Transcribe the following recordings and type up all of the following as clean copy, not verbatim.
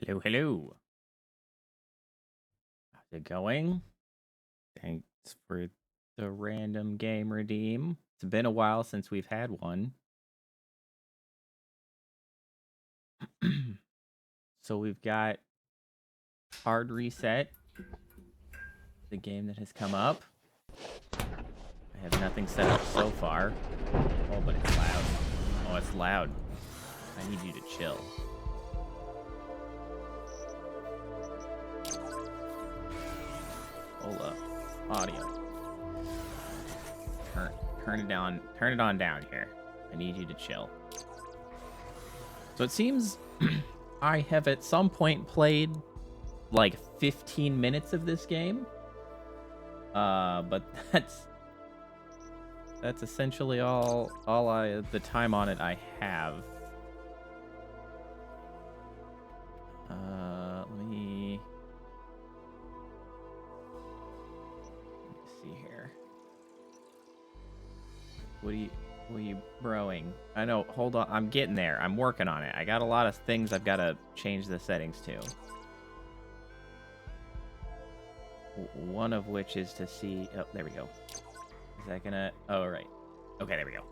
Hello, hello. How's it going? Thanks for the random game redeem. It's been a while since we've had one. So we've got Hard Reset, the game that has come up. I have nothing set up so far. Oh, but it's loud. Oh, it's loud. I need you to chill. Hold up. Audio. Turn it down. Turn it on down here. I need you to chill. So it seems I have at some point played like 15 minutes of this game. But that's essentially all the time on it I have. Let me see here. What are you broing? I know, hold on. I'm getting there. I'm working on it. I got a lot of things I've got to change the settings to. One of which is to see... Oh, there we go. Is that gonna... Oh, right. Okay, there we go.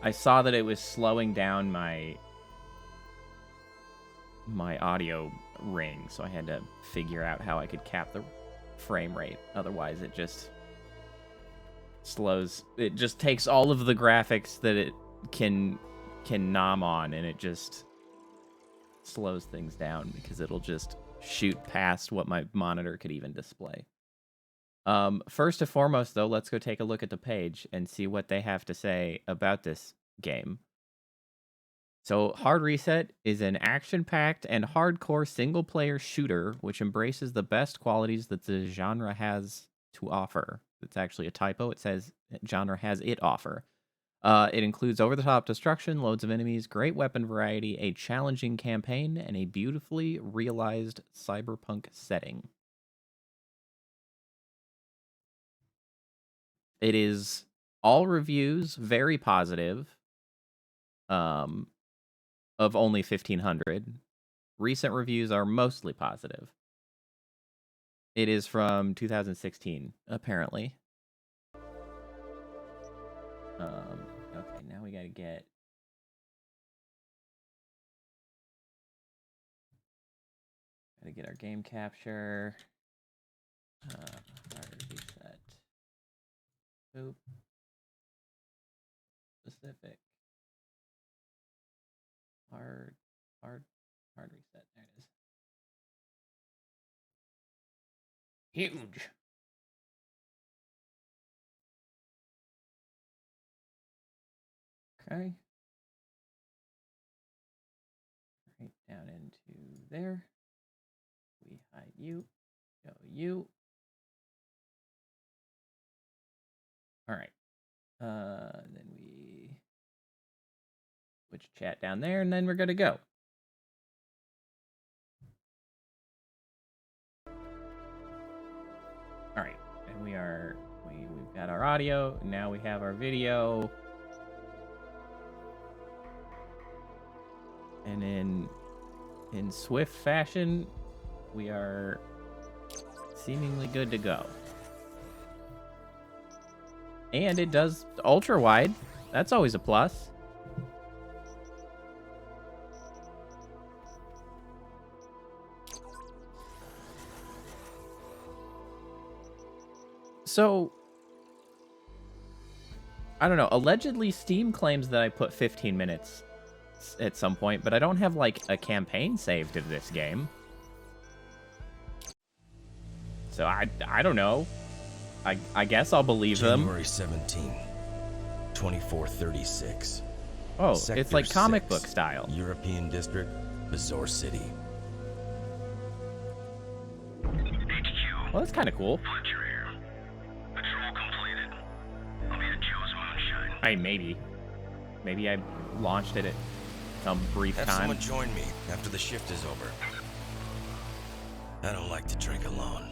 I saw that it was slowing down my audio ring, so I had to figure out how I could cap the frame rate. Otherwise, it just slows. It just takes all of the graphics that it can nom on, and it just slows things down because it'll just shoot past what my monitor could even display. First and foremost, though, let's go take a look at the page and see what they have to say about this game. So, Hard Reset is an action-packed and hardcore single-player shooter which embraces the best qualities that the genre has to offer. It's actually a typo. It says genre has it offer. It includes over-the-top destruction, loads of enemies, great weapon variety, a challenging campaign, and a beautifully realized cyberpunk setting. It is all reviews very positive. Of only 1,500. Recent reviews are mostly positive. It is from 2016, apparently. Okay, now we gotta get... Gotta get our game capture. Hard reset. Oop. Specific. Hard reset. There it is. Huge. Okay. Right down into there. We hide you. Show you. All right. Then we switch chat down there, and then we're good to go. All right, and we've got our audio. Now we have our video, and in swift fashion, we are seemingly good to go. And it does ultra wide. That's always a plus. So, I don't know. Allegedly, Steam claims that I put 15 minutes at some point, but I don't have, like, a campaign saved of this game. So, I don't know. I guess I'll believe them. January 17, 2436. Oh, Sector it's like comic 6, book style. European District, Berseria City. Well, that's kind of cool. Fletcher here. Patrol completed. I'll be at Joe's Moonshine. I maybe I launched it at some brief Have time. someone join me after the shift is over. I don't like to drink alone.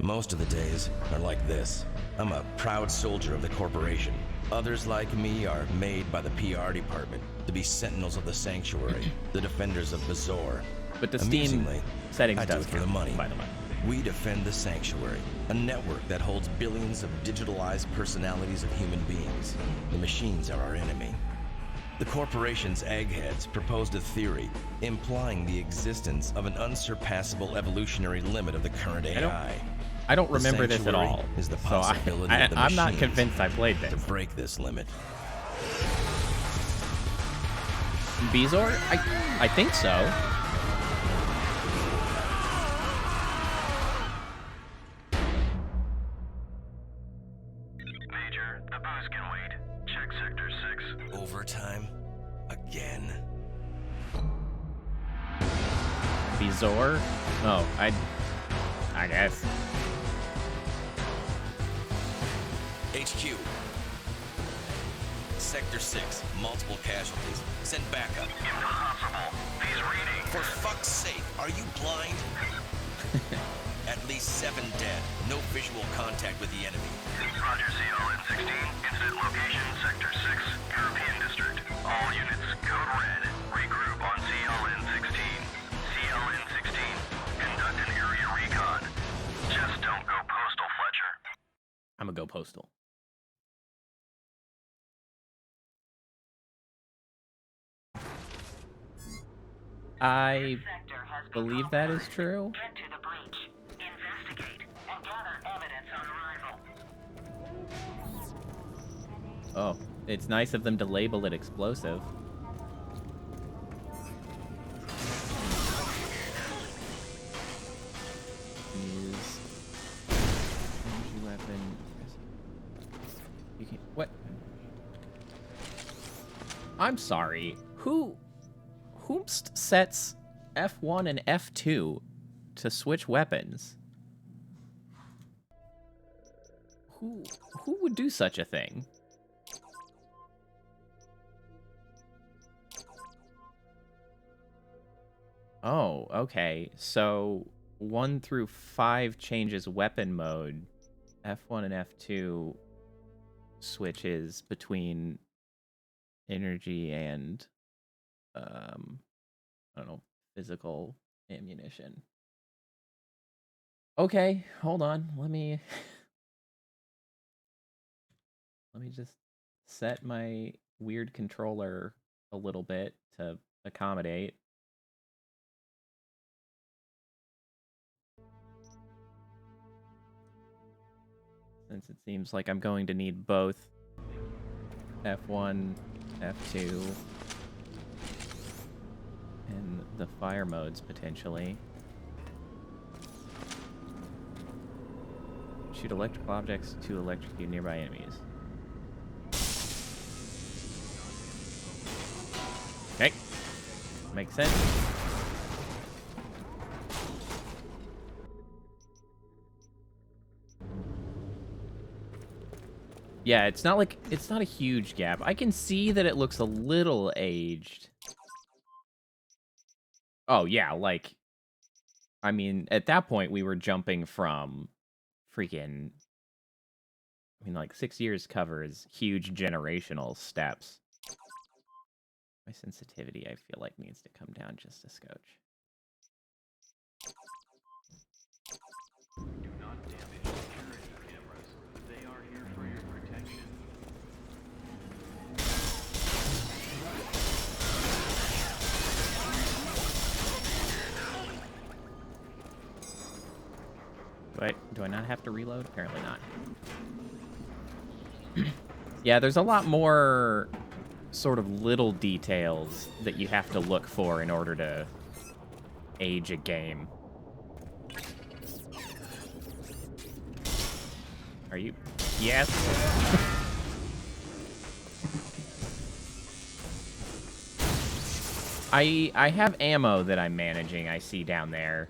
Most of the days are like this. I'm a proud soldier of the corporation. Others like me are made by the PR department to be sentinels of the sanctuary, the defenders of Berseria. But the Steam Amusingly, settings I do does it for the count, money. by the way. We defend the sanctuary, a network that holds billions of digitalized personalities of human beings. The machines are our enemy. The corporation's eggheads proposed a theory implying the existence of an unsurpassable evolutionary limit of the current AI. I don't The remember this at sanctuary all. is the So possibility of the I'm not machines convinced I played to this. break this limit. Bezor? I think so. Major, the booze can wait. Check Sector 6. Overtime? Again? Bezor? Oh, I guess. HQ. Sector 6, multiple casualties. Send backup. Impossible. These readings. For fuck's sake, are you blind? At least 7 dead. No visual contact with the enemy. Roger, CLN-16. Incident location, Sector 6, European District. All units, code red. Regroup on CLN-16. CLN-16. Conduct an area recon. Just don't go postal, Fletcher. I'm gonna go postal. I believe that is true. Get to the breach. Investigate and gather evidence on arrival. Oh, it's nice of them to label it explosive. Use energy weapon. You can what? I'm sorry. Whomst sets F1 and F2 to switch weapons? Who would do such a thing? Oh, okay. So 1 through 5 changes weapon mode. F1 and F2 switches between energy and I don't know, physical ammunition. Okay, hold on. Let me just set my weird controller a little bit to accommodate. Since it seems like I'm going to need both F1, F2, and the fire modes potentially. Shoot electrical objects to electrocute nearby enemies. Okay. Makes sense. Yeah, it's not a huge gap. I can see that it looks a little aged. Oh, yeah, like, I mean, at that point, we were jumping from freaking, I mean, like, 6 years covers huge generational steps. My sensitivity, I feel like, needs to come down just a scotch. Do not damage security cameras. They are here for your protection. Do I not have to reload? Apparently not. Yeah, there's a lot more sort of little details that you have to look for in order to age a game. Are you? Yes. I have ammo that I'm managing, I see down there.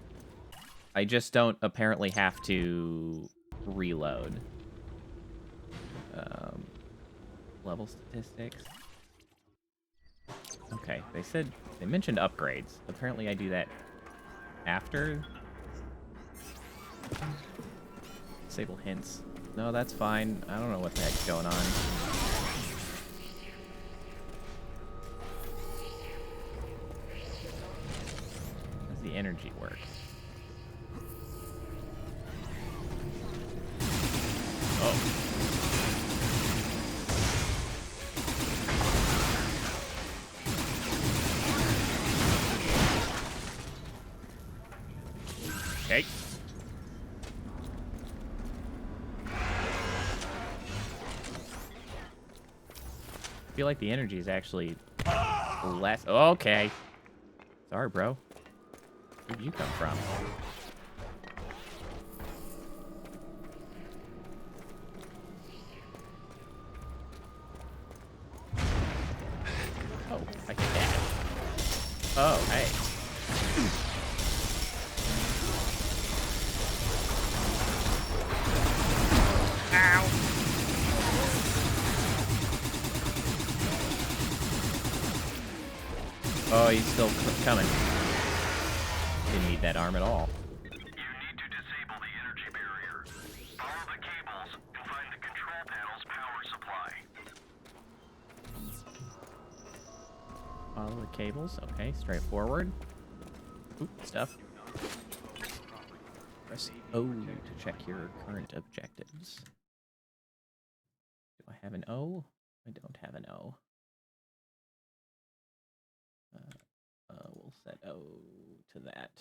I just don't apparently have to reload. Level statistics. Okay, they mentioned upgrades. Apparently I do that after. Disable hints. No, that's fine. I don't know what the heck's going on. How's the energy work? Oh. Okay. I feel like the energy is actually less. Okay. Sorry, bro. Where'd you come from? Oh, I can dash. Oh, hey. Ow. Oh, he's still coming. Didn't need that arm at all. You need to disable the energy barrier. Follow the cables and find the control panel's power supply. Follow the cables. Okay, straightforward. Oop, stuff. Press O to check your current objectives. Do I have an O? I don't have an O. We'll set O to that.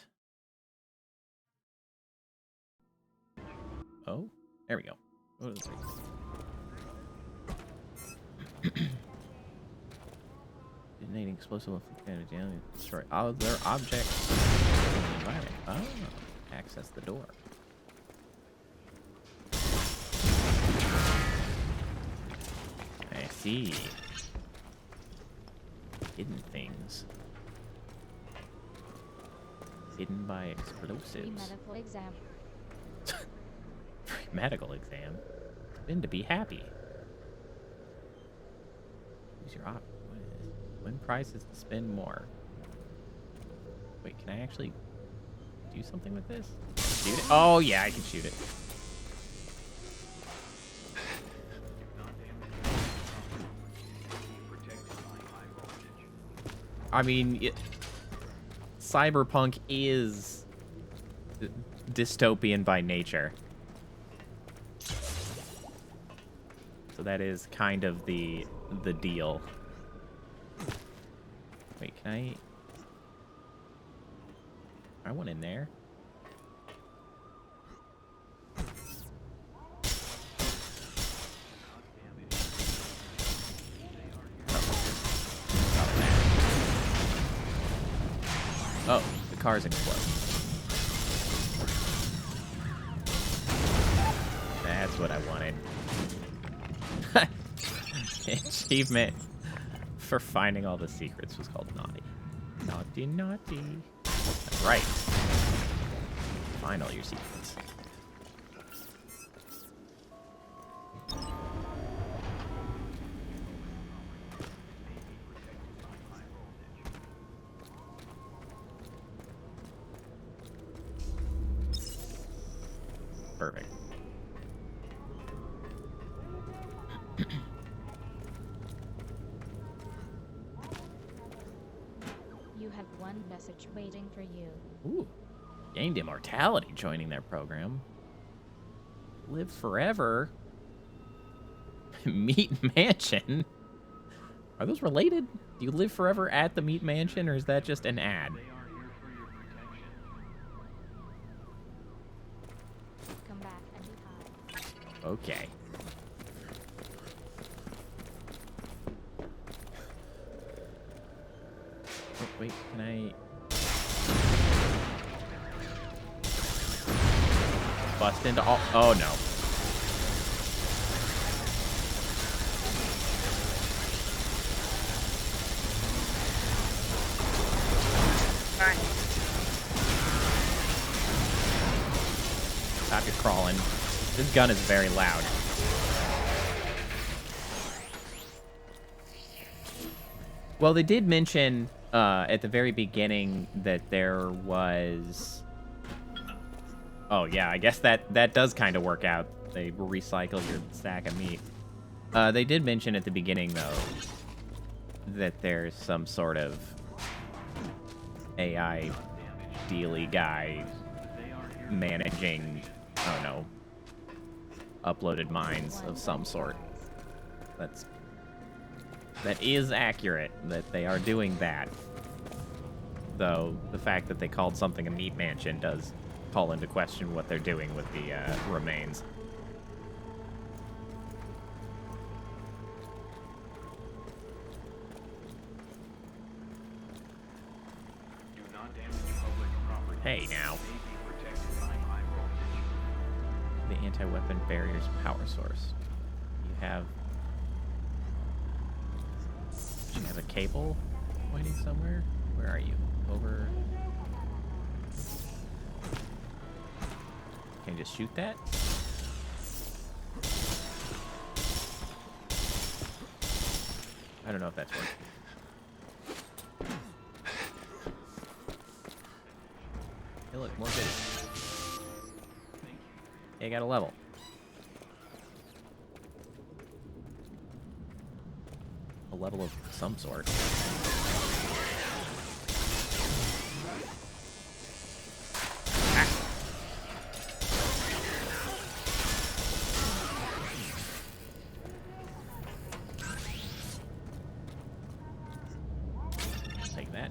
Oh, there we go. What is it? Detonating explosive inflicted damage. Destroy other objects in the environment. Oh, access the door. I see. Hidden things. Hidden by explosives. Medical exam. Medical exam. Spin to be happy. Use your op. Win prizes to spend more. Wait, can I actually do something with this? Shoot it? Oh yeah, I can shoot it. I mean, cyberpunk is dystopian by nature. So that is kind of the deal. Wait, can I want in there? Oh, the cars explode. That's what I wanted. Achievement for finding all the secrets was called Naughty. Naughty, naughty. That's right. Find all your secrets. Perfect. You have one message waiting for you. Ooh. Gained immortality joining their program. Live forever. Meat Mansion. Are those related? Do you live forever at the Meat Mansion, or is that just an ad? They are here for your protection. Come back anytime. Okay. Oh, wait, can I... Bust into all... Oh, no. Stop your crawling. This gun is very loud. Well, they did mention at the very beginning that there was Oh, yeah, I guess that does kind of work out. They recycle your sack of meat. They did mention at the beginning, though, that there's some sort of AI dealy guy managing, I don't know, uploaded mines of some sort. That is accurate, that they are doing that. Though the fact that they called something a meat mansion does call into question what they're doing with the remains. Do not damage public property. Hey, now. May be protected by high voltage. The anti-weapon barrier's power source. You have a cable pointing somewhere? Where are you? Over. Can you just shoot that? I don't know if that's working. Hey, look, more goodies. Hey, I got a level. A level of some sort. Take that.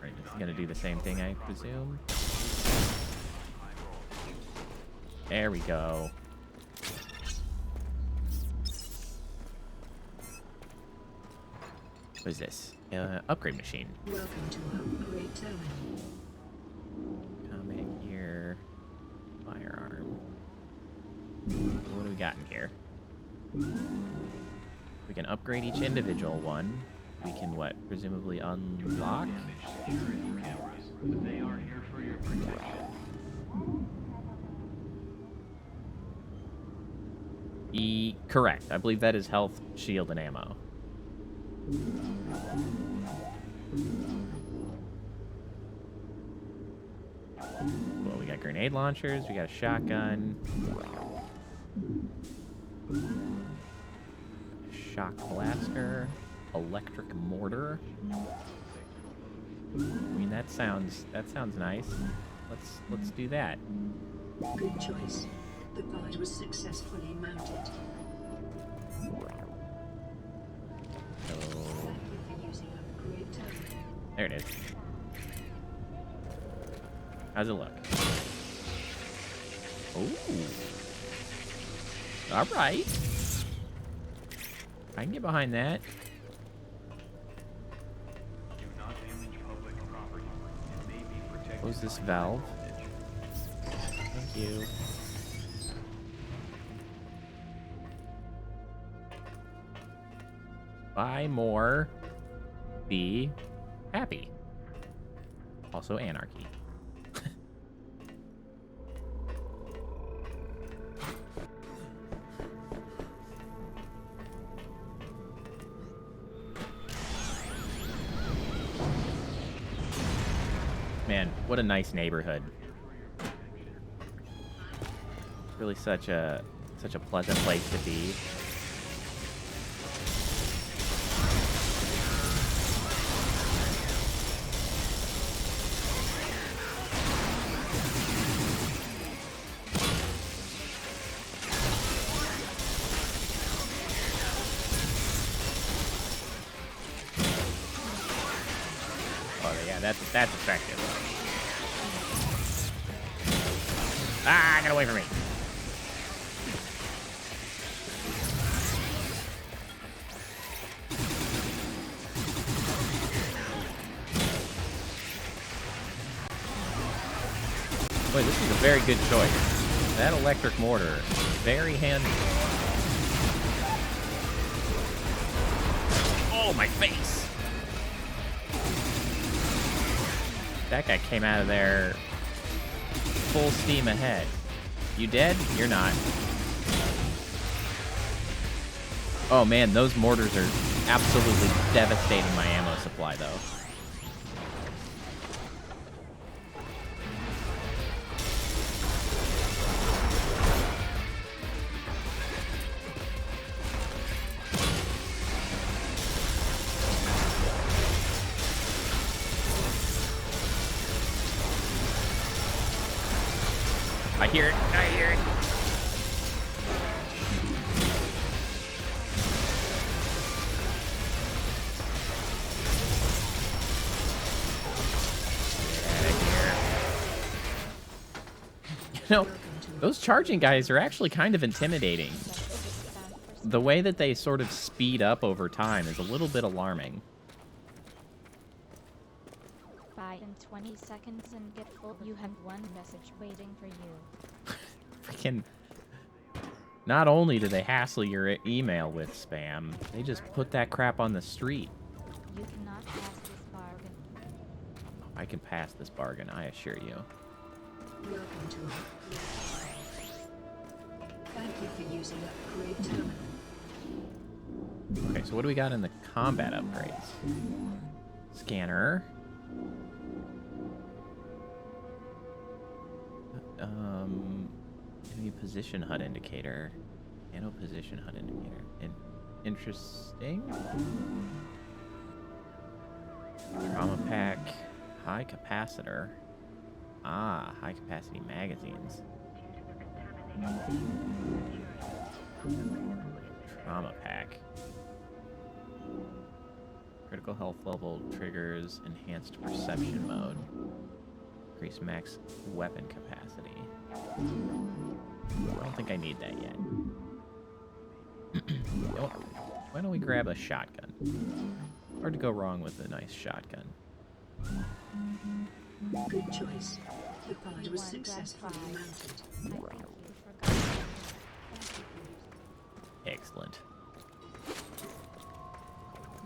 Right, it's gonna do the same thing, I presume. There we go. What is this? Upgrade machine. Welcome to Upgrade Terminal. Combat gear. Firearm. What do we got in here? We can upgrade each individual one. We can, what, presumably unlock? Security cameras. They are here for your protection. Correct. I believe that is health, shield, and ammo. Well, we got grenade launchers, we got a shotgun, shock blaster, electric mortar. I mean, that sounds nice. Let's do that. Good choice. The pod was successfully mounted. So, Thank you for using Upgrade Terminal. there it is. How's it look? Ooh. All right. I can get behind that. Do not damage public property. It may be protected. Close this by valve. high voltage. Thank you. Buy more. Be happy. Also anarchy. Man, what a nice neighborhood. Really such a pleasant place to be. Oh yeah, that's effective. Ah, get away from me. Boy, this is a very good choice. That electric mortar, very handy. Oh, my face! That guy came out of there full steam ahead. You dead? You're not. Oh man, those mortars are absolutely devastating my ammo supply, though. I hear it. I hear it. You know, those charging guys are actually kind of intimidating. The way that they sort of speed up over time is a little bit alarming. Buy in 20 seconds and get full. You have one message waiting for you. Freaking. Not only do they hassle your email with spam, they just put that crap on the street. You cannot pass this bargain. I can pass this bargain, I assure you. Welcome to it. Thank you for using upgrade terminal. Okay, so what do we got in the combat upgrades? Scanner. Enemy position HUD indicator. Nano position HUD indicator. Interesting. Trauma pack. High capacitor. Ah, high capacity magazines. Trauma pack. Critical health level triggers enhanced perception mode. Increase max weapon capacity. I don't think I need that yet. Oh, why don't we grab a shotgun? Hard to go wrong with a nice shotgun. Good choice. The pod was successfully mounted. I think you forgot. Thank you. Excellent.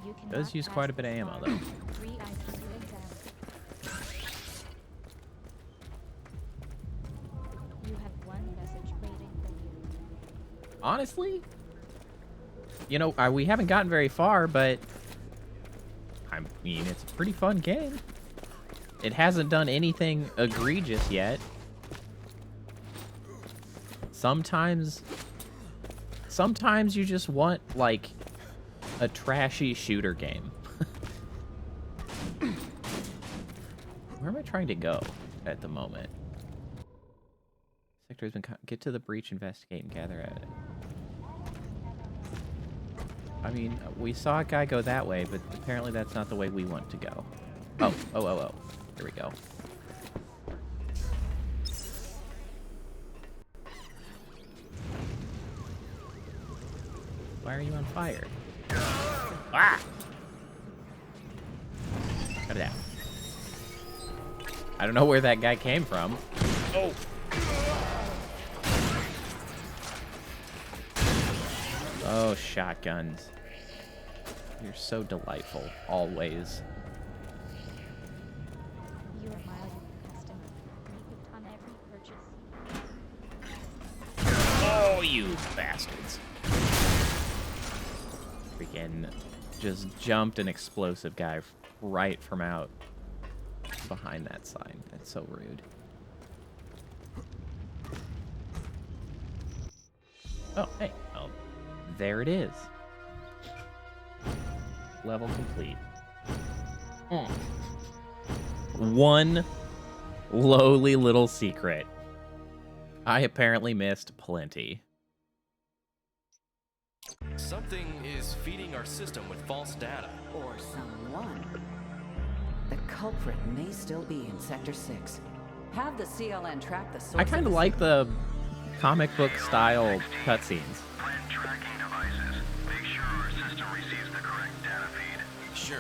You cannot Does use pass quite a bit of this ammo, bargain. though. 3 items to examine. You have one message waiting for you. Honestly, you know, we haven't gotten very far, but I mean, it's a pretty fun game. It hasn't done anything egregious yet. Sometimes you just want, like, a trashy shooter game. Where am I trying to go at the moment? Sector has been... Get to the breach, investigate, and gather evidence. I mean, we saw a guy go that way, but apparently that's not the way we want to go. Oh. Here we go. Why are you on fire? Ah! Cut it out. I don't know where that guy came from. Oh! Oh, shotguns. You're so delightful, always. You are my customer. Make it on every purchase. Oh, you bastards. Freaking just jumped an explosive guy right from out behind that sign. That's so rude. Oh, hey. Oh, there it is. Level complete. One lowly little secret. I apparently missed plenty. Something is feeding our system with false data. Or someone. The culprit may still be in Sector 6. Have the CLN track the source. I kind of like the comic book style cutscenes. Plant tracking devices. Make sure our system receives the correct data feed. Sure.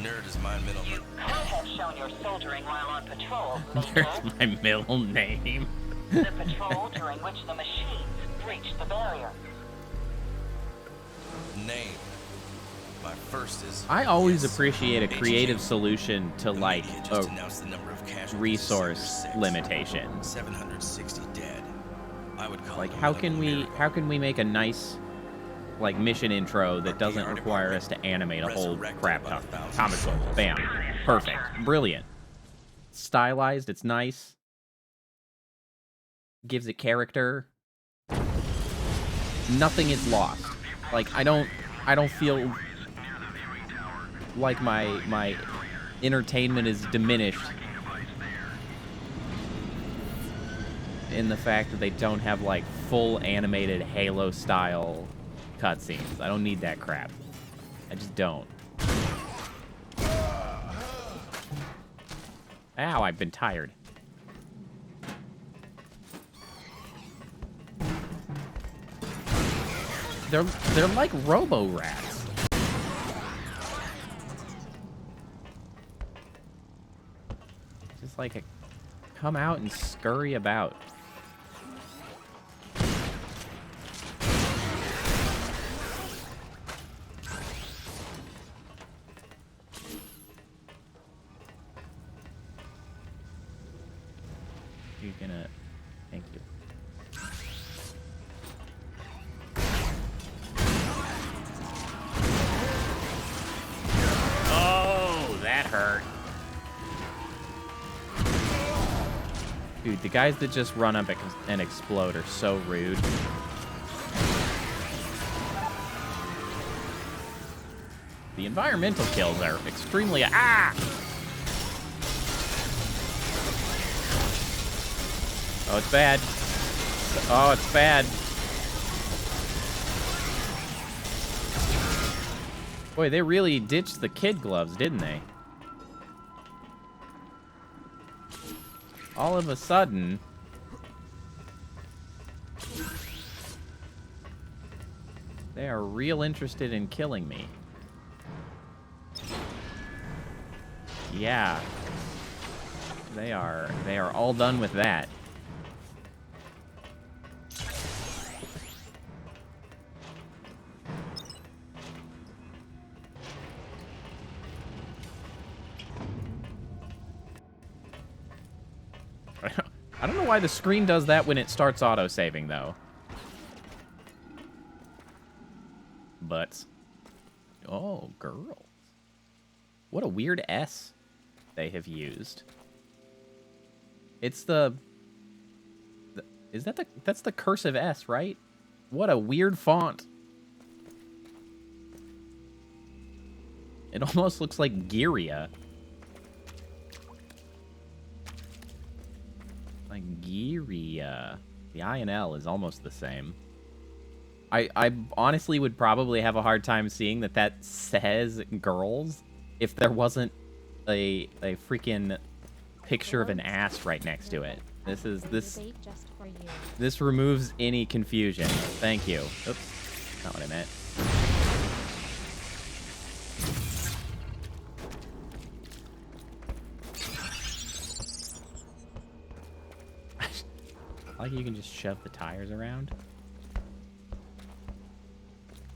Nerd is my middle name. Could have shown your soldering while on patrol. There's my middle name. The patrol during which the machines breached the barrier. Name. My first is... I always Yes. appreciate a Agent creative James. solution to, The like, media just a announced the number of casualties in resource Sector 6. limitation. 760 dead. I would call Like, it a how medical can we miracle. make a nice, like, mission intro that doesn't PR require us to department animate a whole resurrected crap by ton? 1,000 Comic book. souls. Bam. Perfect. Brilliant. Stylized. It's nice. Gives it character. Nothing is lost. Like, I don't feel like my entertainment is diminished in the fact that they don't have, like, full animated Halo-style cutscenes. I don't need that crap. I just don't. Ow, I've been tired. They're like robo-rats. Just like come out and scurry about. You're gonna... Thank you. Oh, that hurt. Dude, the guys that just run up and explode are so rude. The environmental kills are extremely... Ah! Oh, it's bad. Oh, it's bad. Boy, they really ditched the kid gloves, didn't they? All of a sudden... They are real interested in killing me. Yeah. They are all done with that. I don't know why the screen does that when it starts auto-saving, though. But... Oh, girls. What a weird S they have used. It's is that that's the cursive S, right? What a weird font. It almost looks like Giria. Like Giria. The I and L is almost the same. I honestly would probably have a hard time seeing that says girls if there wasn't a freaking picture of an ass right next to it. This removes any confusion. Thank you. Oops. Not what I meant. I like you can just shove the tires around.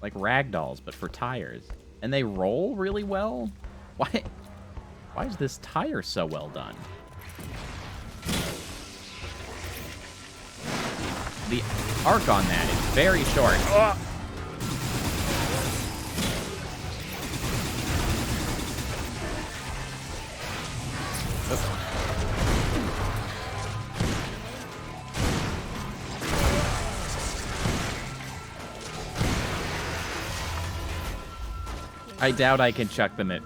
Like ragdolls, but for tires. And they roll really well? Why is this tire so well done? The arc on that is very short. Oh! I doubt I can chuck them at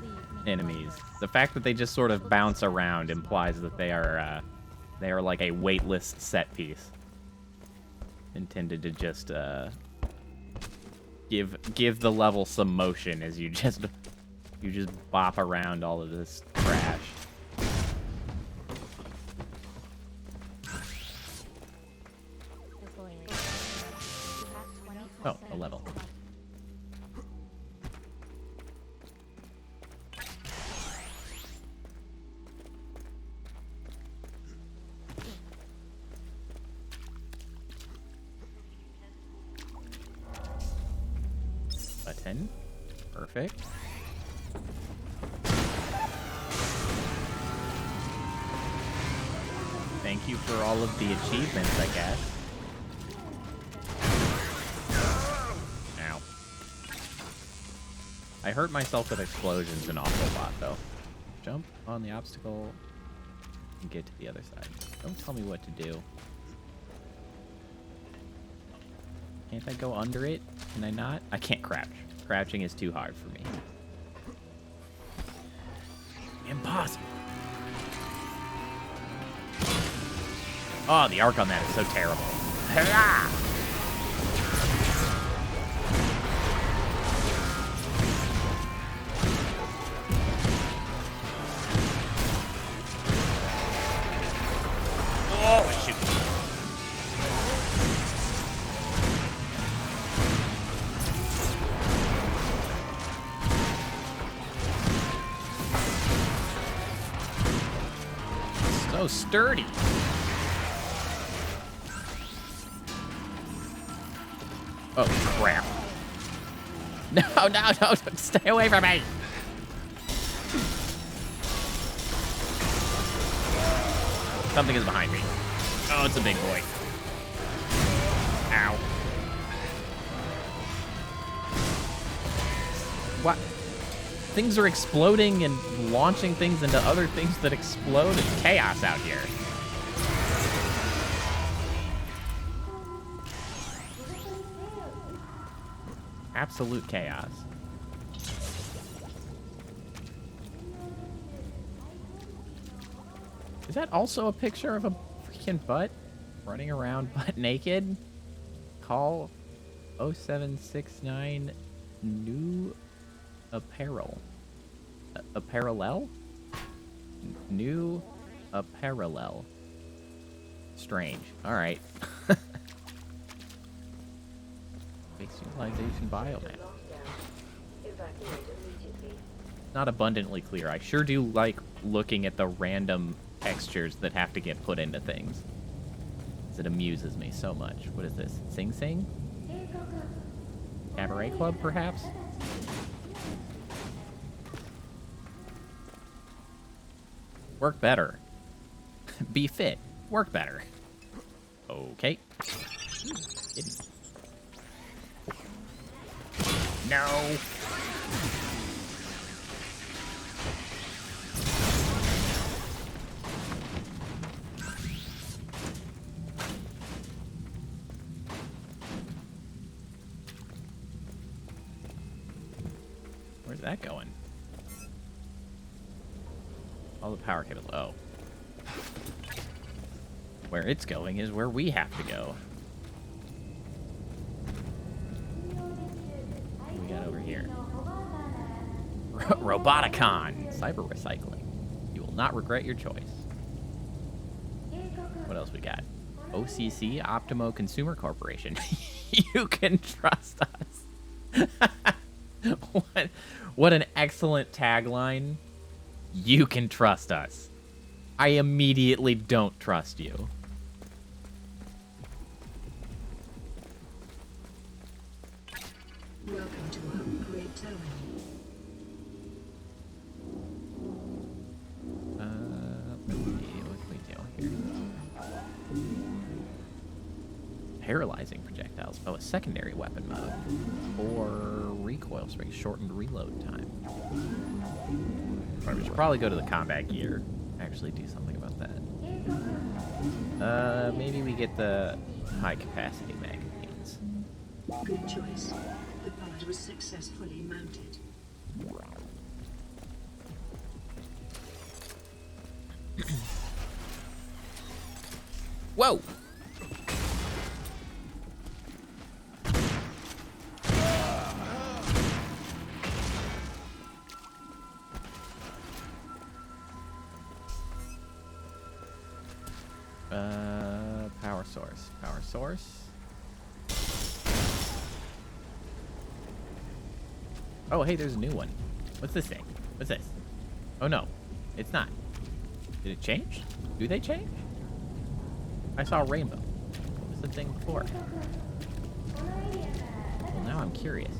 enemies. The fact that they just sort of bounce around implies that they are like a weightless set piece, intended to just give the level some motion as you just bop around all of this trash. Oh, a level. Button. Perfect. Thank you for all of the achievements, I guess. Ow. I hurt myself with explosions an awful lot, though. Jump on the obstacle and get to the other side. Don't tell me what to do. Can't I go under it? Can I not? I can't crouch. Crouching is too hard for me. Impossible. Oh, the arc on that is so terrible. Hurrah! Oh, shoot. So sturdy. Oh, crap. No, no, no, stay away from me. Something is behind me. Oh, it's a big boy. Ow. What? Things are exploding and launching things into other things that explode. It's chaos out here. Absolute chaos. Is that also a picture of a freaking butt running around butt naked? Call 0769 new apparel. Apparel? New apparel. Strange. All right. Base utilization biomass. Not abundantly clear. I sure do like looking at the random textures that have to get put into things. It amuses me so much. What is this? Sing Sing? Cabaret Club, perhaps? Work better. Be fit. Work better. Okay. Didn't. No. Where's that going? All the power cables. Oh. Where it's going is where we have to go. What do we got over here? Roboticon. Cyber recycling. You will not regret your choice. What else we got? OCC, Optimo Consumer Corporation. You can trust us. What an excellent tagline. You can trust us. I immediately don't trust you. Welcome to Upgrade Terminal. What can we do here? Paralyzing projectiles. Oh, a secondary weapon mode. Or recoil spring, shortened reload time. Right, we should probably go to the combat gear. Actually do something about that. Maybe we get the high capacity magazines. Good choice. The pod was successfully mounted. Whoa! Power source. Power source. Oh, hey, there's a new one. What's this thing? What's this? Oh, no. It's not. Did it change? Do they change? I saw a rainbow. What was the thing before? Well, now I'm curious.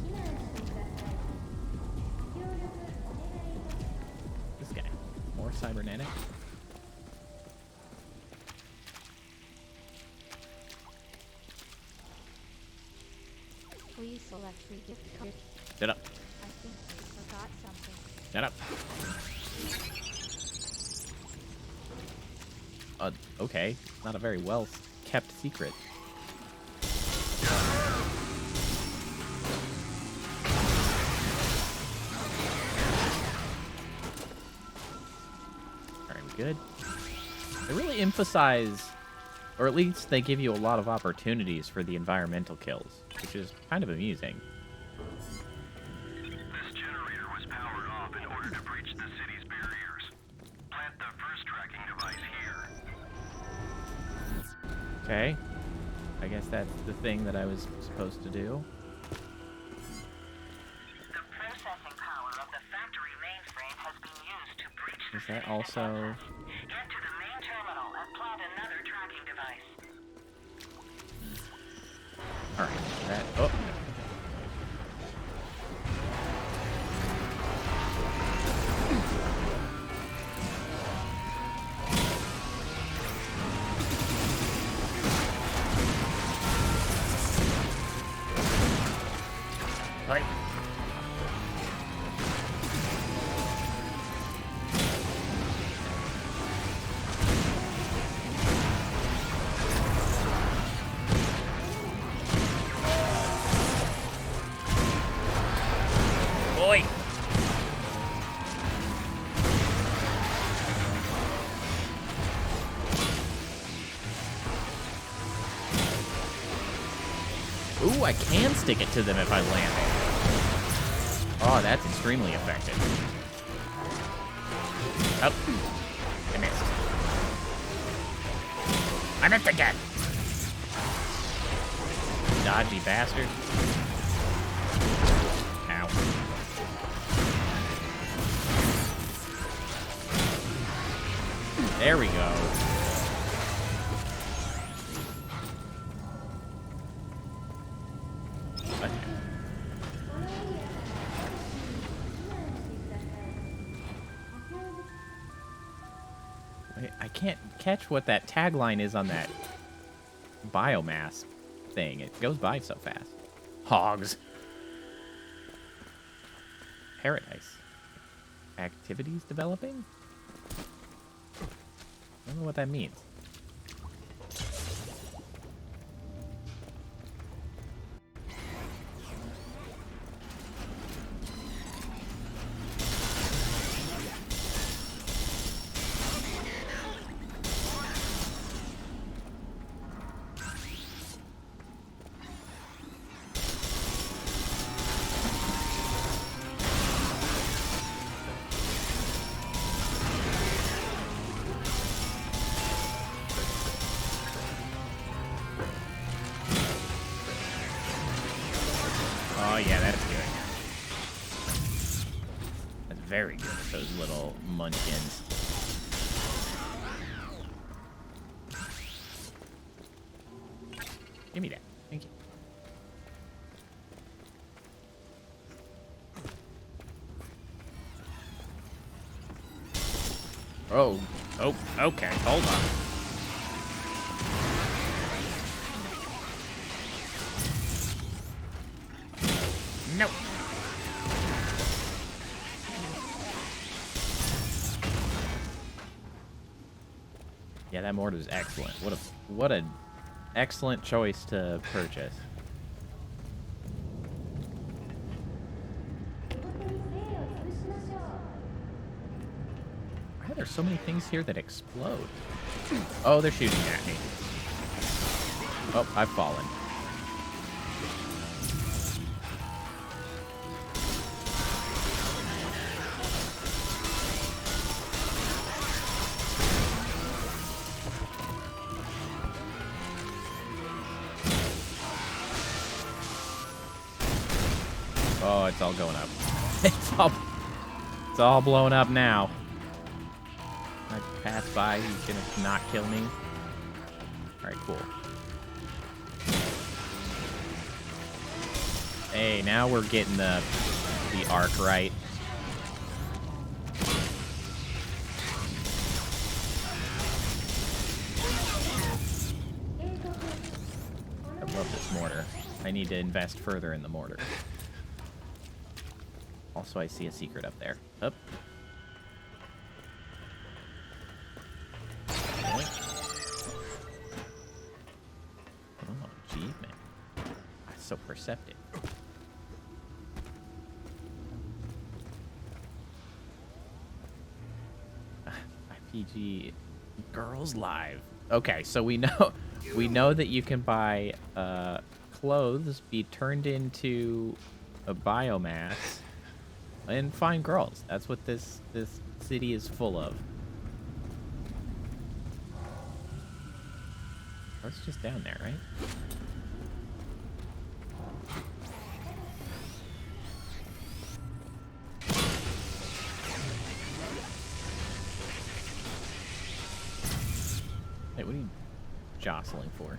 This guy. More cybernetic. Please select free gift card. Shut up. I think we forgot something. Shut up. Okay. Not a very well kept secret. Alright, we good? They really emphasize Or at least they give you a lot of opportunities for the environmental kills, which is kind of amusing. This generator was powered off in order to breach the city's barriers. Plant the first tracking device here. Okay. I guess that's the thing that I was supposed to do. The processing power of the factory mainframe has been used to breach the Is that city also... defenses. Get to the main terminal and plant another tracking device. Alright, that... Oh! Right. Boy. Ooh, I can stick it to them if I land it. Oh, that's extremely effective. Oh, I missed. I missed again. Dodgy bastard. Ow. There we go. Okay. Wait, I can't catch what that tagline is on that biomass thing. It goes by so fast. Hogs. Paradise. Activities developing? I don't know what that means. Oh yeah, that's good. That's very good, those little munchkins. Give me that. Thank you. Oh, okay, hold on. No. Yeah, that mortar is excellent. What an excellent choice to purchase. Why are there so many things here that explode? Oh, they're shooting at me. Oh, I've fallen. Oh, it's all going up. It's all blowing up now. I pass by, he's gonna not kill me. Alright, cool. Hey, now we're getting the arc right. I love this mortar. I need to invest further in the mortar. Also, I see a secret up there. Up. Boink. Oh, achievement. That's so perceptive. IPG Girls Live. Okay, so we know We know that you can buy clothes, be turned into a biomass, and find girls. That's what this city is full of. Oh, it's just down there, right? Hey, what are you jostling for?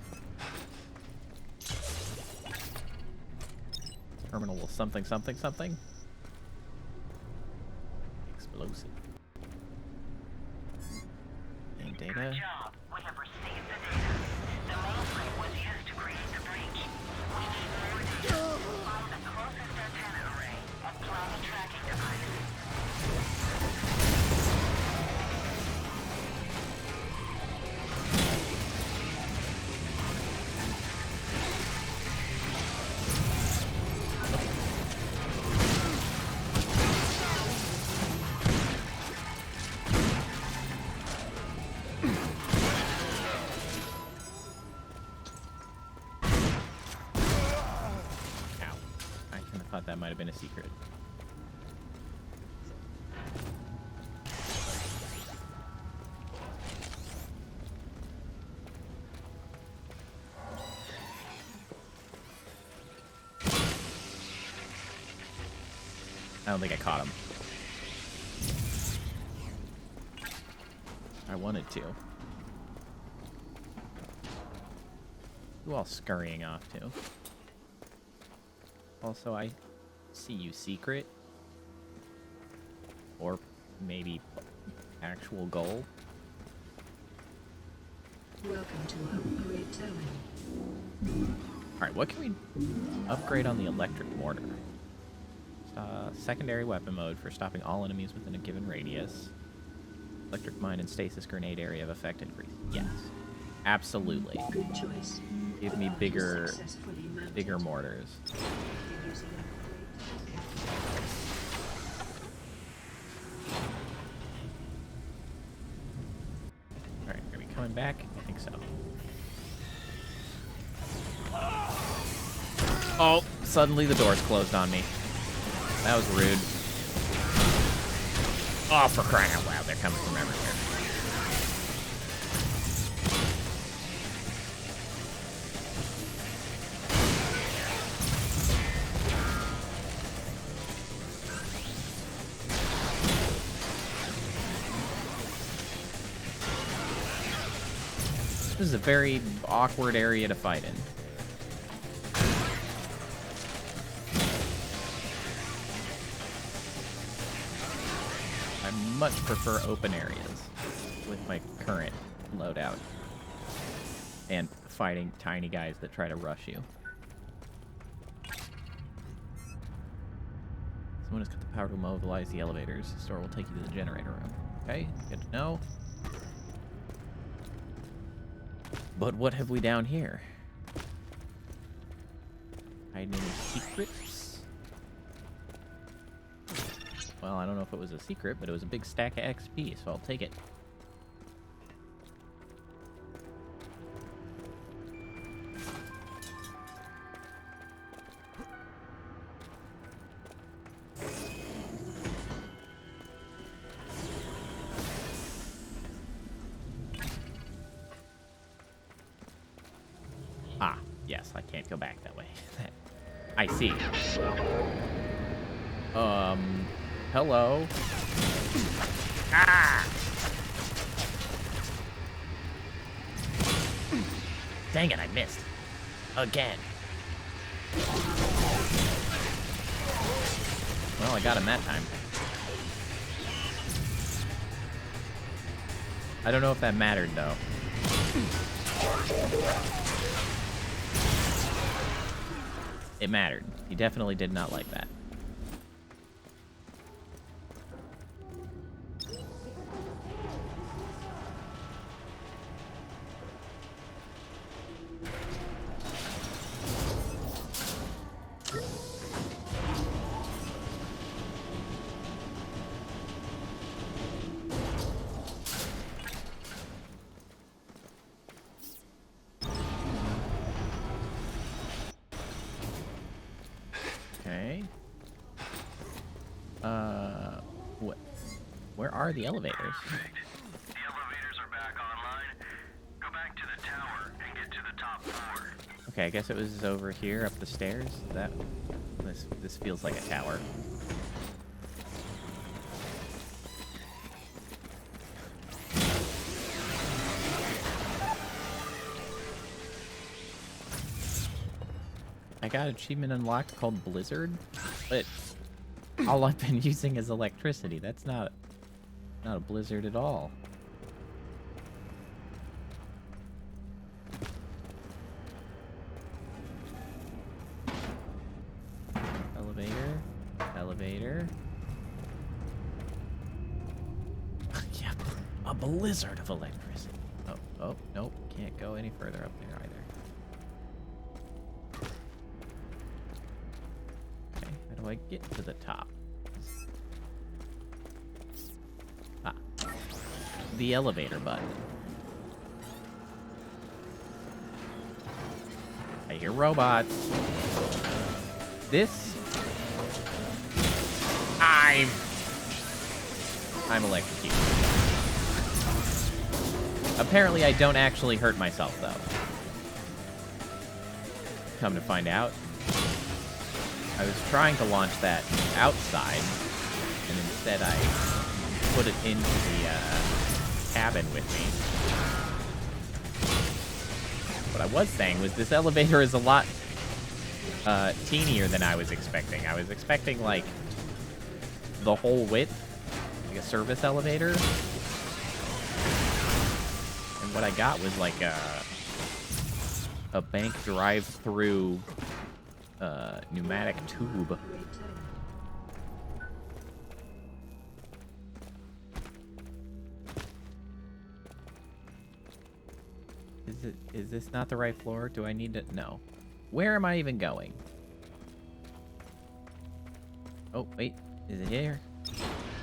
Terminal something something something. Explosive. And data. Good job. We have received the data. The mainframe was used to create the breach. We need more data. Find the closest antenna array and plant a tracking device. That might have been a secret. I don't think I caught him. I wanted to. Who all scurrying off to? Also, I see you, secret. Or maybe actual goal. Welcome to Upgrade Towing. Alright, what can we upgrade on the electric mortar? Secondary weapon mode for stopping all enemies within a given radius. Electric mine and stasis grenade area of effect increase. Yes. Absolutely. Good choice. Give me bigger mortars. Alright, are we coming back? I think so. Oh, suddenly the door's closed on me. That was rude. Oh, for crying out loud, they're coming from everywhere. This is a very awkward area to fight in. I much prefer open areas with my current loadout and fighting tiny guys that try to rush you. Someone has got the power to mobilize the elevators. The store will take you to the generator room. Okay, good to know. But what have we down here? Hiding any secrets? Well, I don't know if it was a secret, but it was a big stack of XP, so I'll take it. Ah, yes, I can't go back that way. I see. Hello? Ah! Dang it, I missed. Again. Well, I got him that time. I don't know if that mattered, though. It mattered. He definitely did not like that. Okay. What? Where are the elevators? Perfect. The elevators are back online. Go back to the tower and get to the top floor. Okay, I guess it was over here up the stairs. This feels like a tower. I got an achievement unlocked called Blizzard, but all I've been using is electricity. That's not a blizzard at all. Elevator. Elevator. Yeah, a blizzard of electricity. Oh, nope. Can't go any further up there either. Okay, how do I get to the top? Ah. The elevator button. I hear robots. I'm electrocuted. Apparently I don't actually hurt myself, though. Come to find out, I was trying to launch that outside, and instead I put it into the cabin with me. What I was saying was this elevator is a lot teenier than I was expecting. I was expecting, like, the whole width, like a service elevator. And what I got was, like, a bank drive-through pneumatic tube. Is this not the right floor? Do I need to... No. Where am I even going? Oh, wait. Is it here?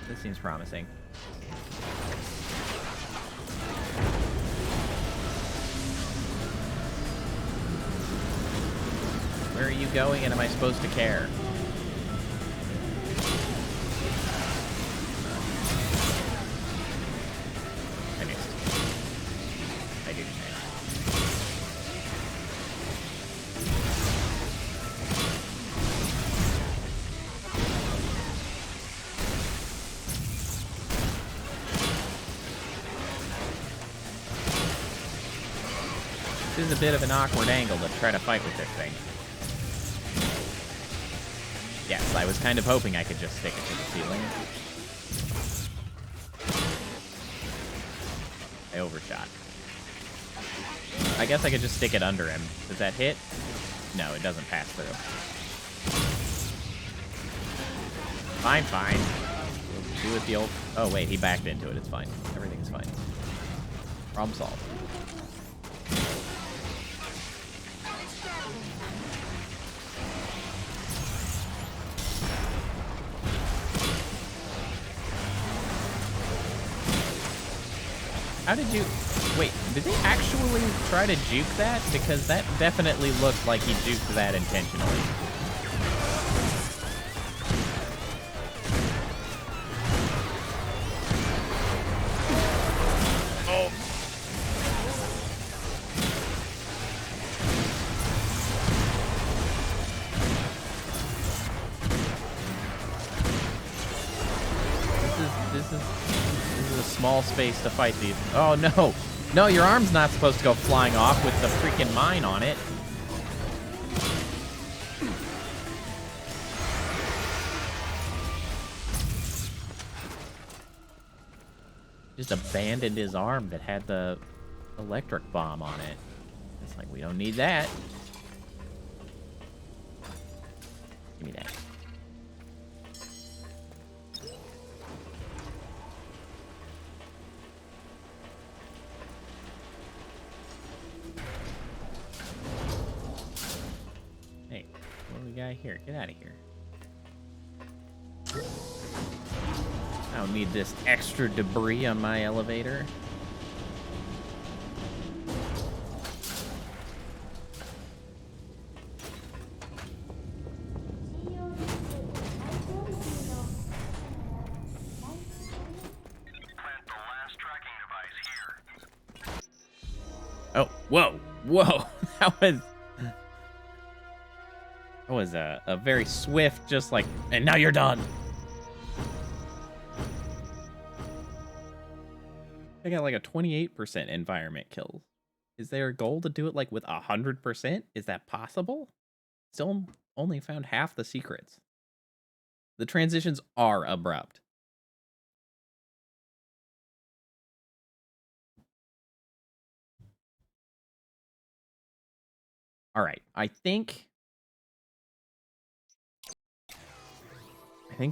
This seems promising. Where are you going, and am I supposed to care? I missed. I didn't miss. This is a bit of an awkward angle to try to fight with this thing. Yes, I was kind of hoping I could just stick it to the ceiling. I overshot. I guess I could just stick it under him. Does that hit? No, it doesn't pass through. Fine. We'll do it the old... Oh, wait, he backed into it. It's fine. Everything's fine. Problem solved. How did you... Wait, did they actually try to juke that? Because that definitely looked like he juked that intentionally. Oh. This is a small space to fight these. Oh, no. No, your arm's not supposed to go flying off with the freaking mine on it. Just abandoned his arm that had the electric bomb on it. It's like, we don't need that. Give me that. Guy here, get out of here. I don't need this extra debris on my elevator. Oh, whoa, whoa. That was a very swift, just like, and now you're done. I got like a 28% environment kills. Is there a goal to do it like with 100%? Is that possible? Still only found half the secrets. The transitions are abrupt. All right, I think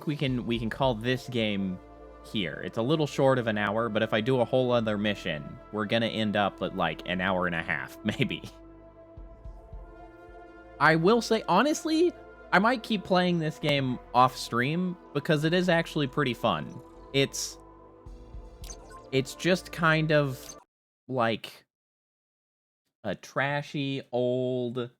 we can call this game here. It's a little short of an hour, but if I do a whole other mission, we're gonna end up at like an hour and a half, maybe. I will say, honestly, I might keep playing this game off stream because it is actually pretty fun. It's just kind of like a trashy old...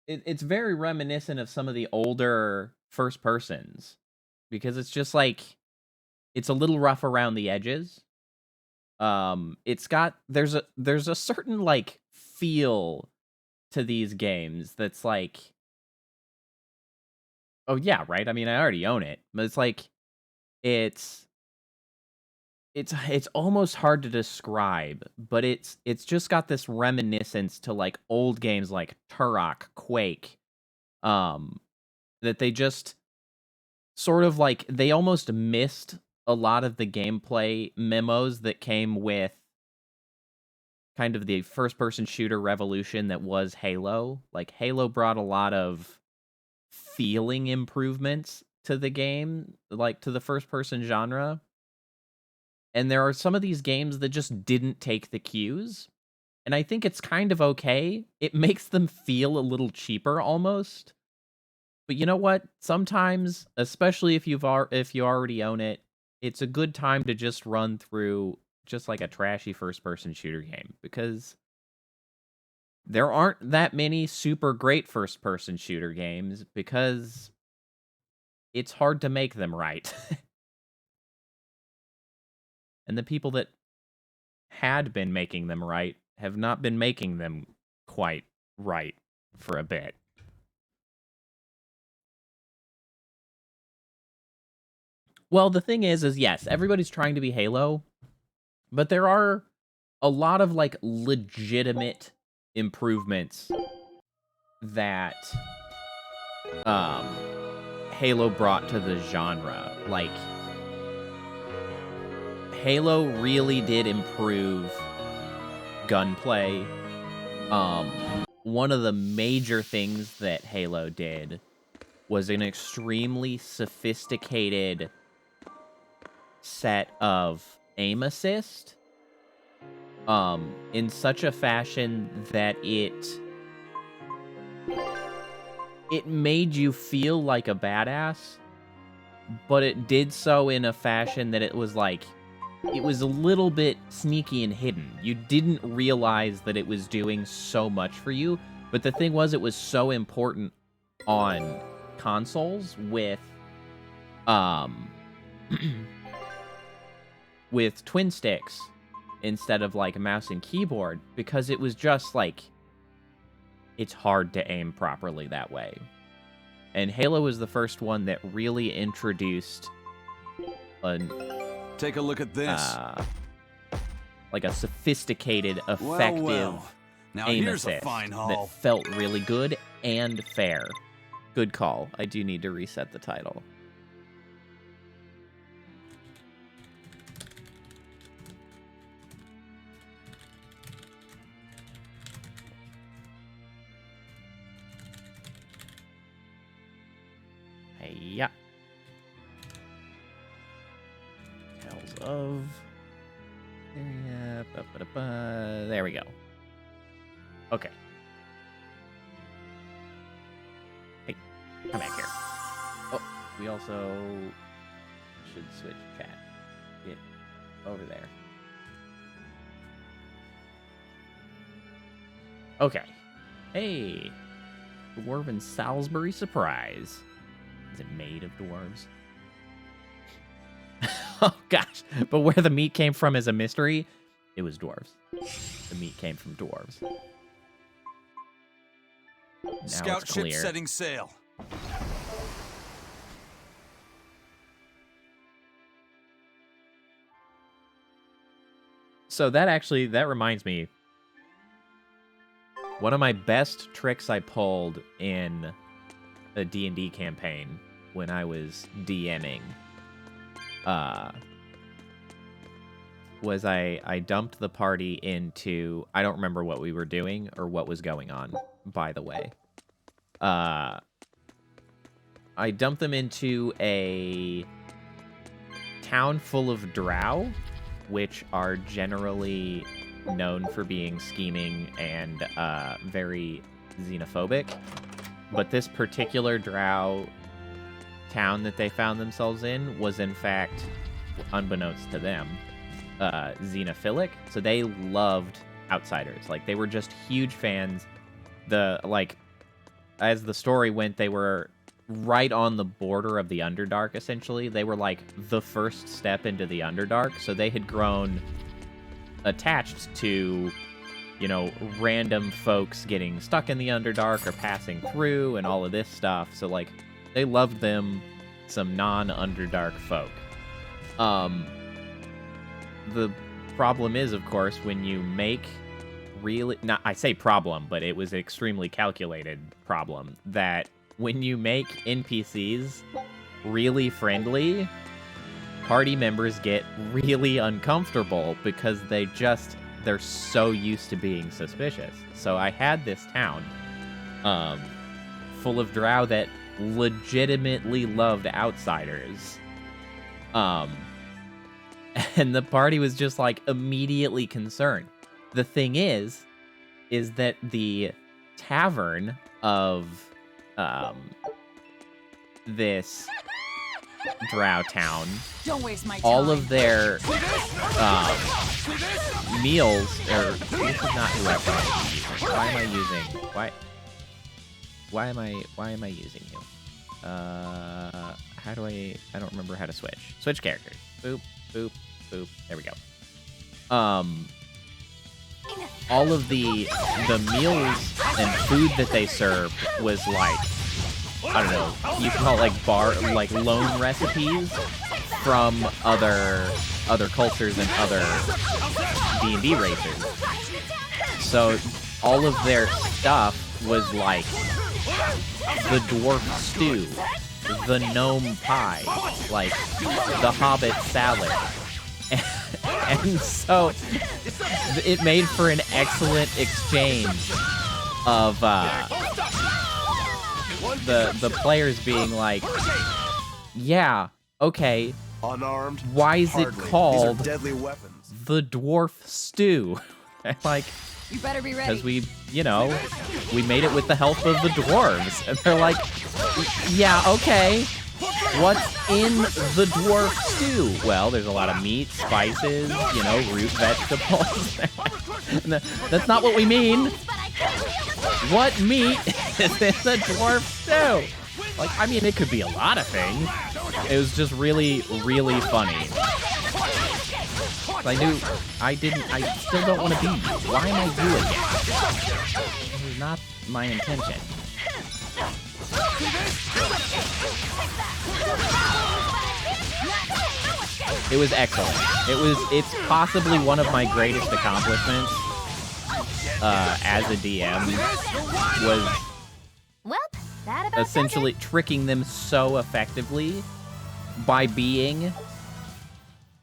It's very reminiscent of some of the older first persons because it's just like it's a little rough around the edges. It's got there's a certain like feel to these games that's like, oh yeah, right? I mean, I already own it, but it's like it's almost hard to describe, but it's just got this reminiscence to like old games like Turok, Quake, that they just sort of like they almost missed a lot of the gameplay memos that came with kind of the first-person shooter revolution that was Halo. Like Halo brought a lot of feeling improvements to the game, like to the first-person genre. And there are some of these games that just didn't take the cues. And I think it's kind of okay. It makes them feel a little cheaper almost. But you know what? Sometimes, especially if you already own it, it's a good time to just run through just like a trashy first-person shooter game. Because there aren't that many super great first-person shooter games because it's hard to make them right. And the people that had been making them right have not been making them quite right for a bit. Well, the thing is yes, everybody's trying to be Halo, but there are a lot of, like, legitimate improvements that, Halo brought to the genre. Like, Halo really did improve gunplay. One of the major things that Halo did was an extremely sophisticated set of aim assist, in such a fashion that it made you feel like a badass, but it did so in a fashion that it was like, it was a little bit sneaky and hidden. You didn't realize that it was doing so much for you, but the thing was, it was so important on consoles with, with twin sticks instead of like a mouse and keyboard, because it was just like, it's hard to aim properly that way. And Halo was the first one that really introduced Take a look at this. Like a sophisticated, effective Now aim here's a assist fine haul. that felt really good and fair. Good call. I do need to reset the title. Yeah. Tales of... There we go. Okay. Hey, come back here. Oh, we also should switch chat. Get over there. Okay. Hey. Dwarven Salisbury surprise. Is it made of dwarves? Oh gosh. But where the meat came from is a mystery. it was dwarves. The meat came from dwarves. Now Scout it's ship clear. setting sail. So that reminds me. One of my best tricks I pulled in a D&D campaign when I was DMing was I dumped the party into, I don't remember what we were doing or what was going on, by the way. I dumped them into a town full of drow, which are generally known for being scheming and very xenophobic. But this particular drow town that they found themselves in was, in fact, unbeknownst to them, xenophilic. So they loved outsiders. Like, they were just huge fans. As the story went, they were right on the border of the Underdark, essentially. They were, like, the first step into the Underdark. So they had grown attached to, you know, random folks getting stuck in the Underdark or passing through and all of this stuff. So, like, they loved them, some non-Underdark folk. The problem is, of course, when you make I say problem, but it was an extremely calculated problem, that when you make NPCs really friendly, party members get really uncomfortable because they're so used to being suspicious. So I had this town full of drow that legitimately loved outsiders. And the party was just, like, immediately concerned. The thing is that the tavern of this drow town, Don't waste my time. all of their meals, or this is not who I thought I was using. Why am I using you? How do I don't remember how to switch. Switch characters. Boop, boop, boop. There we go. All of the meals and food that they served was like, I don't know, you can call it like loan recipes from other cultures and other D&D races. So all of their stuff was like the dwarf stew, the gnome pie, like the hobbit salad. And so it made for an excellent exchange of the players being like, yeah, okay, Unarmed, why is it hardly. called These are deadly weapons. the dwarf stew? Like, You better be ready. because we made it with the help of the dwarves. And they're like, yeah, okay, what's in the dwarf stew? Well, there's a lot of meat, spices, root vegetables. That's not what we mean. What meat is in the dwarf stew? Like, I mean, it could be a lot of things. It was just really, really funny. I still don't want to be you. Why am I you again? This is not my intention. It was excellent. It's possibly one of my greatest accomplishments as a DM was That about essentially tricking them so effectively by being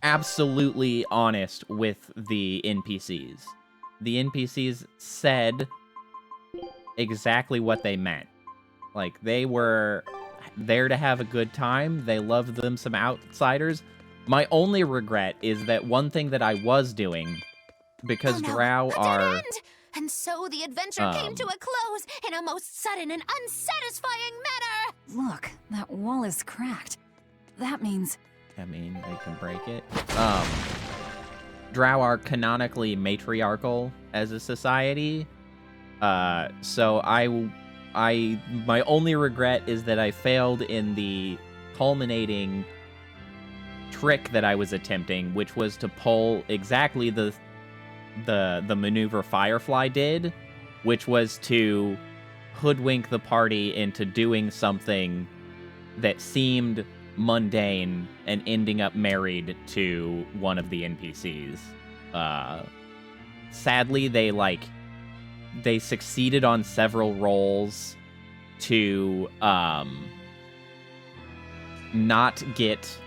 absolutely honest with the NPCs. The NPCs said exactly what they meant. Like, they were there to have a good time. They loved them some outsiders. My only regret is that one thing that I was doing, because drow are... And so the adventure came to a close in a most sudden and unsatisfying manner. Look, that wall is cracked. That means... I mean, they can break it. Drow are canonically matriarchal as a society. So my only regret is that I failed in the culminating trick that I was attempting, which was to pull exactly the the maneuver Firefly did, which was to hoodwink the party into doing something that seemed mundane and ending up married to one of the NPCs. Sadly, they succeeded on several rolls to not get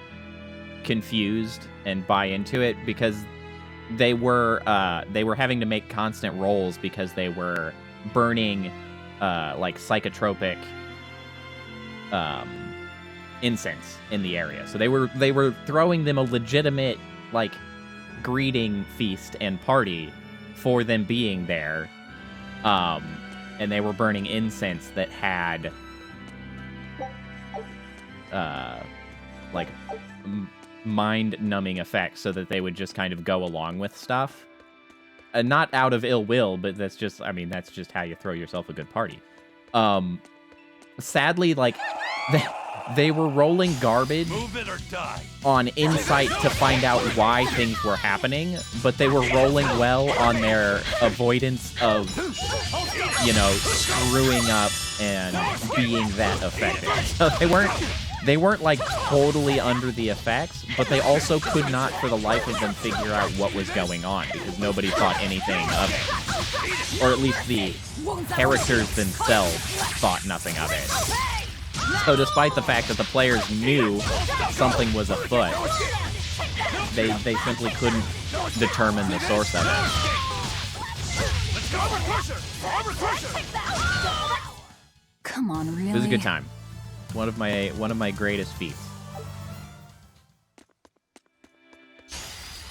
confused and buy into it, because they were having to make constant rolls because they were burning psychotropic incense in the area. So they were throwing them a legitimate greeting feast and party for them being there. And they were burning incense that had mind-numbing effects, so that they would just kind of go along with stuff. Not out of ill will, but that's just how you throw yourself a good party. Sadly, they were rolling garbage on insight to find out why things were happening, but they were rolling well on their avoidance of, screwing up and being that effective. So they weren't totally under the effects, but they also could not for the life of them figure out what was going on, because nobody thought anything of it. Or at least the characters themselves thought nothing of it. So despite the fact that the players knew something was afoot, they simply couldn't determine the source of it. Come on, really? It was a good time. One of my greatest feats.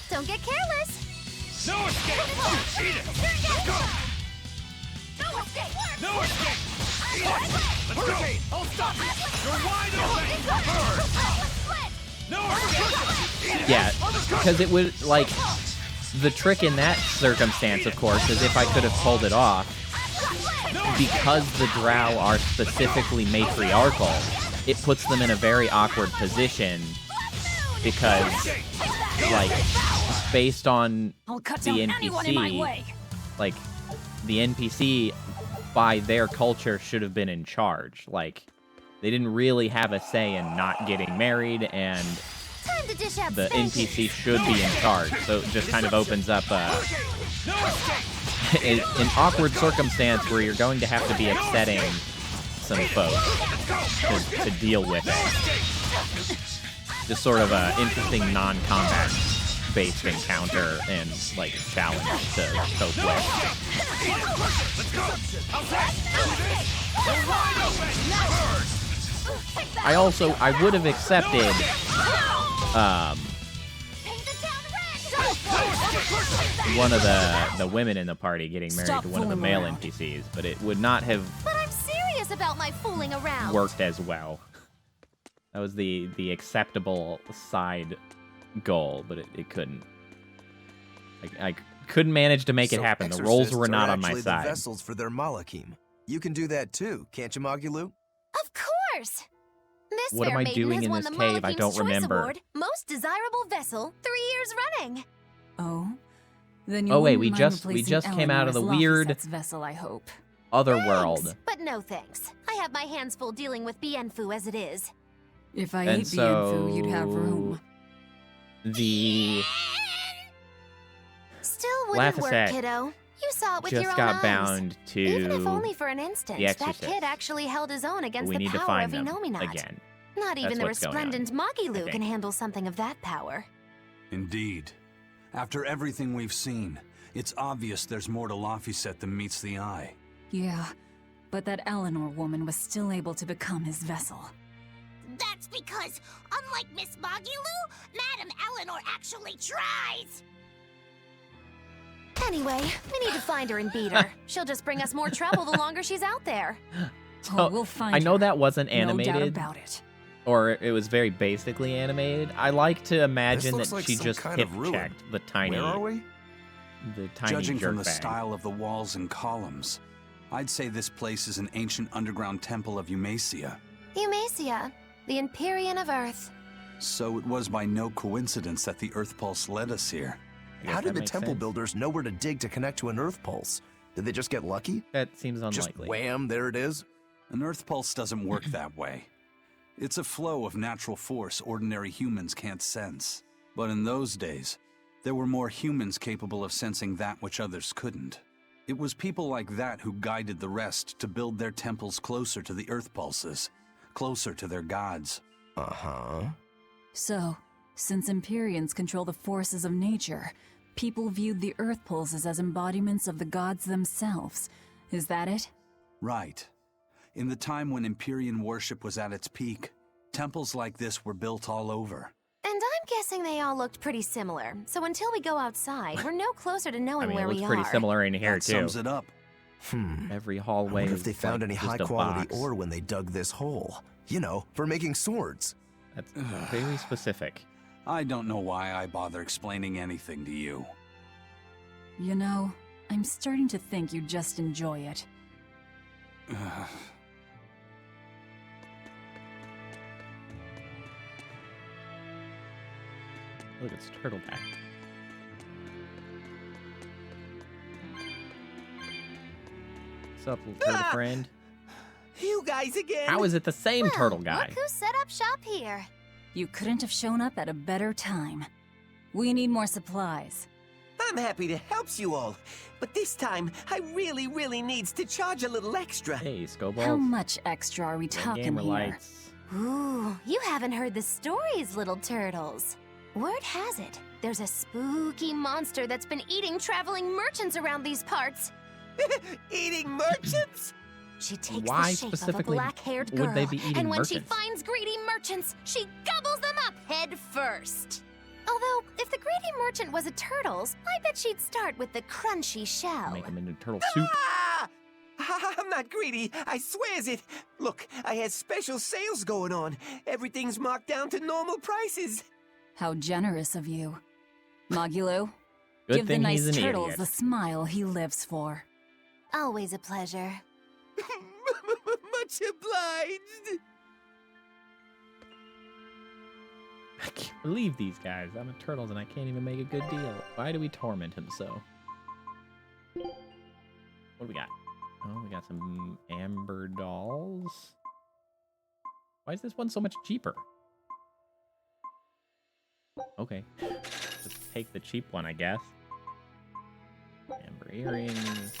Don't get careless. No escape! Eat it! Go! No escape. No escape! Eat it! Let's go! I'll stop you! You're wide open! No escape! Eat it! Yeah, because it would, the trick in that circumstance, of course, is if I could have pulled it off, because the drow are specifically matriarchal, it puts them in a very awkward position, because, based on the NPC, the NPC, by their culture, should have been in charge. They didn't really have a say in not getting married, and the NPC should be in charge. So it just kind of opens up an awkward circumstance where you're going to have to be upsetting some folks to deal with it. Just sort of an interesting non-combat based encounter and challenge to cope with. I would have accepted one of the women in the party getting married to one of the male NPCs, but it would not have But I'm serious about my fooling around. worked as well. That was the acceptable side goal, but it couldn't. I couldn't manage to make it happen. The rolls were not on my side. The vessels for their Malakim. You can do that too, can't you, Magulu? Of course. This What am fair I maiden doing has in won this the cave? I Malakim's don't Choice remember. Award, Most Desirable Vessel, 3 years running. Oh, then you Oh wait, wouldn't we mind just replacing came out of the Eleanor as weird Laphicet's vessel, I hope. other Thanks, world. but no thanks. I have my hands full dealing with Bienfu as it is. If I And ate Bienfu, you'd have so- room. The Still wouldn't work, Laphicet kiddo. You saw it with just your own got eyes. bound to Even if only for an instant, The that Exorcist. kid actually held his own against we the need to power of find them Enominat. again. Not even That's the what's going on, resplendent I Magilu think. can handle something of that power. Indeed. After everything we've seen, it's obvious there's more to Laphicet than meets the eye. Yeah, but that Eleanor woman was still able to become his vessel. That's because, unlike Miss Magilu, Madame Eleanor actually tries! Anyway, we need to find her and beat her. She'll just bring us more trouble the longer she's out there. Oh, we'll find I know her. that wasn't No doubt animated, about it. or it was very basically animated. I like to imagine looks that like she some just kind hip of ruin. checked the tiny, Where are we? Judging from the jerkbag. style of the walls and columns, I'd say this place is an ancient underground temple of Eumacia. Eumacia, the Empyrean of Earth. So it was by no coincidence that the Earth Pulse led us here. guess How that did the makes temple sense. builders know where to dig to connect to an earth pulse? Did they just get lucky? That seems Just unlikely. wham, there it is? An earth pulse doesn't work that way. It's a flow of natural force ordinary humans can't sense. But in those days, there were more humans capable of sensing that which others couldn't. It was people like that who guided the rest to build their temples closer to the earth pulses, closer to their gods. Uh-huh. So, since Empyreans control the forces of nature, people viewed the earth pulses as embodiments of the gods themselves. Is that it? Right. In the time when Empyrean worship was at its peak, temples like this were built all over. And I'm guessing they all looked pretty similar. So until we go outside, we're no closer to I knowing mean, it where looks we pretty are. similar in here That too. sums it up. Every I hallway wonder is if they found like any just a high-quality box. ore when they dug this hole. You know, for making swords. That's very specific. I don't know why I bother explaining anything to you. You know, I'm starting to think you just enjoy it. Look, it's Turtle Guy. What's up, little turtle friend? You guys again? How is it the same Well, turtle guy? Look who set up shop here. You couldn't have shown up at a better time. We need more supplies. I'm happy to help you all, but this time I really needs to charge a little extra. Hey, Scobalt. How much extra are we talking Gamer here? lights. Ooh, you haven't heard the stories, little turtles. Word has it, there's a spooky monster that's been eating traveling merchants around these parts. Eating merchants? She takes Why the shape of a specifically black-haired would girl, they be eating and when she merchants? finds greedy merchants, she gobbles them up head first. Although, if the greedy merchant was a turtle's, I bet she'd start with the crunchy shell. Make them into turtle soup. Ah! I'm not greedy, I swears it. Look, I had special sales going on. Everything's marked down to normal prices. How generous of you. Mogulo, Good give the thing nice he's an turtles idiot. the smile he lives for. Always a pleasure. Much obliged. I can't believe these guys. I'm a turtles and I can't even make a good deal. Why do we torment him so? What do we got? Oh, we got some amber dolls. Why is this one so much cheaper? Okay. Just take the cheap one, I guess. Amber earrings.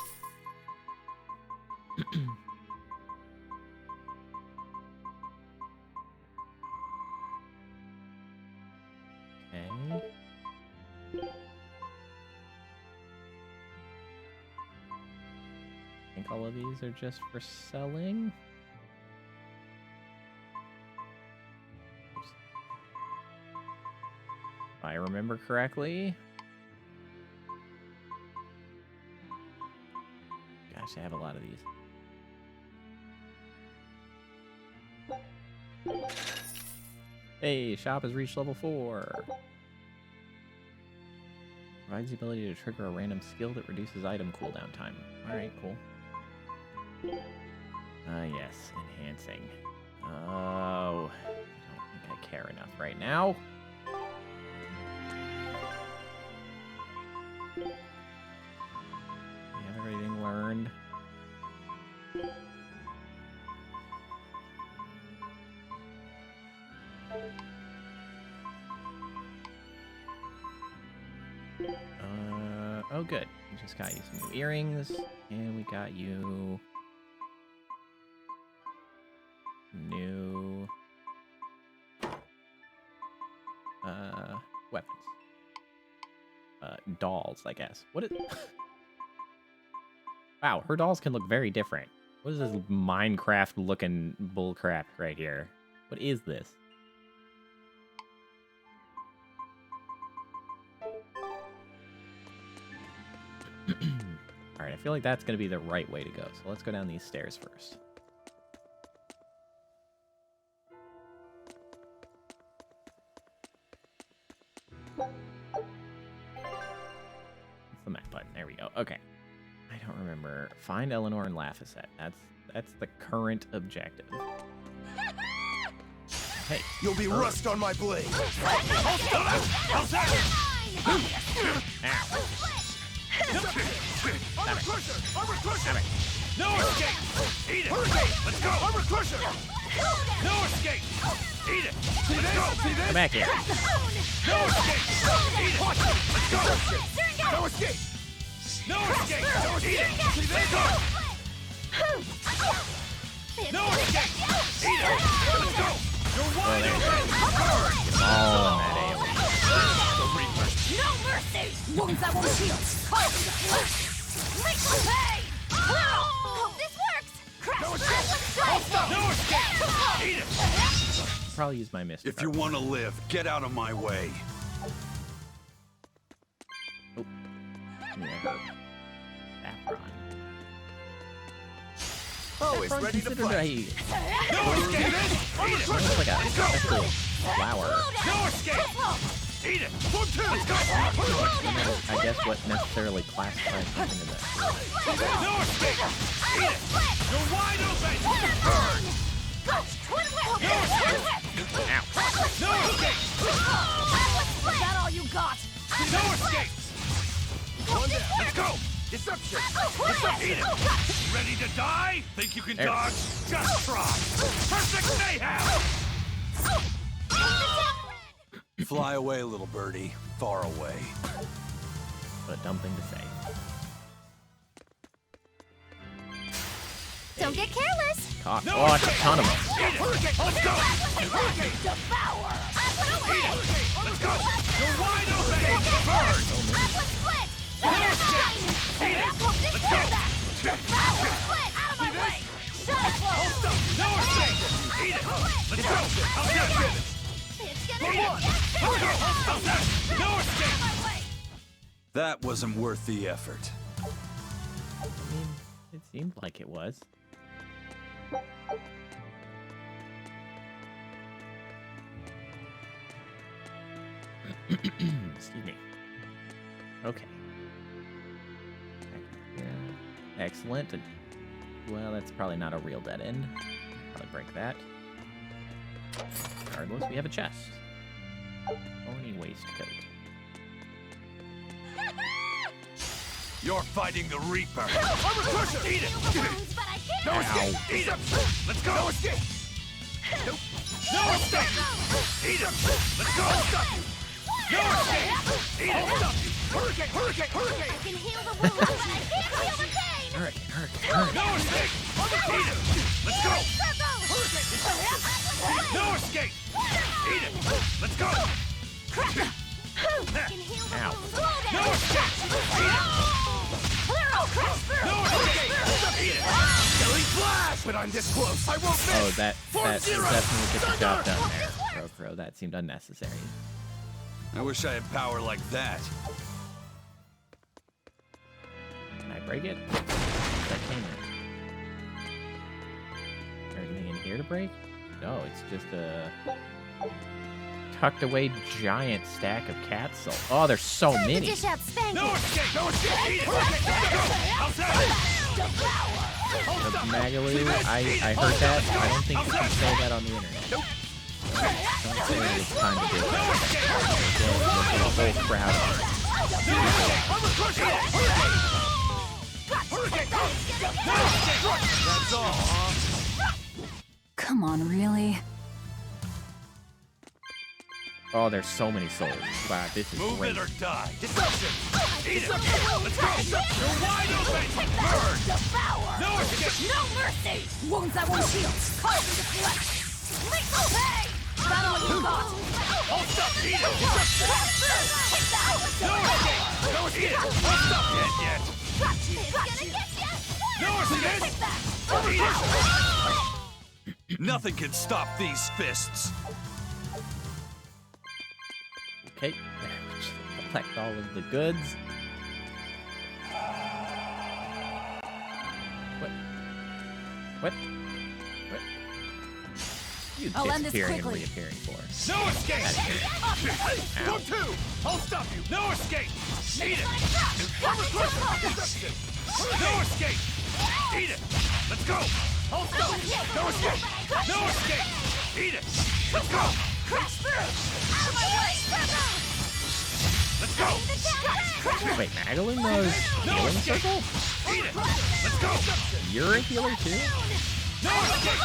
Okay. I think all of these are just for selling. Oops. If I remember correctly. Gosh, I have a lot of these. Hey, shop has reached level 4. Provides the ability to trigger a random skill that reduces item cooldown time. Alright, cool. Yes, enhancing. Oh, I don't think I care enough right now. You have everything learned. Oh good. We just got you some new earrings, and we got you new weapons. Dolls, I guess. What is Wow, her dolls can look very different. What is this Minecraft looking bullcrap right here? What is this? Alright, I feel like that's going to be the right way to go. So let's go down these stairs first. What's the map button? There we go. Okay. I don't remember. Find Eleanor and Laphicet. That's the current objective. Hey. You'll be rust on my blade. Armor crusher! Armor crusher! No escape! Eat it! Let's go! Armor crusher! No escape! Eat it! Let's go! Come back here. No escape! Eat it! Let's go! No escape! No escape! Eat it! Let's go! No escape! Eat it! Let's go! You're wide open! Burn! All in that AoE. The Reaper! No mercy! Wounds that won't heal! Carve into flesh! Lethal pain! Hope this works! Crash! No escape! No escape! Eat it! Probably use my mist. If you want to live, get out of my way. Oh. Yeah, Saffron. Oh, it's ready to fight. No escape! Eat it! Looks like a special flower. No escape! Eat it! 1, 2! Let's go! I guess what necessarily classifies something in that. No escape! Eat it! You're wide open! Burn! No escape! No escape! Is that all you got? No escape! One down. Let's go! Deception! Eat it! Ready to die? Think you can There. dodge? Just try! Perfect mayhem! Fly away, little birdie. Far away. What a dumb thing to say. Don't get careless. Cock. No Oh, it's a escape! ton of them. Eat it! Let's go! Devour! Eat it! Let's go! You're wide open! Burn! No escape! Eat it! Let's go! Hold up! No escape! Eat it! Let's go! How's that? Eat it! Let's go! How's that? No escape! That wasn't worth the effort. I mean, it seemed like it was. Excuse me. Okay. Yeah. Excellent. Well, that's probably not a real dead end. Probably break that. Regardless, we have a chest. Thorny waistcoat. You're fighting the Reaper! Armor crusher! Eat it! No escape! Eat it! Let's go! No escape! Nope! No escape! Eat it! Let's go! No escape! Eat it! Hurricane! Hurricane! Hurricane! I can heal the wounds, but I can't feel the pain! Hurricane. No escape! Eat it! Let's go! No escape! Eat it! Let's go! I can heal the Ow. wounds. No escape! Eat it! No escape! Eat it! Silly flash! But I'm this close. I won't miss! Oh, that definitely gets the job done there. Rofro, that seemed unnecessary. I wish I had power like that. Can I break it? That came in. Anything in here to break? No, it's just a tucked away giant stack of cat soul. Oh, there's so Time to many. dish out spanking. No escape! No escape! Eat it! Let's go! How's that? Magaloo, I heard that. I don't think you can say that on the internet. Nope. Don't say it's time to do that. Look at the whole crowd. Armor crusher! Hurricane! No escape! That's all, huh? Come on, really? Oh, there's so many souls. Wow, this is Move great. it or die. Deception! Eat it! Let's go! You're wide open! Burn! No escape! No mercy! Wounds that won't heal! Carve into flesh! Lethal pain! That all you got? Hold up! Eat it! No escape! No escape! Hold up! Yet. No escape! Nothing can stop these fists. Okay, just collect all of the goods. What? You I'll end this disappearing and quickly. reappearing for? No escape! Ow. Don't two! I'll stop you! No escape! Eat it! Armor crusher! Deception! No escape! Eat it! Let's go! I'll stop you! No escape! No escape! Eat it! Let's go! Crash through! Out of my way! Let's go. Wait, Magdalene knows healing circle? Eat it. Let's go. You're a healer too? No escape.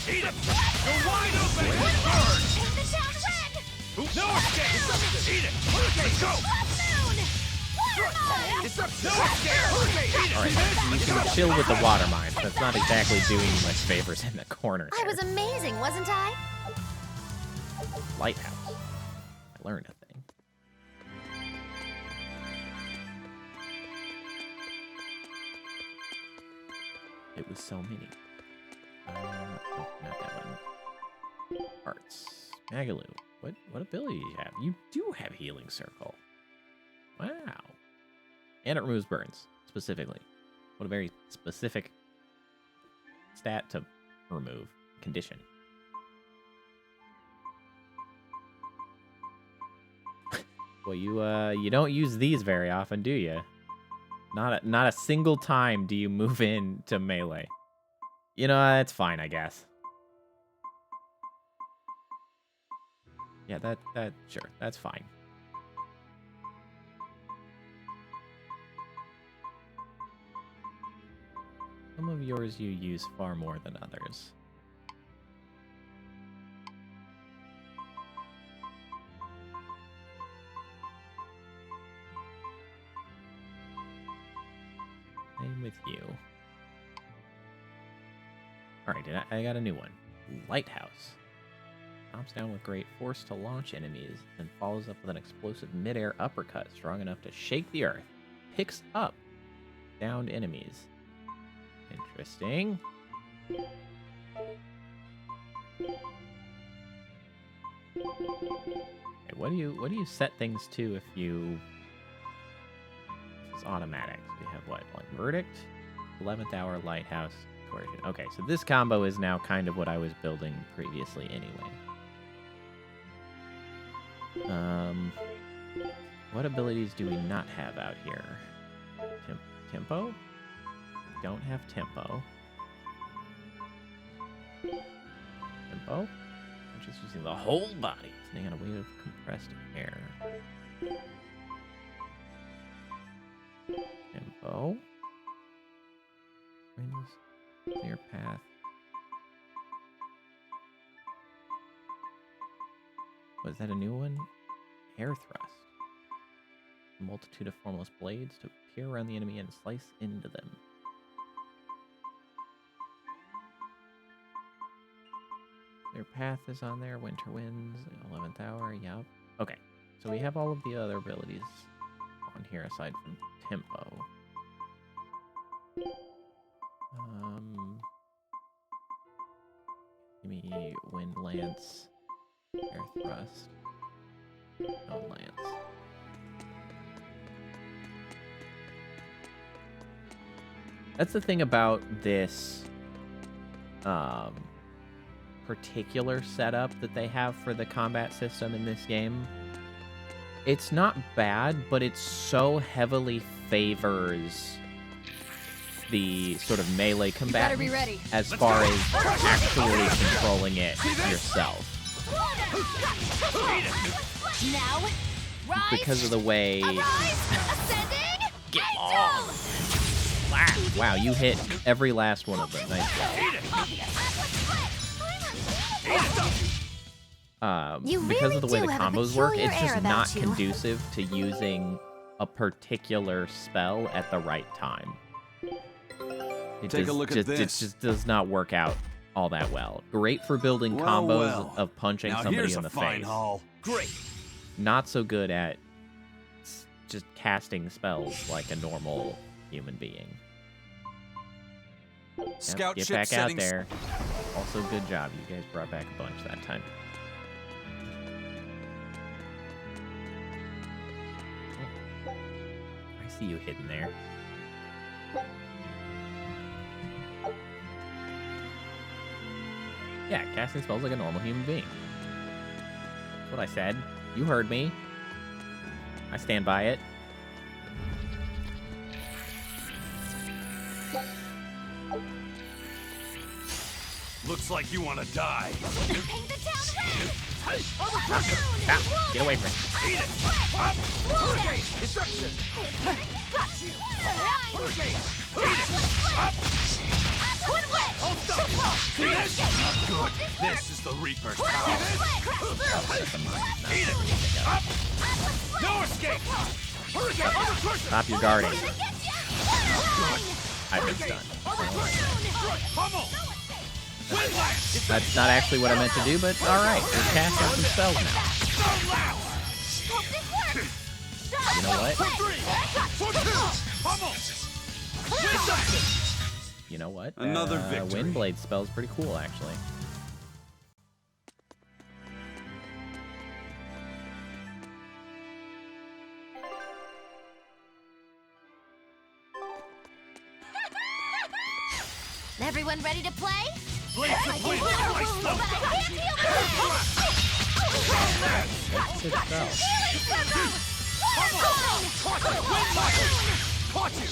Eat it. You're wide open. Burn. No escape. Eat it. Let's go. No escape. Eat it. Alright, you can chill with the water mines. That's not exactly doing you much favors in the corner I there. was amazing, wasn't I? Lighthouse. I learned a thing. It was so many. Oh, not that one. Arts. Magalu. What ability do you have? You do have Healing Circle. Wow. And it removes burns, specifically. What a very specific stat to remove. Condition. Well, you don't use these very often, do you? Not a single time do you move in to melee. You know, that's fine, I guess. Yeah, sure, that's fine. Some of yours you use far more than others. Same with you. Alright, I got a new one. Lighthouse. Stomps down with great force to launch enemies, and follows up with an explosive mid-air uppercut strong enough to shake the earth. Picks up downed enemies. Interesting. Okay, what do you set things to if you... It's automatic. So we have what? Like Verdict, 11th Hour, Lighthouse, Coercion. Okay, so this combo is now kind of what I was building previously anyway. What abilities do we not have out here? Tempo? Don't have tempo. Tempo? I'm just using the whole body. Sitting on a wave of compressed air. Tempo. Clear path. Was that a new one? Air thrust. A multitude of formless blades to peer around the enemy and slice into them. Their path is on there. Winter winds. 11th hour. Yup. Okay. So we have all of the other abilities on here aside from tempo. Give me wind lance. Air thrust. No lance. That's the thing about this particular setup that they have for the combat system in this game. It's not bad, but it so heavily favors the sort of melee combat as far as actually controlling it yourself. Now, rise, because of the way... ascending, Get on! Wow, you hit every last one of them. Nice job. Because of the way the combos work, it's just not conducive to using a particular spell at the right time. Take a look at this. It just does not work out all that well. Great for building combos of punching somebody in the face. Great. Not so good at just casting spells like a normal human being. Scout get ship back out settings. there. Also, good job. You guys brought back a bunch that time. I see you hidden there. Yeah, casting spells like a normal human being. That's what I said. You heard me. I stand by it. Looks like you want to die. paint the town red. Ah. Get away from me. Eat it! Up! Okay! Destruction! Got you! Okay! Eat it! Up! Hold up! See this? Not good. This is the Reaper's power. Eat it! Up! No escape! Stop your guarding. I've been stunned. That's not actually what I meant to do, but alright. We're casting some spells now. You know what? You know what? Another victory. Windblade spell's pretty cool, actually. Everyone ready to play? I can heal the wounds, but I can't heal the That's good spell. Caught you!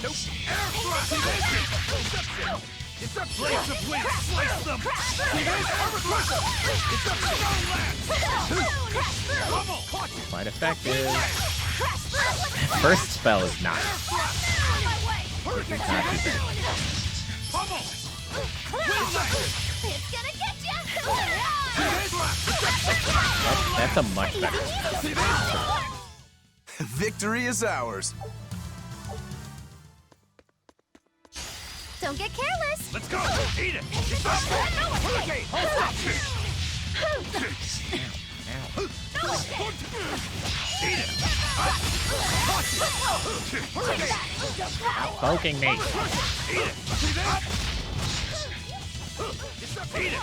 Nope! Air thrust! Deception! Blades of wind! Slice them! See this? Deception! Pummel! Caught you! Quite effective. First spell is not. This is not too bad. Pummel! It's gonna get you! That's a much better spell. Victory is ours. Don't get careless! Let's go! Eat it! Stop! Okay, hold Eat it! Stop poking me. Eat it! See that? Eat it!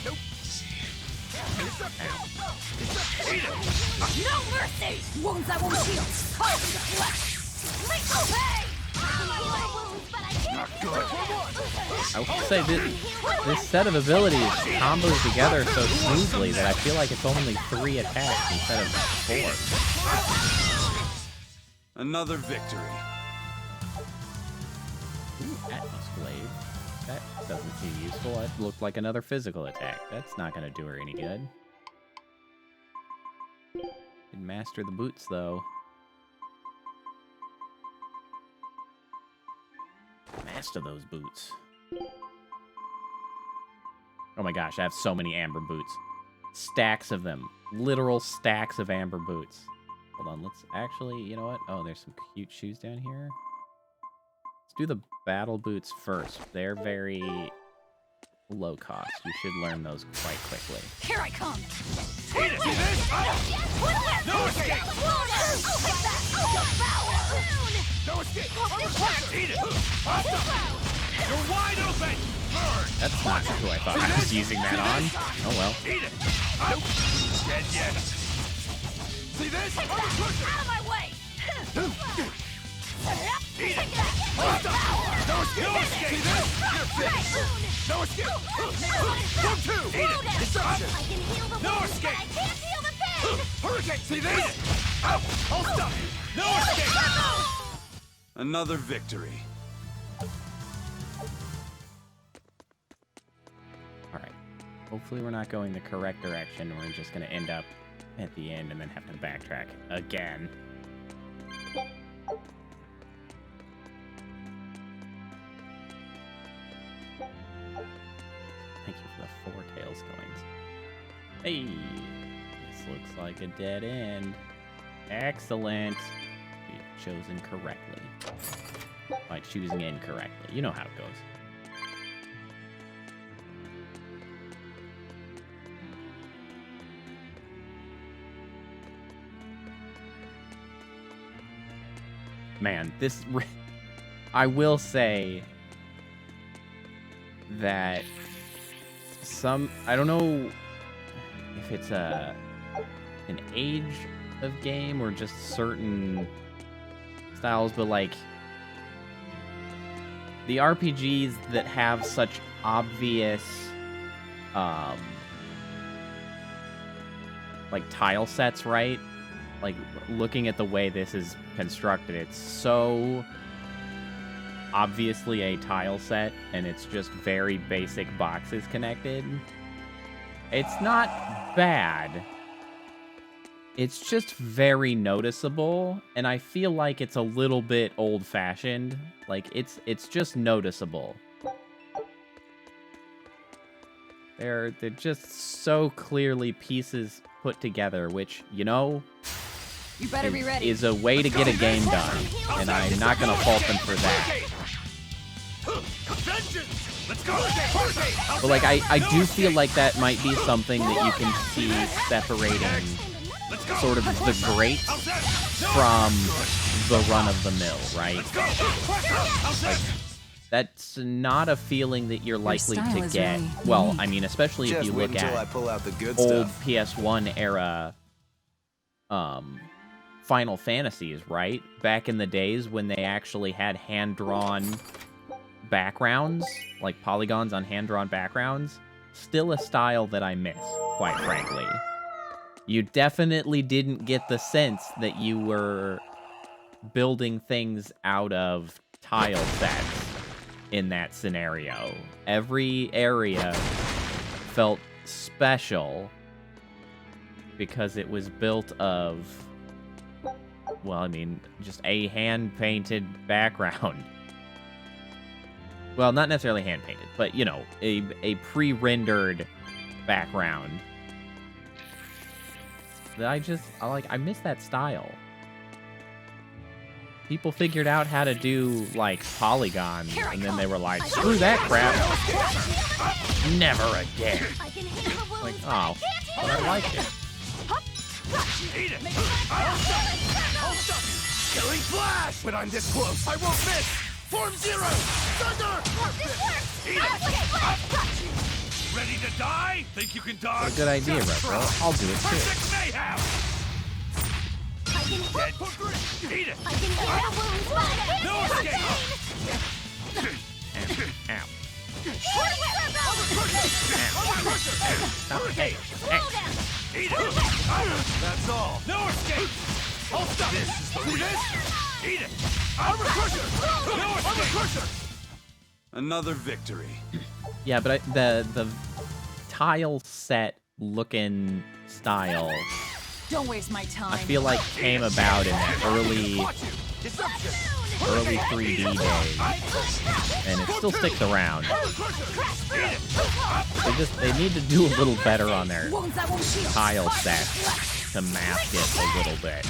Nope. Eat it! No mercy! Wounds I won't heal! Carve into flesh! Lethal pay! Not good. I would say this set of abilities combos together so smoothly that I feel like it's only 3 attacks instead of 4. Another victory. Ooh, Atmos Blade. That doesn't seem useful. It looked like another physical attack. That's not going to do her any good. Did master the boots, though. Master those boots. Oh my gosh, I have so many amber boots. Stacks of them. Literal stacks of amber boots. Hold on, let's actually, you know what? Oh, there's some cute shoes down here. Let's do the battle boots first. They're very low cost. You should learn those quite quickly. Here I come! Eat it! See this? No escape! No escape! Eat it! You're wide open! Burn! That's not who I thought I was using that on. Oh well. Eat it! Nope! Dead yet! See this? Out of my way! Eat it! No escape! See this? You're finished! No escape! One, two! Eat it! Deception! I can heal the No wounds, escape! but I can't heal the pain! Hurricane! See this? Out! Hold stop! No escape! Another victory. Alright. Hopefully we're not going the correct direction. We're just going to end up at the end and then have to backtrack again. Thank you for the 4 tails coins. Hey! This looks like a dead end. Excellent! We've chosen correctly. By choosing incorrectly. You know how it goes. Man, this... I will say that I don't know if it's an age of game or just certain styles, but like the RPGs that have such obvious like tile sets, right? Like looking at the way this is constructed, it's so obviously a tile set and it's just very basic boxes connected. It's not bad. It's just very noticeable, and I feel like it's a little bit old-fashioned. Like, it's just noticeable. They're just so clearly pieces put together, which, you know, You better be ready. is a way to get a game done, and I'm not gonna fault them for that. Let's go. But like, I do feel like that might be something that you can see separating sort of the great from the run-of-the-mill, right? Like, that's not a feeling that you're likely style to is get. really Well, unique. I mean, especially if Just you wait look until I at pull out the good old stuff. PS1 era Final Fantasies, right? Back in the days when they actually had hand-drawn backgrounds, like polygons on hand-drawn backgrounds. Still a style that I miss, quite frankly. You definitely didn't get the sense that you were building things out of tile sets in that scenario. Every area felt special because it was built of, well, I mean, just a hand-painted background. Well, not necessarily hand-painted, but, you know, a pre-rendered background. That I miss that style. People figured out how to do, like, polygons, and then they were like, screw that crap. Never again. Like, oh, but I like it. Eat it! Killing flash! When I'm this close, I won't miss! Form zero! Thunder! Eat it! Ready to die? Think you can dodge? It's a good idea, Retro. I'll do it too. Perfect mayhem! Dead for grit! Eat it! No escape! Ow. Hey! Eat it! That's all! No escape! I'll stop! This is the real. Eat it! Armor crusher! No escape! Armor crusher! Another victory. Yeah, but the tile set looking style, Don't waste my time. I feel like came about in the early 3D days, and it still sticks around. They need to do a little better on their tile set to mask it a little bit.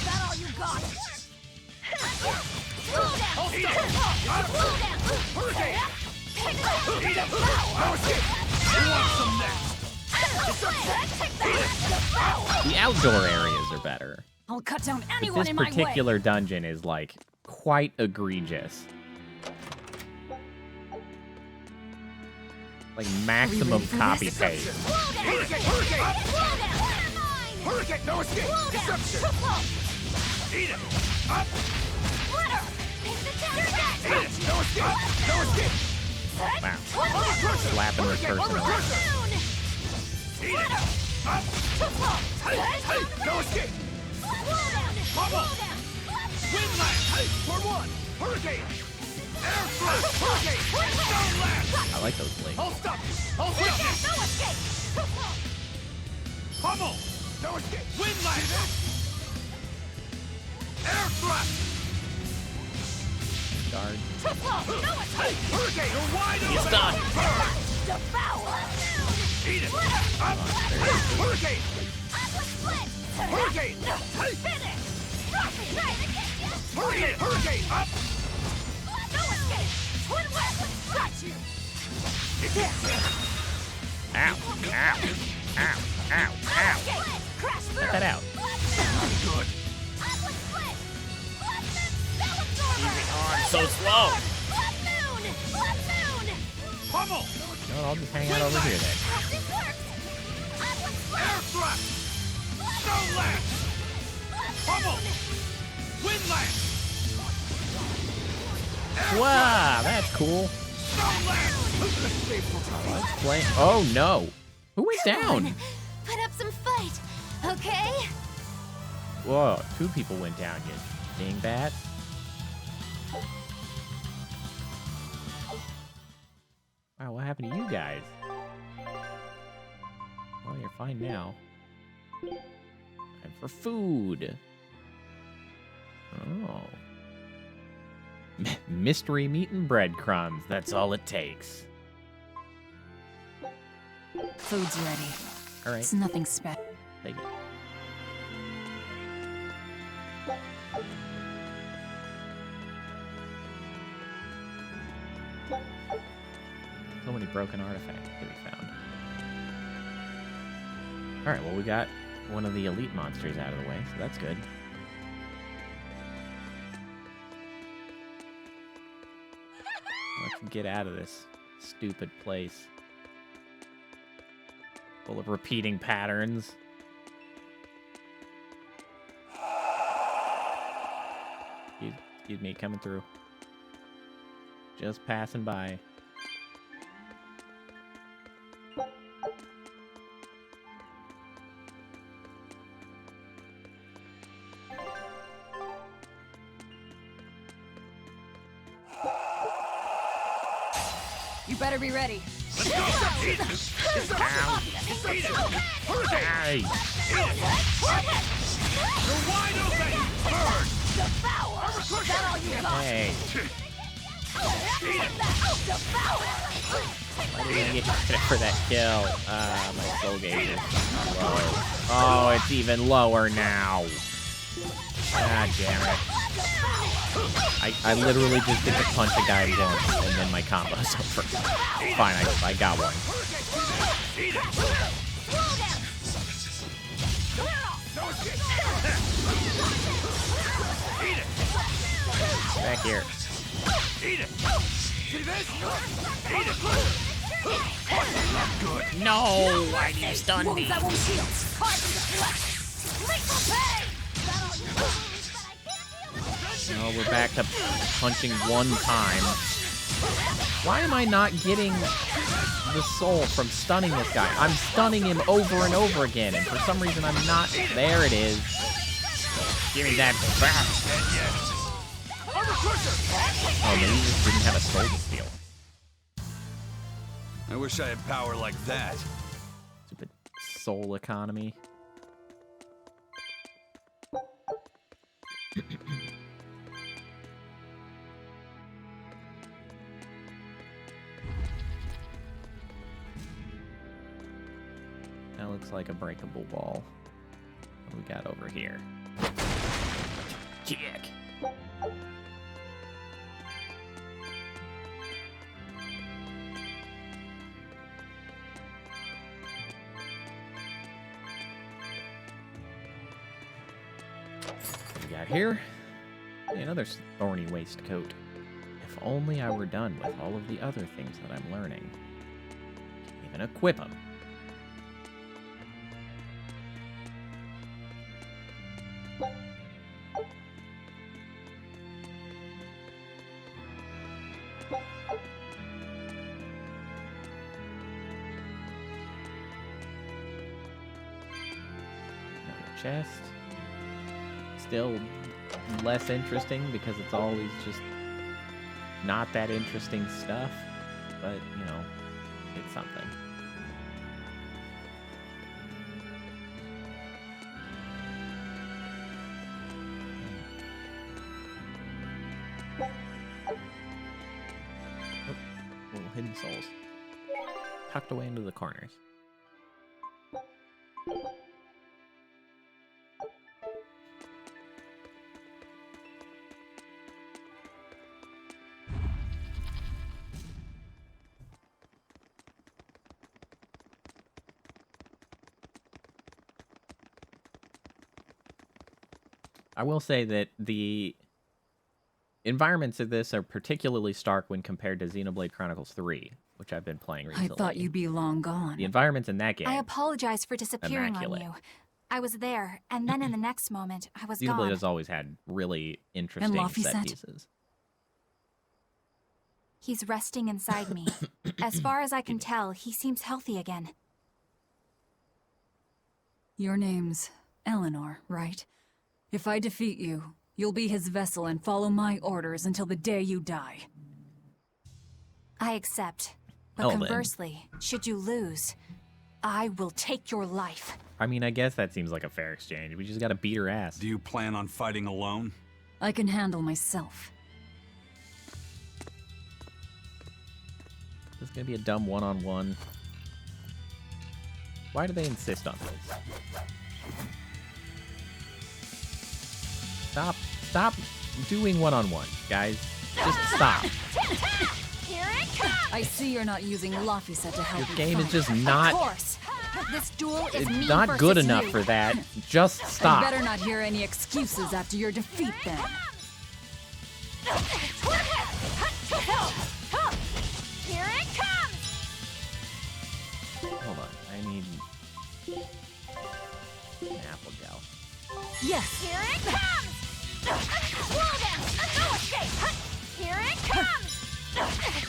The outdoor areas are better. I'll cut down But anyone this in my way. particular dungeon is like quite egregious. Like maximum copy paste. Hurricane! No escape! Deception! Eat it! Up! Eat it! No escape! No escape! Wow. Slapping this person around. Eat it! Up! Hey! No escape! Bubble! Windlash! Hey! For one! Hurricane! Air thrust! Hurricane! Stone lash! I like those blades. Hold stop! Hold stop! No escape! Pummel! No escape! Windlash! Air thrust! Guard. Hey! Hurricane! You're wide open! He's done. Eat it! Up! Hey! Hurricane! Hurricane! Hey! Hurricane! Hurricane! Up! Ow. Ow. Ow. Ow. Ow. Get that out. Good. So slow. Pummel! No, I'll just hang out over here then. Air thrust! Stone lash! Pummel! Windlash! Wow, that's cool. Stone lash! Let's play. Oh no. Who went down? Put up some fight, okay? Whoa, 2 people went down, you dingbat. Wow, what happened to you guys? Well, you're fine now. Time for food. Oh. Mystery meat and breadcrumbs. That's all it takes. Food's ready. All right. It's nothing special. Take it. So many broken artifacts to be found. Alright, well, we got one of the elite monsters out of the way, so that's good. Let's get out of this stupid place. Full of repeating patterns. Excuse me, coming through. Just passing by. You better be ready. Let's go! Eat it! Ow. Eat it! Hurricane! Hey. You're wide open! Bird! Hey. Eat it! Why did I get credit for that kill? My soul gauge is low. Oh, it's even lower now. God damn it. I literally just get to punch a guy once, and then my combo's over. Fine, I got one. Back here. Eat it! See this? Eat it! Good. No! Why do you stun me? No, we're back to punching one time. Why am I not getting the soul from stunning this guy? I'm stunning him over and over again, and for some reason I'm not. There it is. Give me that back. Oh, maybe he just didn't have a soul to steal. I wish I had power like that. Stupid soul economy. That looks like a breakable wall. What do we got over here? Kick! What do we got here? Hey, another thorny waistcoat. If only I were done with all of the other things that I'm learning. Can't even equip them. Chest. Still less interesting because it's always just not that interesting stuff, but you know, it's something. Oh, little hidden souls tucked away into the corners. I will say that the environments of this are particularly stark when compared to Xenoblade Chronicles 3, which I've been playing recently. I thought you'd be long gone. The environments in that game. I apologize for disappearing Immaculate. on you. I was there, and then in the next moment, I was Xenoblade gone. has always had really interesting Luffy set said- pieces. He's resting inside me. As far as I can tell, he seems healthy again. Your name's Eleanor, right? If I defeat you, you'll be his vessel and follow my orders until the day you die. I accept. But Oh, then. conversely, should you lose, I will take your life. I mean, I guess that seems like a fair exchange. We just gotta beat her ass. Do you plan on fighting alone? I can handle myself. This is gonna be a dumb one-on-one. Why do they insist on this? Stop doing one-on-one, guys. Just stop. Here it comes! I see you're not using Lafisa to help Your you game is fight. just Of not course. This duel is me not versus good enough you. for that. Just stop. I better not hear any excuses after your defeat then. Here it comes! Hold on, I need an apple gel. Yes. Here it comes! Slow down! No escape! Here it comes!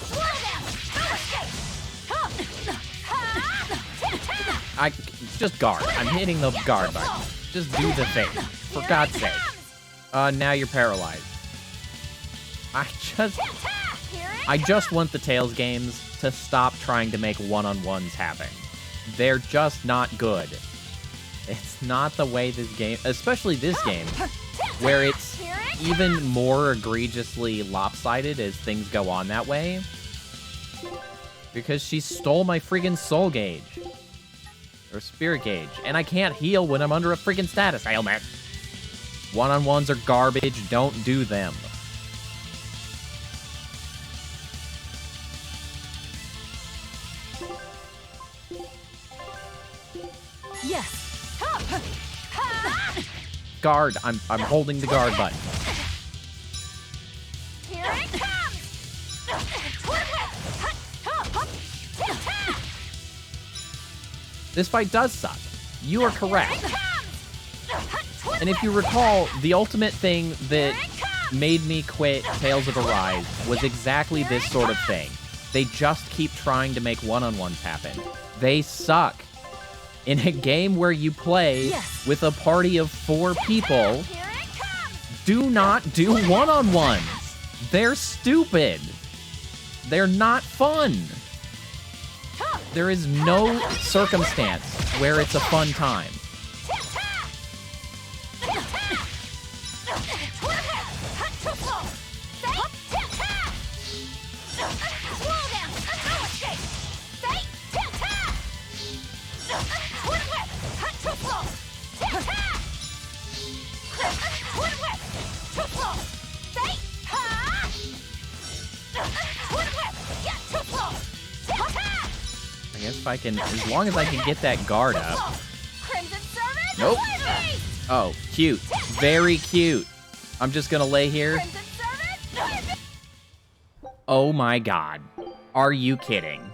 Slow down! No escape! I just guard. I'm hitting the guard button. Just do the thing, for God's sake. Now you're paralyzed. I just want the Tales games to stop trying to make one-on-ones happen. They're just not good. It's not the way this game, especially this game, where it's even more egregiously lopsided as things go on that way. Because she stole my friggin' soul gauge. Or spirit gauge. And I can't heal when I'm under a friggin' status ailment. One-on-ones are garbage. Don't do them. Yes. Guard. I'm holding the guard button. Here it comes! This fight does suck. You are correct. And if you recall, the ultimate thing that made me quit Tales of Arise was exactly this sort of thing. They just keep trying to make one-on-ones happen. They suck. In a game where you play with a party of 4 people, do not do one-on-ones. They're stupid. They're not fun. There is no circumstance where it's a fun time. I guess if I can, as long as I can get that guard up. Nope. Oh, cute. Very cute. I'm just gonna lay here. Oh my god. Are you kidding?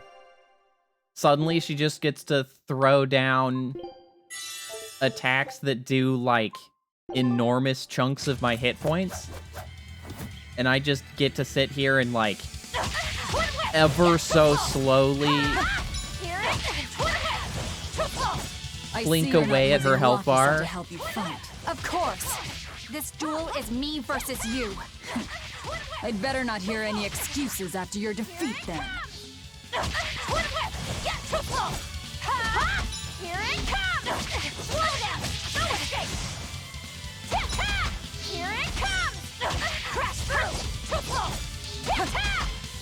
Suddenly she just gets to throw down attacks that do, like, enormous chunks of my hit points. And I just get to sit here and, like, ever so slowly blink away at her health bar. To help you fight. Of course! This duel is me versus you. I'd better not hear any excuses after your defeat then. Here it comes! Slow down! No escape! Here it comes! Crash through!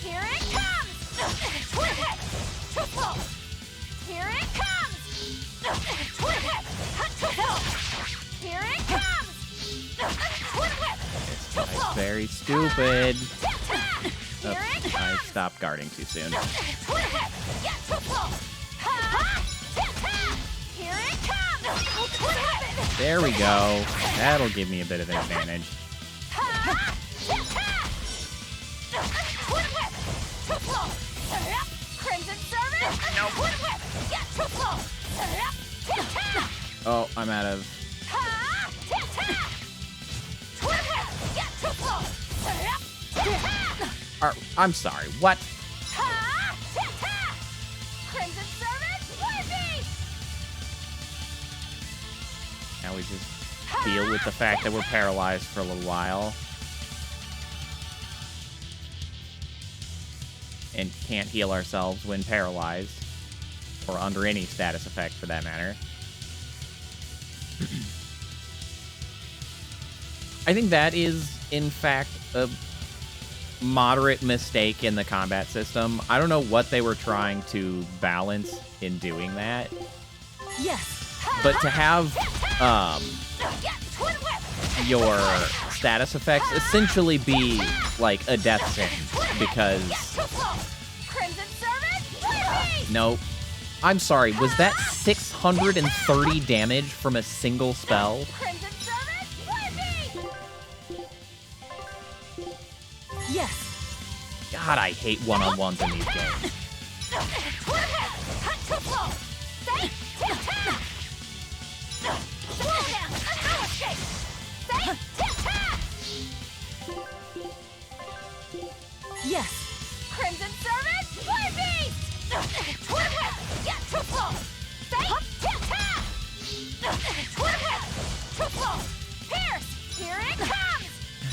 Here it comes! Here it comes! Here it comes! It's very stupid. Oops, I stopped guarding too soon. Here it comes! There we go. That'll give me a bit of an advantage. Crimson Service! No. Oh, I'm out of... I'm sorry, what? Crimson Service, Warbeast! Now we just deal with the fact that we're paralyzed for a little while. And can't heal ourselves when paralyzed. or under any status effect for that matter. I think that is, in fact, a moderate mistake in the combat system. I don't know what they were trying to balance in doing that. Yes. But to have your status effects essentially be like a death sentence because... Nope. I'm sorry, was that 630 damage from a single spell? Yes. God, I hate one-on-ones in these games. Yes. Crimson Servant, Fire Beast! Twin Whip, get too slow! Twin Whip, too slow! Pierce, here it comes!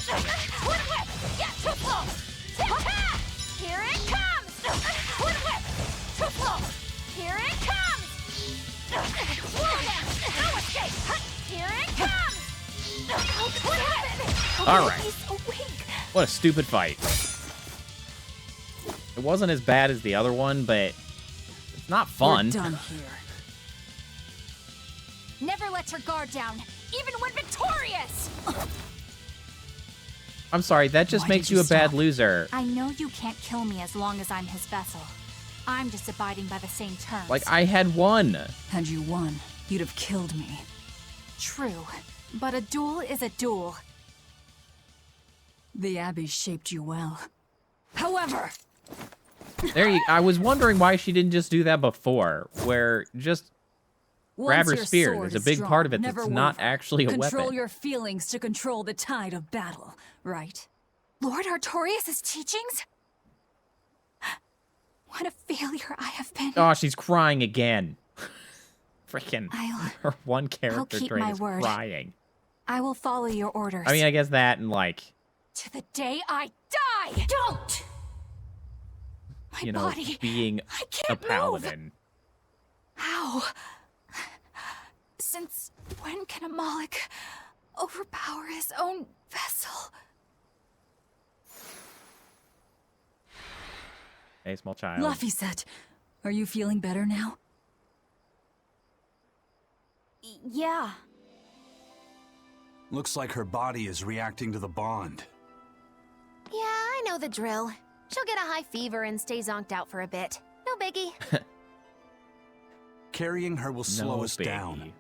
Twin Whip, get too slow! Tap! Here it comes! Twin Whip, too slow! Here it comes! Slow down, no escape! Here it comes! What happened? All right. He's so weak. What a stupid fight. It wasn't as bad as the other one, but it's not fun. We're done here. Never let your guard down, even when victorious! I'm sorry, that just Why makes did you you a bad stop? loser. I know you can't kill me as long as I'm his vessel. I'm just abiding by the same terms. Like, I had won. Had you won, you'd have killed me. True, but a duel is a duel. The Abbey shaped you well. However... I was wondering why she didn't just do that before, where just grab Once her your spear. sword There's a is big drawn, part of it never that's not waver. actually a Control weapon. your feelings to control the tide of battle, right? Lord Artorias' teachings? What a failure I have been. Oh, she's crying again. Freaking I'll her one character keep trait my is word. crying. I will follow your orders. I mean, I guess that and like, to the day I die! Don't! My you know, body. being I a can't move. paladin. How? Since when can a Moloch overpower his own vessel? Hey, small child. Laphicet, are you feeling better now? Yeah. Looks like her body is reacting to the bond. Yeah, I know the drill. She'll get a high fever and stay zonked out for a bit. No biggie. Carrying her will slow No us baby. down.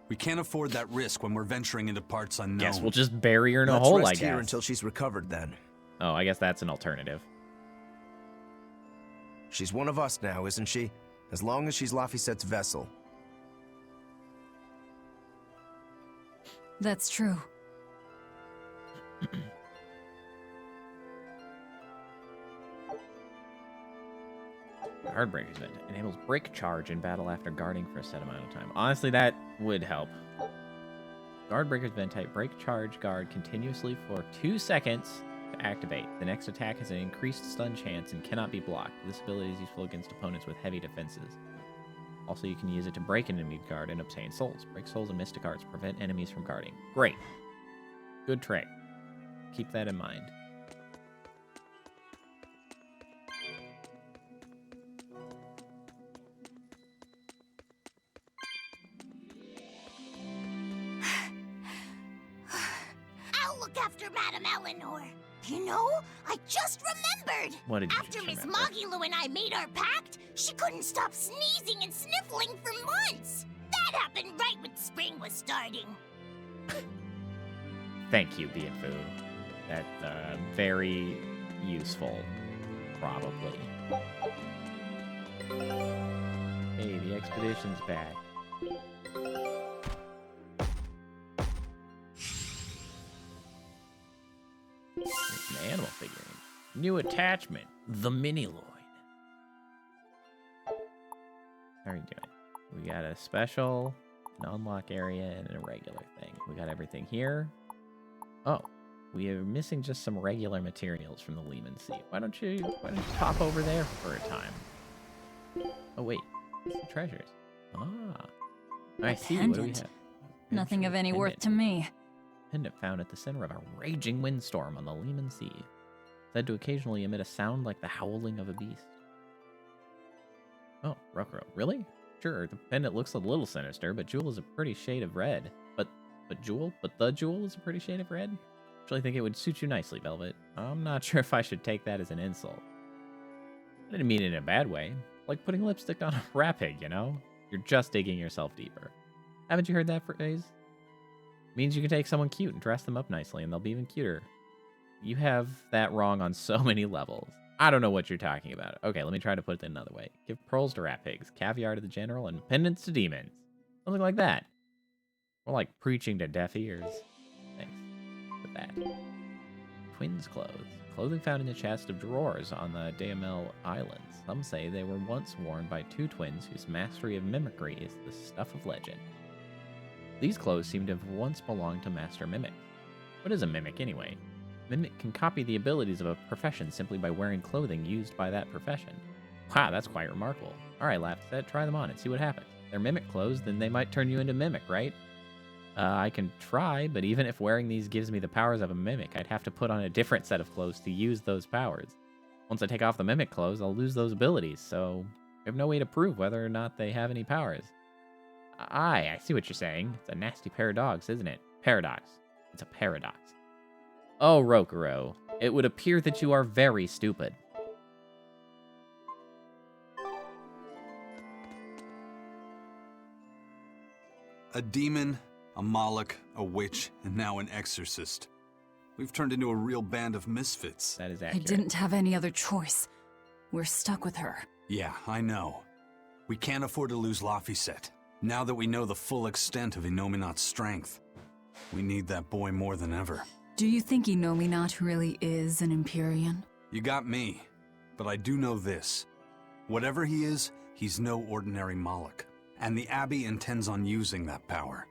We can't afford that risk when we're venturing into parts unknown. Guess we'll just bury her in a Let's hole, rest I here guess. until she's recovered then. Oh, I guess that's an alternative. She's one of us now, isn't she? As long as she's Laphicet's vessel. That's true. Guardbreaker's event enables break charge in battle after guarding for a set amount of time. Honestly, that would help. Guardbreaker's event type break charge guard continuously for 2 seconds to activate. The next attack has an increased stun chance and cannot be blocked. This ability is useful against opponents with heavy defenses. Also, you can use it to break an enemy guard and obtain souls. Break souls and mystic arts prevent enemies from guarding. Great. Good trick. Keep that in mind. I'll look after Madame Eleanor. You know, I just remembered. What did you After just Miss remember? Mogulu and I made our pact, she couldn't stop sneezing and sniffling for months. That happened right when spring was starting. Thank you, Bienfu. That's very useful, probably. Hey, the expedition's back. It's an animal figurine. New attachment, the Mini-Loid. How are you doing? We got a special, an unlock area, and a regular thing. We got everything here. Oh, we are missing just some regular materials from the Lehman Sea. Why don't you pop over there for a time? Oh wait, Some treasures. Ah. I A see. What do we pendant. have? Nothing of any Pendant. worth to me. Pendant found at the center of a raging windstorm on the Lehman Sea. Said to occasionally emit a sound like the howling of a beast. Oh, Rokuro. Really? Sure, the pendant looks a little sinister, but Jewel is a pretty shade of red. But the Jewel is a pretty shade of red? Actually, I think it would suit you nicely, Velvet. I'm not sure if I should take that as an insult. I didn't mean it in a bad way. Like putting lipstick on a rat pig, you know? You're just digging yourself deeper. Haven't you heard that phrase? It means you can take someone cute and dress them up nicely, and they'll be even cuter. You have that wrong on so many levels. I don't know what you're talking about. Okay, let me try to put it another way. Give pearls to rat pigs, caviar to the general, and pendants to demons. Something like that. More like preaching to deaf ears. Thanks for that. Twins' clothes. Clothing found in the chest of drawers on the Daimel Islands. Some say they were once worn by two twins whose mastery of mimicry is the stuff of legend. These clothes seem to have once belonged to Master Mimic. What is a mimic, anyway? Mimic can copy the abilities of a profession simply by wearing clothing used by that profession. Wow, that's quite remarkable. Alright, Lapset, try them on and see what happens. If they're Mimic clothes, then they might turn you into Mimic, right? I can try, but even if wearing these gives me the powers of a Mimic, I'd have to put on a different set of clothes to use those powers. Once I take off the Mimic clothes, I'll lose those abilities, so I have no way to prove whether or not they have any powers. I see what you're saying. It's a nasty paradox, isn't it? Paradox. It's a paradox. Oh, Rokuro, it would appear that you are very stupid. A demon, a Moloch, a witch, and now an exorcist. We've turned into a real band of misfits. That is I accurate. didn't have any other choice. We're stuck with her. Yeah, I know. We can't afford to lose Laphicet. Now that we know the full extent of Inominat's strength, we need that boy more than ever. Do you think Inominat really is an Empyrean? You got me, but I do know this. Whatever he is, he's no ordinary Moloch, and the Abbey intends on using that power.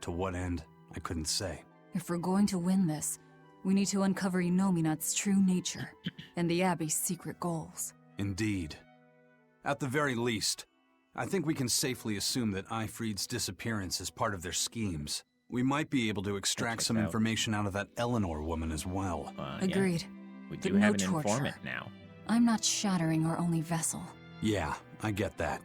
To what end, I couldn't say. If we're going to win this, we need to uncover Inominat's true nature and the Abbey's secret goals. Indeed. At the very least, I think we can safely assume that Ifrid's disappearance is part of their schemes. We might be able to extract some information out of that Eleanor woman as well. Agreed. Yeah. We But do no have an torture. informant now. I'm not shattering our only vessel. Yeah, I get that.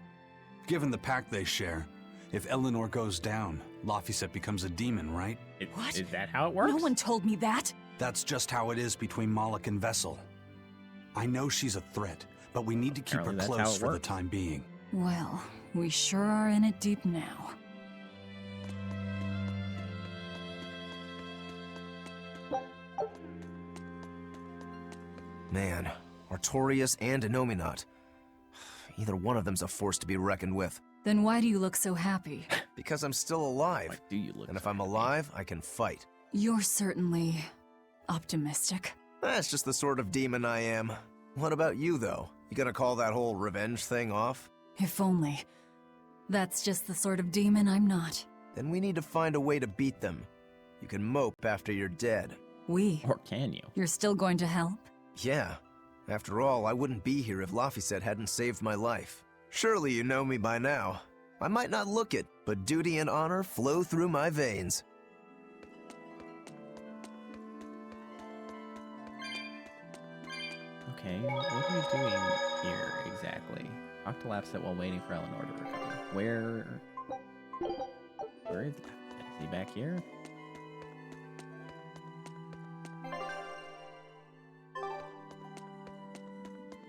Given the pact they share, if Eleanor goes down, Laphicet becomes a demon, right? What? Is that how it works? No one told me that. That's just how it is between Moloch and Vessel. I know she's a threat, but we need to keep Apparently her that's how close it for the works. time being. Well, we sure are in it deep now. Man, Artorias and Inominat. Either one of them's a force to be reckoned with. Then why do you look so happy? Because I'm still alive. Why do you look And if so I'm happy? alive, I can fight. You're certainly optimistic. That's just the sort of demon I am. What about you, though? You gonna call that whole revenge thing off? If only. That's just the sort of demon I'm not. Then we need to find a way to beat them. You can mope after you're dead. We? Or can you? You're still going to help? Yeah. After all, I wouldn't be here if Laphicet hadn't saved my life. Surely you know me by now. I might not look it, but duty and honor flow through my veins. Okay, what are we doing here exactly? Talk to Lapset while waiting for Eleanor to recover. Where is Lapset? Is he back here?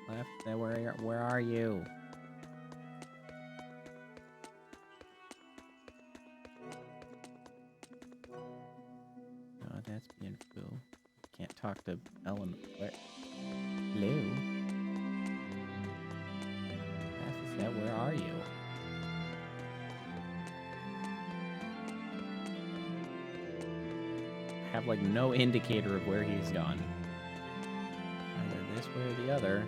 Lapset, where are you? Oh, that's beautiful. Can't talk to Eleanor. Hello? Lapset, where are you? I have like no indicator of where he's gone. Either this way or the other.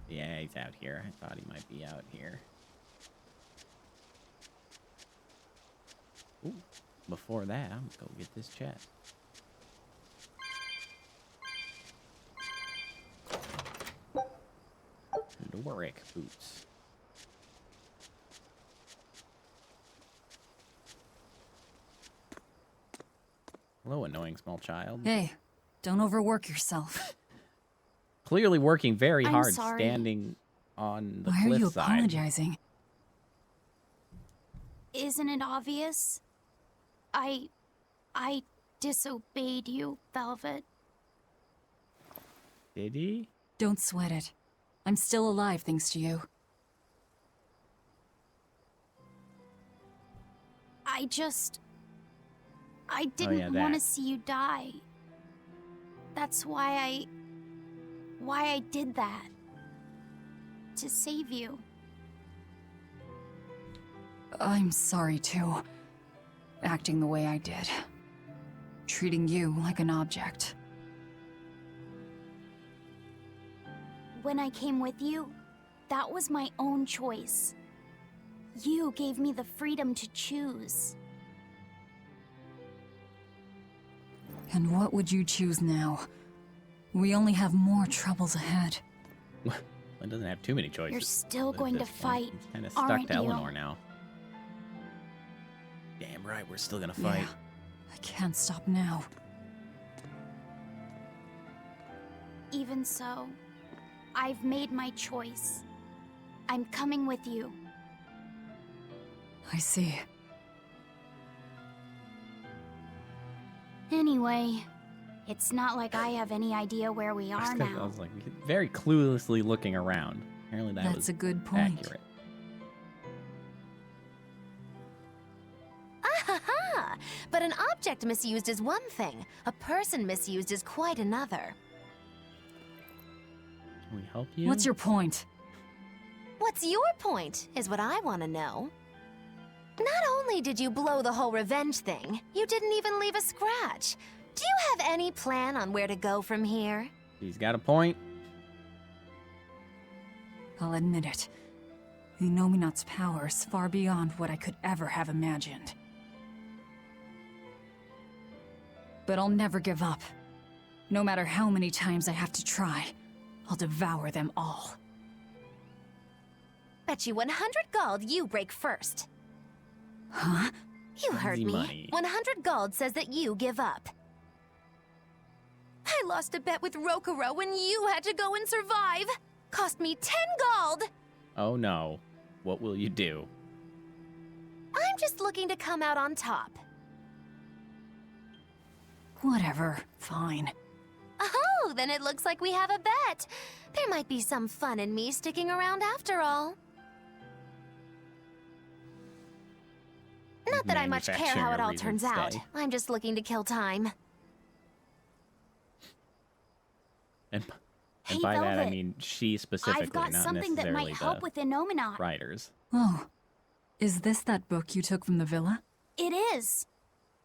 Yeah, he's out here. I thought he might be out here. Ooh, before that, I'm gonna go get this chest. Warwick boots. Hello, annoying small child. Hey, don't overwork yourself. Clearly working very I'm hard, sorry. standing on the Why are cliff you side. apologizing? Isn't it obvious? I disobeyed you, Velvet. Did he? Don't sweat it. I'm still alive thanks to you. I didn't yeah, want to that. see you die. That's why I did that. To save you. I'm sorry too. Acting the way I did. Treating you like an object. When I came with you, that was my own choice. You gave me the freedom to choose. And what would you choose now? We only have more troubles ahead. It doesn't have too many choices. You're still at going to this point. fight, He's kind of stuck aren't to you? Eleanor now. Damn right, we're still gonna fight. Yeah, I can't stop now. Even so, I've made my choice. I'm coming with you. I see. Anyway, it's not like I have any idea where we are I now. was like very cluelessly looking around. Apparently that That's was a good point. accurate. Ahaha! But an object misused is one thing. A person misused is quite another. Can we help you? What's your point? What's your point, is what I want to know. Not only did you blow the whole revenge thing, you didn't even leave a scratch. Do you have any plan on where to go from here? He's got a point. I'll admit it. The Nominat's power is far beyond what I could ever have imagined. But I'll never give up. No matter how many times I have to try, I'll devour them all. Bet you 100 gold you break first. Huh? You heard Easy me. money. 100 gold says that you give up. I lost a bet with Rokuro when you had to go and survive. Cost me 10 gold. Oh no. What will you do? I'm just looking to come out on top. Whatever. Fine. Oh, then it looks like we have a bet. There might be some fun in me sticking around after all. Not that I much care how it all turns out. I'm just looking to kill time. And Hey, by that I Velvet. mean she specifically, I've got not something that necessarily might help the with Innominat. writers. Oh. Is this that book you took from the villa? It is.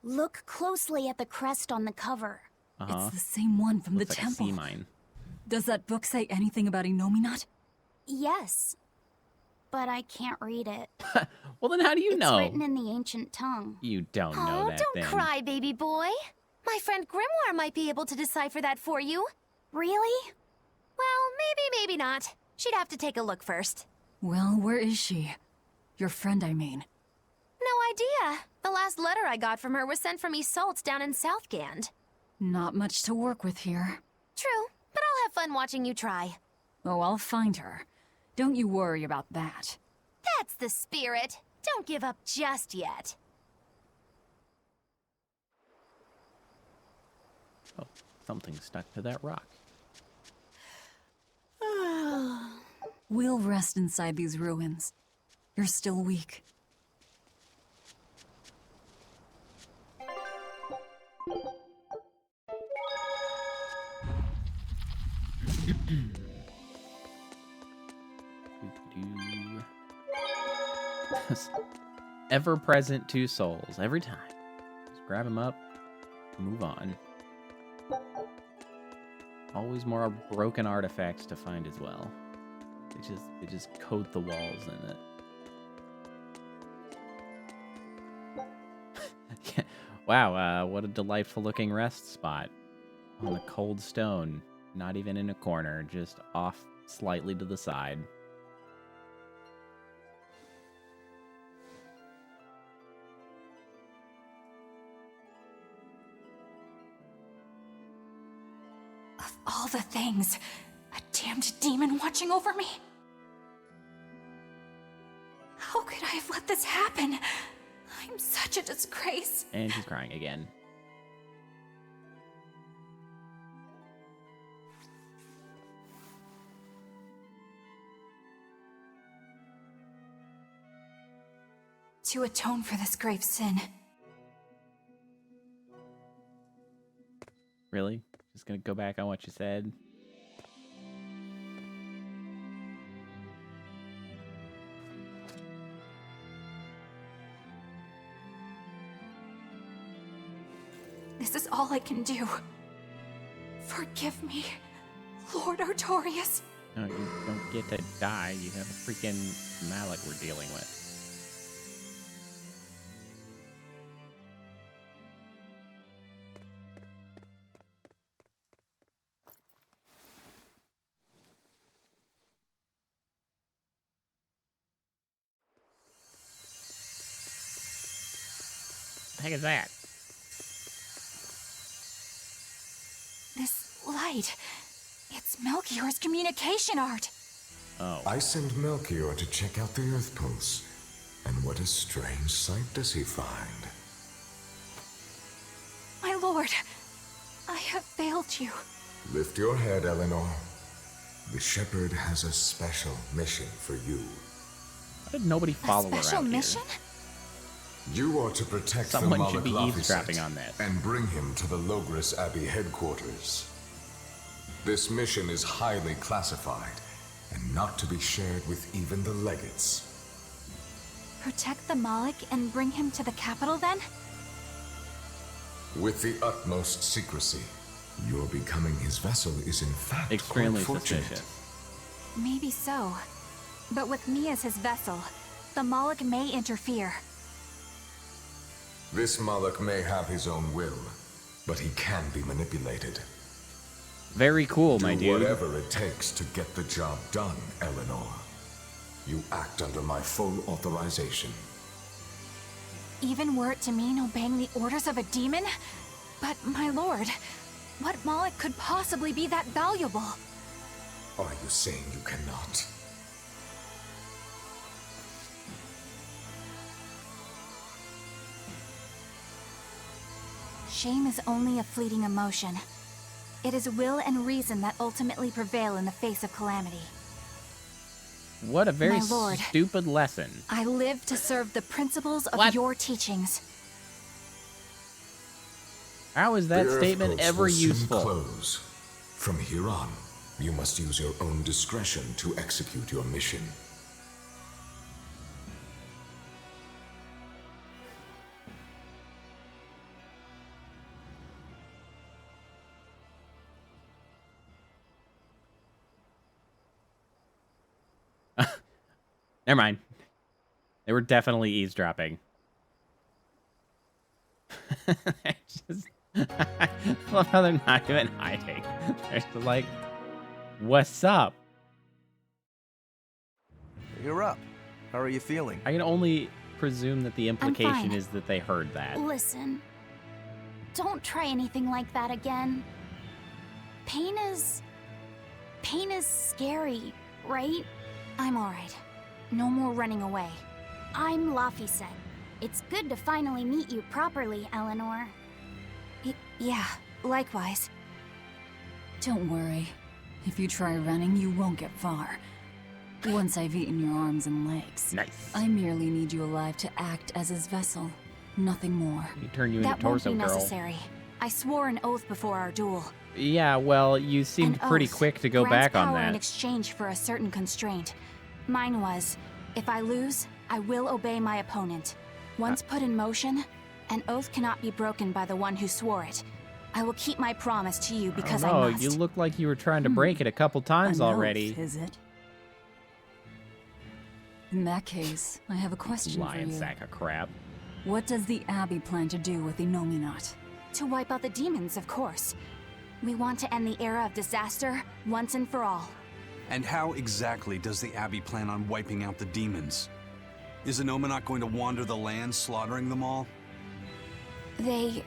Look closely at the crest on the cover. Uh-huh. It's the same one from Looks the like a sea temple. mine. Does that book say anything about Innominat? Yes. But I can't read it. Well then how do you It's know? written in the ancient tongue. You don't know Oh, that don't then. cry, baby boy. My friend Grimoire might be able to decipher that for you. Really? Well, maybe not. She'd have to take a look first. Well, where is she? Your friend, I mean. No idea. The last letter I got from her was sent from Isolde down in Southgand. Not much to work with here. True, but I'll have fun watching you try. Oh, I'll find her. Don't you worry about that. That's the spirit. Don't give up just yet. Oh, something stuck to that rock. We'll rest inside these ruins. You're still weak. Ever-present two souls every time. Just grab them up, move on. Always more broken artifacts to find as well. They just coat the walls in it. Wow, what a delightful looking rest spot. On the cold stone. Not even in a corner, just off slightly to the side. things. A damned demon watching over me. How could I have let this happen? I'm such a disgrace. And she's crying again. To atone for this grave sin. Really? Just gonna go back on what you said? This is all I can do. Forgive me, Lord Artorias. No, you don't get to die. You have a freaking Malik we're dealing with. What the heck is that? This light, it's Melchior's communication art. Oh. I send Melchior to check out the Earth Pulse. And what a strange sight does he find? My lord, I have failed you. Lift your head, Eleanor. The Shepherd has a special mission for you. Why did nobody follow her out Special mission? You are to protect Someone the should be Malak eavesdropping Laphicet on this. and bring him to the Logris Abbey headquarters. This mission is highly classified and not to be shared with even the legates. Protect the Malik and bring him to the capital then? With the utmost secrecy. Your becoming his vessel is in fact extremely quite fortunate. suspicious. Maybe so. But with me as his vessel, the Malik may interfere. This Moloch may have his own will, but he can be manipulated. Very cool, my Do dude. whatever it takes to get the job done, Eleanor. You act under my full authorization. Even were it to mean obeying the orders of a demon? But, my lord, what Malik could possibly be that valuable? Are you saying you cannot? Shame is only a fleeting emotion. It is will and reason that ultimately prevail in the face of calamity. What a very My lord, stupid lesson. I live to serve the principles of What? your teachings. How is that The Earth statement Pulse ever will soon useful? Close. From here on, you must use your own discretion to execute your mission. Never mind. They were definitely eavesdropping. I love how they're not even hiding. They're just like, what's up? You're up. How are you feeling? I can only presume that the implication fine. is that they heard that. Listen, don't try anything like that again. Pain is scary, right? I'm alright. No more running away. I'm Laphicet. It's good to finally meet you properly, Eleanor. Yeah, likewise. Don't worry. If you try running, you won't get far. Once I've eaten your arms and legs. Nice. I merely need you alive to act as his vessel. Nothing more. You turn you into That won't torso be girl. necessary. I swore an oath before our duel. Yeah, well, you seemed An pretty oath quick to go grants back on power in that. exchange for a certain constraint. Mine was, if I lose, I will obey my opponent. Once put in motion, an oath cannot be broken by the one who swore it. I will keep my promise to you because I Oh, must. you look like you were trying to break it a couple times An oath, already. is it? In that case, I have a question Lion for you. sack of crap. What does the Abbey plan to do with the Nominat? To wipe out the demons, of course. We want to end the era of disaster once and for all. And how exactly does the Abbey plan on wiping out the demons? Is Anomanot going to wander the land, slaughtering them all? They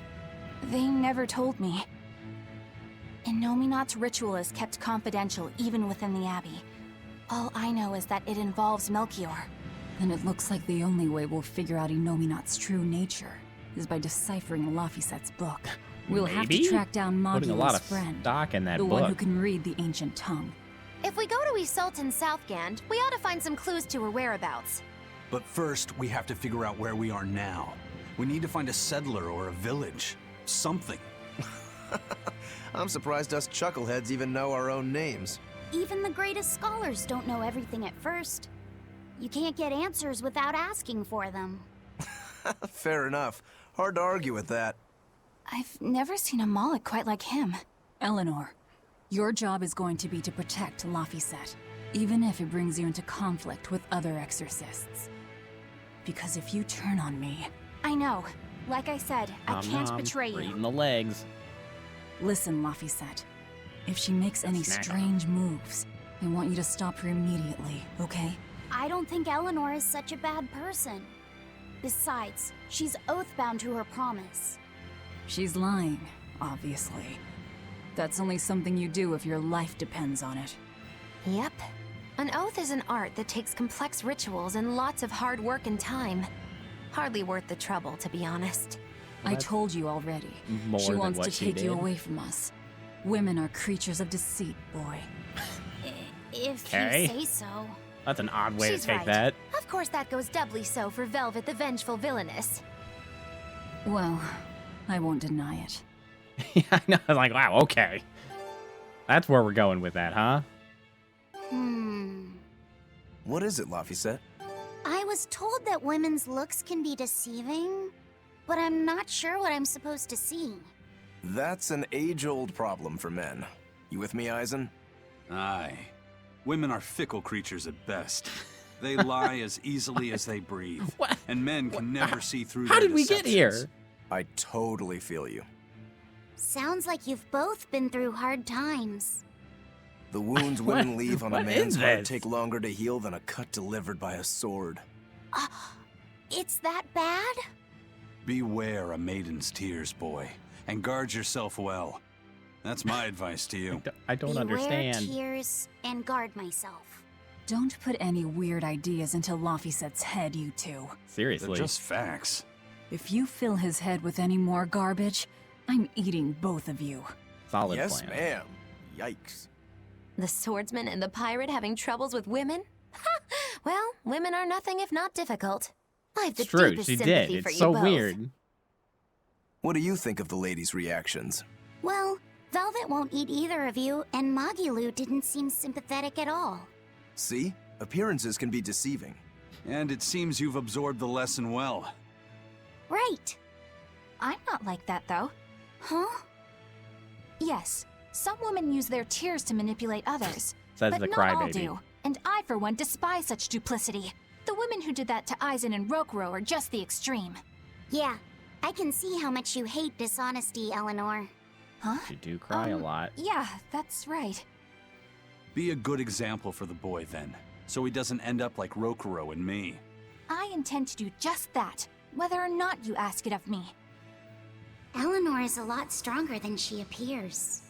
never told me. Innominat's ritual is kept confidential even within the Abbey. All I know is that it involves Melchior. Then it looks like the only way we'll figure out Innominat's true nature is by deciphering Laphicet's book. We'll have to track down Putting a lot Modulus' of friend, stock in that the book. one who can read the ancient tongue. If we go to Isoltan Southgand, we ought to find some clues to her whereabouts. But first, we have to figure out where we are now. We need to find a settler or a village. Something. I'm surprised us chuckleheads even know our own names. Even the greatest scholars don't know everything at first. You can't get answers without asking for them. Fair enough. Hard to argue with that. I've never seen a Moloch quite like him. Eleanor, your job is going to be to protect Laphicet, even if it brings you into conflict with other exorcists. Because if you turn on me... I know. Like I said, I can't betray you. Eating the legs. Listen, Laphicet. If she makes any strange moves, I want you to stop her immediately, okay? I don't think Eleanor is such a bad person. Besides, she's oath-bound to her promise. She's lying, obviously. That's only something you do if your life depends on it. Yep. An oath is an art that takes complex rituals and lots of hard work and time. Hardly worth the trouble, to be honest. I told you already. She wants to take you away from us. Women are creatures of deceit, boy. If Okay. you say so. That's an odd way She's to take right. that. Of course that goes doubly so for Velvet the Vengeful Villainess. Well, I won't deny it. Yeah, I know. I was like, wow, okay. That's where we're going with that, huh? What is it, Laphicet? I was told that women's looks can be deceiving, but I'm not sure what I'm supposed to see. That's an age-old problem for men. You with me, Eisen? Aye. Women are fickle creatures at best. They lie as easily as they breathe. And men can never see through How their did we get here? deceptions. I totally feel you. Sounds like you've both been through hard times. The wounds women leave on a what man's is heart this? take longer to heal than a cut delivered by a sword. It's that bad? Beware a maiden's tears, boy, and guard yourself well. That's my advice to you. I don't Beware understand. tears and guard myself. Don't put any weird ideas into Laphicet's head, you two. Seriously. They're just facts. If you fill his head with any more garbage, I'm eating both of you. Solid Yes, plan. ma'am. Yikes. The swordsman and the pirate having troubles with women? Ha! Well, women are nothing if not difficult. I've the It's true, deepest she did. sympathy for It's you so both. weird. What do you think of the ladies' reactions? Well, Velvet won't eat either of you, and Magilu didn't seem sympathetic at all. See? Appearances can be deceiving. And it seems you've absorbed the lesson well. Right. I'm not like that, though. Huh? Yes, some women use their tears to manipulate others. Says but the not all crybaby. do. And I, for one, despise such duplicity. The women who did that to Eisen and Rokuro are just the extreme. Yeah, I can see how much you hate dishonesty, Eleanor. Huh? You do cry a lot. Yeah, that's right. Be a good example for the boy, then, so he doesn't end up like Rokuro and me. I intend to do just that, whether or not you ask it of me. Eleanor is a lot stronger than she appears.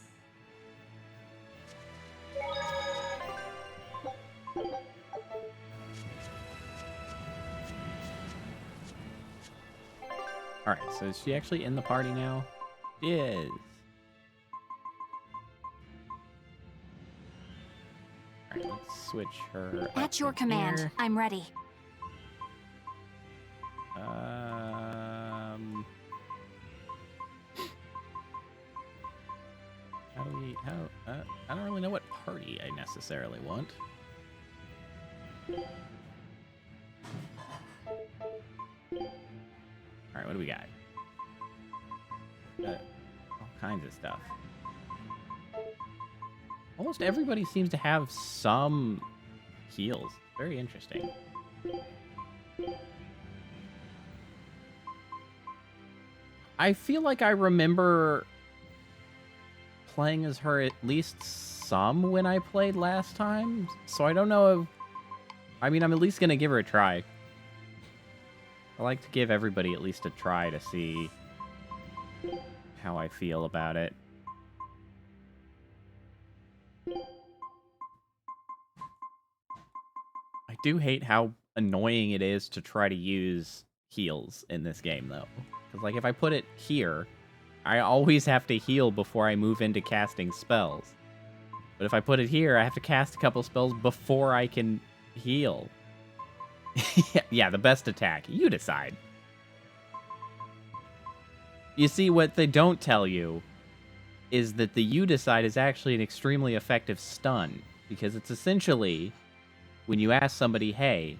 Alright, so is she actually in the party now? She is. Alright, let's switch her. At up your in command, here. I'm ready. How do we, I don't really know what party I necessarily want. Alright, what do we got? All kinds of stuff. Almost everybody seems to have some heals. Very interesting. I feel like I remember playing as her at least some when I played last time, so I don't know if... I mean, I'm at least going to give her a try. I like to give everybody at least a try to see how I feel about it. do hate how annoying it is to try to use heals in this game, though. Because, like, if I put it here, I always have to heal before I move into casting spells. But if I put it here, I have to cast a couple spells before I can heal. Yeah, the best attack. You decide. You see, what they don't tell you is that the you decide is actually an extremely effective stun. Because it's essentially when you ask somebody, hey,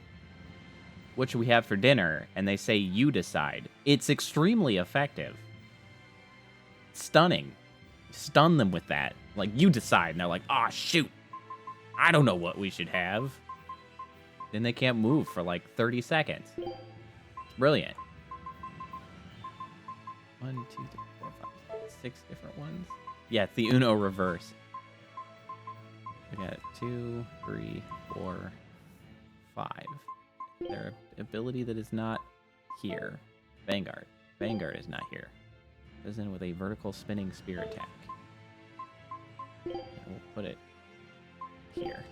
what should we have for dinner? And they say, you decide. It's extremely effective. Stunning. Stun them with that. Like, you decide. And they're like, ah, shoot. I don't know what we should have. Then they can't move for like 30 seconds. It's brilliant. 1, 2, 3, 4, 5, 6 different ones. Yeah, it's the Uno reverse. We got 2, 3, 4, 5. Their ability that is not here. Vanguard. Vanguard is not here. Goes in with a vertical spinning spear attack. And we'll put it here.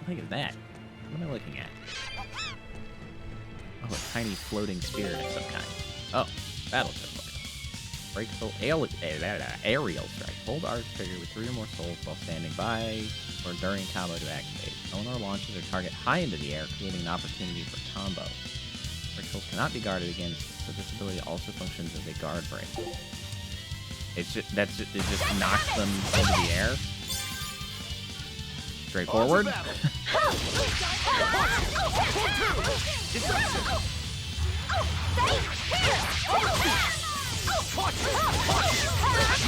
Look at that. What am I looking at? Oh, a tiny floating spear of some kind. Oh, battleship. Break soul aerial strike. Hold R trigger with 3 or more souls while standing by or during combo to activate. Eleanor launches her target high into the air, creating an opportunity for combo. Break souls cannot be guarded against, so this ability also functions as a guard break. It just knocks them into the air. Straightforward.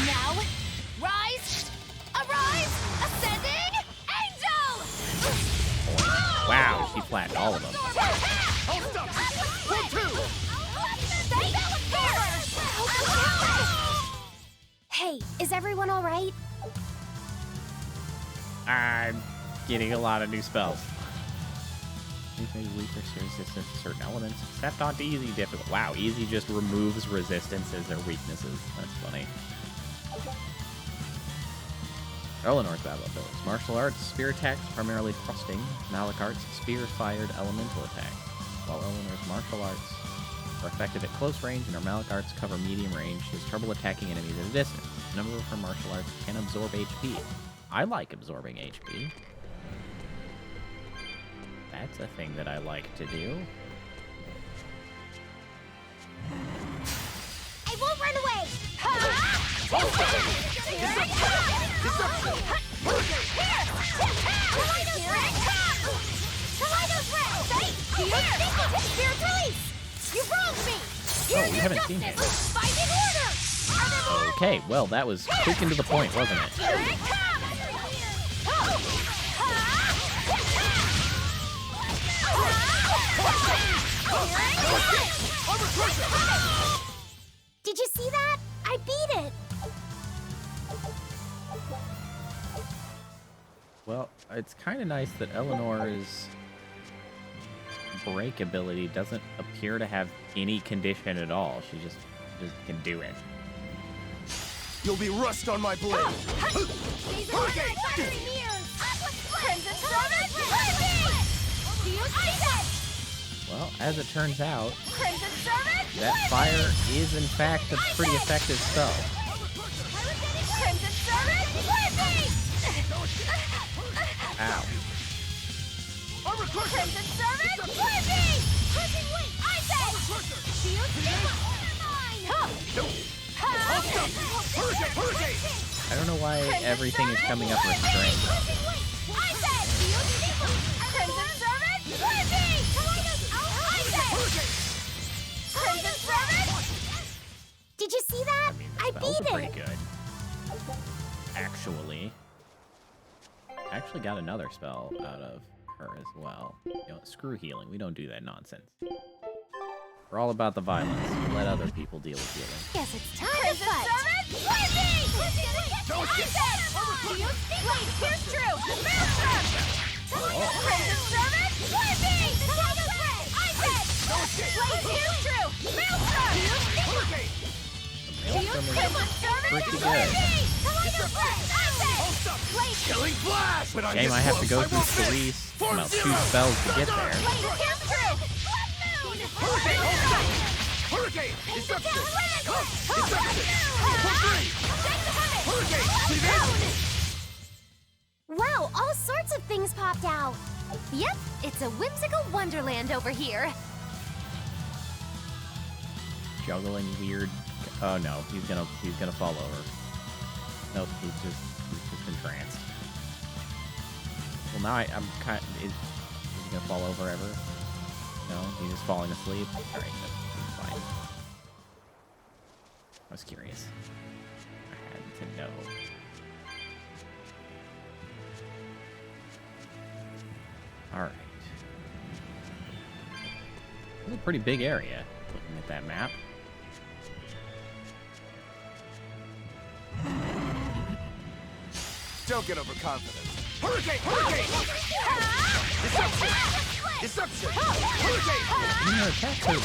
Now, rise, arise, ascending, angel! Wow, she flattened all of them. Hey, is everyone all right? I'm getting a lot of new spells. These may be weaker to resistance to certain elements, except onto easy difficult. Wow, easy just removes resistances or weaknesses. That's funny. Eleanor's battle abilities. Martial arts, spear attacks, primarily thrusting. Malic arts, spear-fired elemental attacks. While Eleanor's martial arts are effective at close range and her Malic arts cover medium range, she has trouble attacking enemies at a distance. A number of her martial arts can absorb HP. I like absorbing HP. That's a thing that I like to do. I won't run away! You wronged me! Oh, we haven't seen it. Okay, well, that was quick and to the point, wasn't it? Did you see that? I beat it! Well, it's kind of nice that Eleanor's break ability doesn't appear to have any condition at all. She just can do it. You'll be rust on my blade! Well, as it turns out, that fire is in fact a pretty effective spell. Ow. I don't know why everything is coming up restrained. Did you see that? I Spells beat are pretty it! good. Actually. I actually got another spell out of her as well. You know, screw healing. We don't do that nonsense. We're all about the violence. Let other people deal with healing. Guess it's time to fight. Pretty good. Killing flash! Game I have to go through 2 spells to get there. Hurricane! Disruption! Disruption! Hurricane! See this? Wow, all sorts of things popped out. Yep, it's a whimsical wonderland over here. Juggling weird. Oh no, he's gonna fall over. Nope, he's just entranced. Well, now I'm kind of. Is he gonna fall over ever? No, he's just falling asleep. All right, that's fine. I was curious. I had to know. All right. It's a pretty big area. Looking at that map. Don't get overconfident. Hurricane! Hurricane! Disruption! Disruption! Hurricane! Your attacks are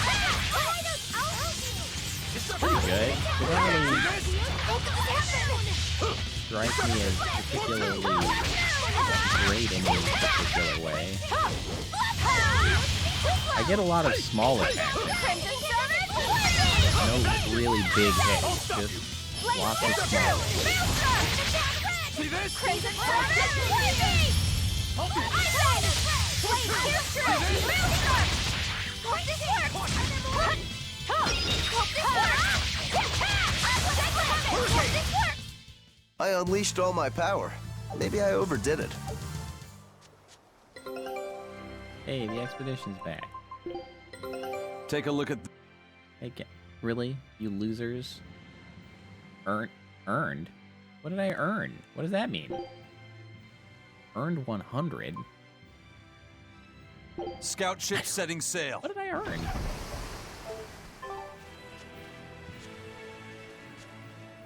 pretty good. They don't really strike me as particularly great in any particular way. I get a lot of small attacks. No really big hits. Just lots of small hits. See this? I unleashed all my power. Maybe I overdid it. Hey, the expedition's back. Take a look at. Hey, really? You losers? Earned? What did I earn? What does that mean? Earned 100? Scout ship setting sail. What did I earn?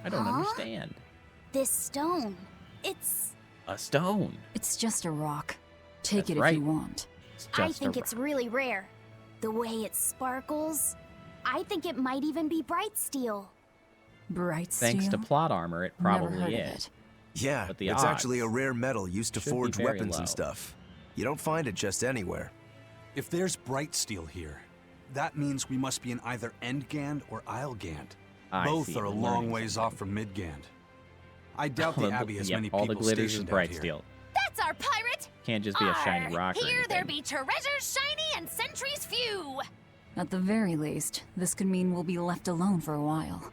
I don't understand. This stone. It's... A stone. It's just a rock. Take That's it right. if you want. It's just I think a it's really rare. The way it sparkles. I think it might even be bright steel. Bright steel? Thanks to plot armor, it Never probably heard of is. it. Yeah, But the it's odds actually a rare metal used to should be forge very weapons low. and stuff. You don't find it just anywhere. If there's bright steel here, that means we must be in either Endgand or Islegand. I Both see, are a I'm long learning ways something. off from Midgand. I doubt the All Abbey has yep, many all people the glitters is stationed bright out here. steel. That's our pirate! Can't just be a shiny rock or Here there anything. be treasures shiny and sentries few! At the very least, this could mean we'll be left alone for a while.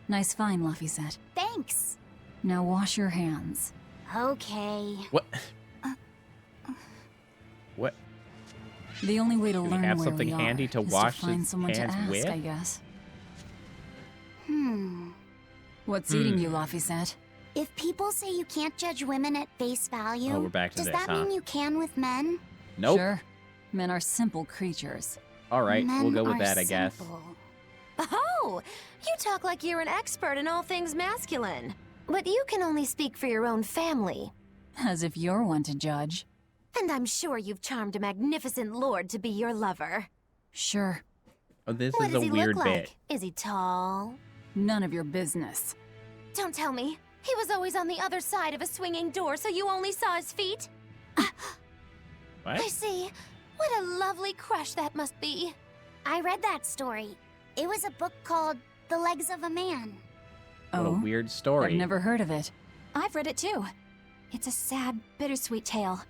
Nice find, Laphicet. Thanks. Now wash your hands. Okay. What? What? The only way to Do we learn have where something we handy are to is wash to find his someone to hands ask, with? I guess. What's eating you, Laphicet? If people say you can't judge women at face value, Oh, we're back to does this, that huh? mean you can with men? Nope. Sure. Men are simple creatures. All right, we'll Men go with are that, I guess. simple. Oh, you talk like you're an expert in all things masculine. But you can only speak for your own family. As if you're one to judge. And I'm sure you've charmed a magnificent lord to be your lover. Sure. Oh, this What is does a he weird look bit. like? Is he tall? None of your business. Don't tell me. He was always on the other side of a swinging door, so you only saw his feet? What? I see. What a lovely crush that must be. I read that story. It was a book called The Legs of a Man. What a weird story. I've never heard of it. I've read it too. It's a sad, bittersweet tale,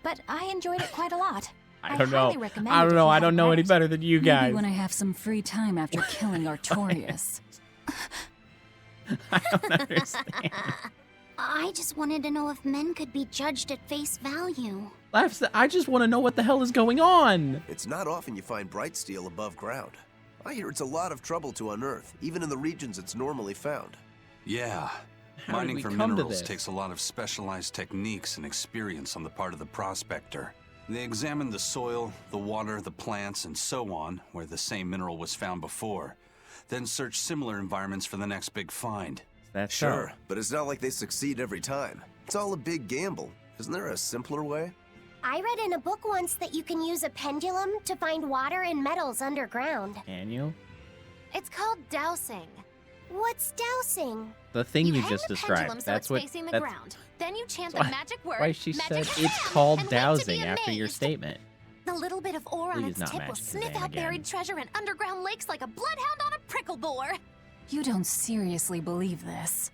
but I enjoyed it quite a lot. I don't know. highly recommend I it don't if know. you I don't haven't know read any it. better than you guys. Maybe when I have some free time after killing Artorias. I don't understand. I just wanted to know if men could be judged at face value. I just want to know what the hell is going on. It's not often you find bright steel above ground. I hear it's a lot of trouble to unearth, even in the regions it's normally found. Yeah. How did Mining we for come to minerals this? takes a lot of specialized techniques and experience on the part of the prospector. They examined the soil, the water, the plants, and so on, where the same mineral was found before. Then searched similar environments for the next big find. That's sure, but it's not like they succeed every time. It's all a big gamble. Isn't there a simpler way? I read in a book once that you can use a pendulum to find water and metals underground. Can you? It's called dowsing. What's dowsing? The thing you hang just the described. pendulum so that's it's what. facing the That's ground. Then you chant the magic word. why she magic said it's sound, called and wait to be dowsing after your amazed. statement. The little bit of ore on Please its not tip will Magic sniff Shazam out buried again. treasure in underground lakes like a bloodhound on a prickle bore. You don't seriously believe this.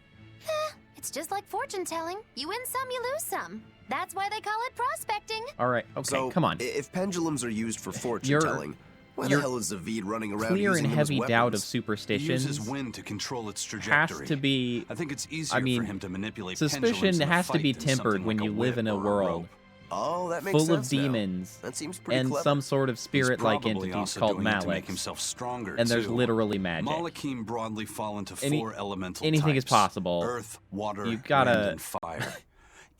It's just like fortune telling. You win some, you lose some. That's why they call it prospecting. All right. Okay. So, come on. If pendulums are used for fortune You're- telling, why the you're hell is Zavid running around Clear using and them as heavy doubt of weapons? He superstitions. uses wind to control its Has trajectory. to be. I think it's easier I mean, for him to manipulate suspicion pendulums in a has to fight be than tempered something when like you a live whip in a or world rope. Oh, that makes full sense of now. demons That seems pretty and clever. some sort of He's spirit-like probably entity also called doing it to make Malix. himself stronger, And there's too. literally magic. Malachim broadly fall into Any- four elemental anything is types: possible. Earth, water, You gotta- wind, and fire.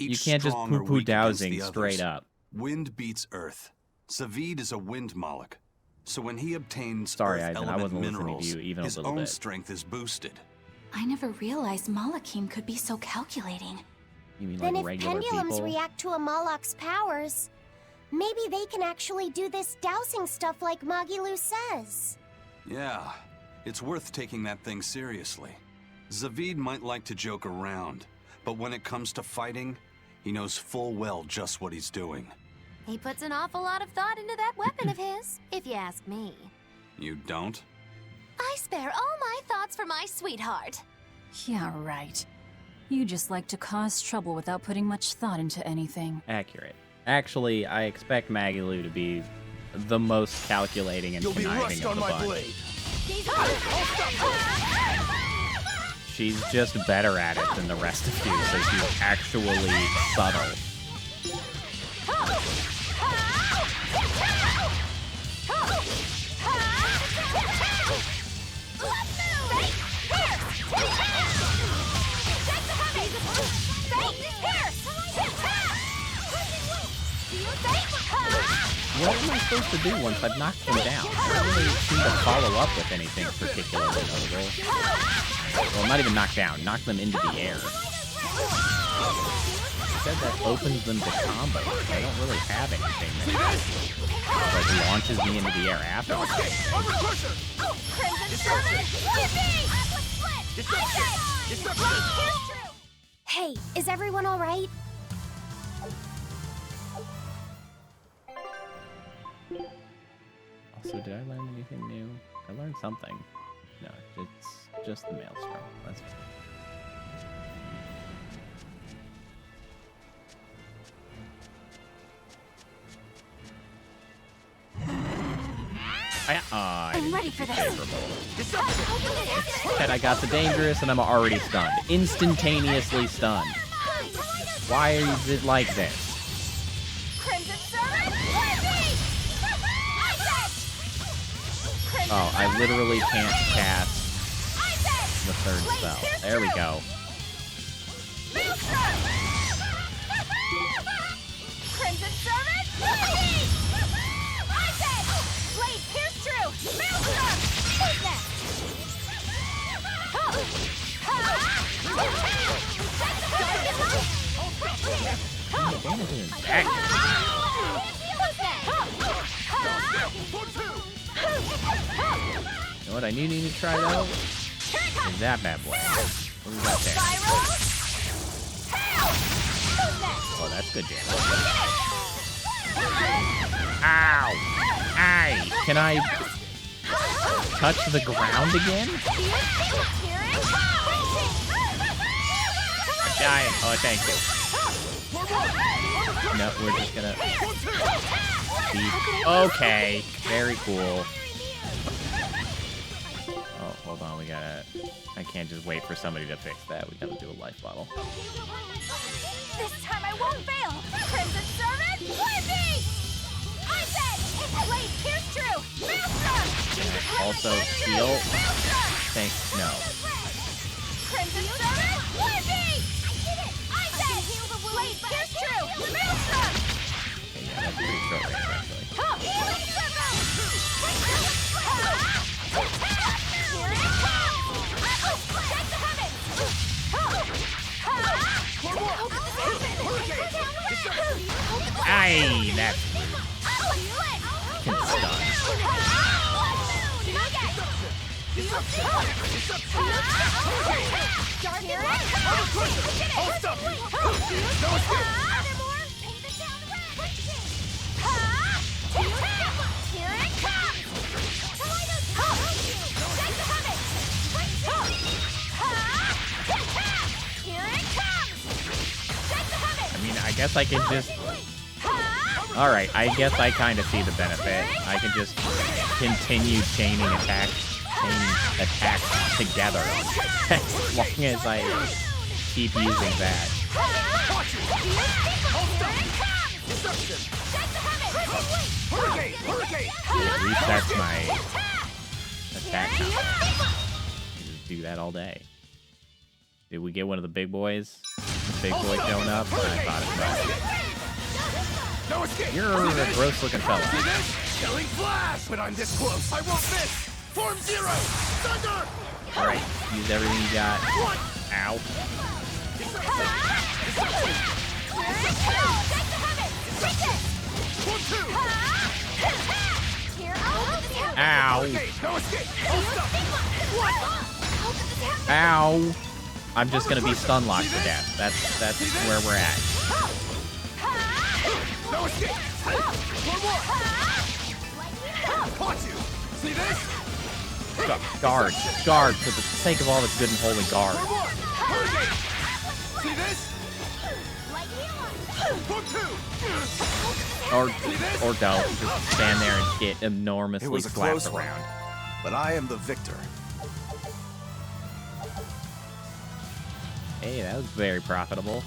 You Each can't just strong or poo-poo weak against dowsing the straight others. up. Wind beats earth. Zavid is a wind Moloch. So when he obtains Sorry, earth Ivan, I element wasn't listening to minerals, you even a his little own bit. strength is boosted. I never realized Malachim could be so calculating. You mean Then like if regular pendulums people? react to a Moloch's powers, maybe they can actually do this dowsing stuff like Magilu says. Yeah, it's worth taking that thing seriously. Zavid might like to joke around, but when it comes to fighting, he knows full well just what he's doing. He puts an awful lot of thought into that weapon of his, if you ask me. You don't? I spare all my thoughts for my sweetheart. Yeah, right. You just like to cause trouble without putting much thought into anything. Accurate. Actually, I expect Magilu to be the most calculating and You'll be conniving rushed of on the my bunch. blade. She's just better at it than the rest of you, so she's actually subtle. What am I supposed to do once I've knocked them down? I don't really seem to follow up with anything particularly notable. Well, not even knock down, knock them into the air. You said that opens them to combos. I don't really have anything that like launches me into the air after. Hey, is everyone all right? Also, did I learn anything new? I learned something. No, it's just the maelstrom. That's fine. I'm ready for this. And I got the dangerous, and I'm already stunned. Instantaneously stunned. Why is it like this? Oh, I literally can't cast the third spell. There we go. Crimson Servant, I said, Blade pierce true, Maelstrom, who's next? Damage is back. You know what I need to try though? Is that bad boy. What we got there? Oh, that's good damage. Ow! Aye! Can I touch the ground again? Giant. Oh, thank you. No, we're just gonna. Okay, very cool. Oh, hold on, we gotta. I can't just wait for somebody to fix that. We gotta do a life bottle. This time I won't fail! Crimson Servant, Blade! I said, Blade pierce true, Maelstrom! Also, heal. Thanks. No. Crimson Servant, Blade! I said, Blade pierce true, Maelstrom! Okay, yeah, that's pretty That's rude. Can stun. I mean, I guess I can just... Alright, I guess I kind of see the benefit. I can just continue chaining attacks together as long as I keep using that. It resets my attack count. Just do that all day. Did we get one of the big boys? The big boy showing up? I thought it was. You're a gross-looking fella. Killing flash! But I'm this close. I won't miss. Form 0. Thunder! All right, use everything you got. Ow. Ow. Ow. I'm just gonna be stun locked to death. That's where we're at. No escape! One more! Caught you! See this? Guard. Guard. For the sake of all that's good and holy, guard. One more! Hurricane! See this? Form 2! Or don't. Just stand there and get enormously It was a slapped close around. one, but I am the victor. Hey, that was very profitable.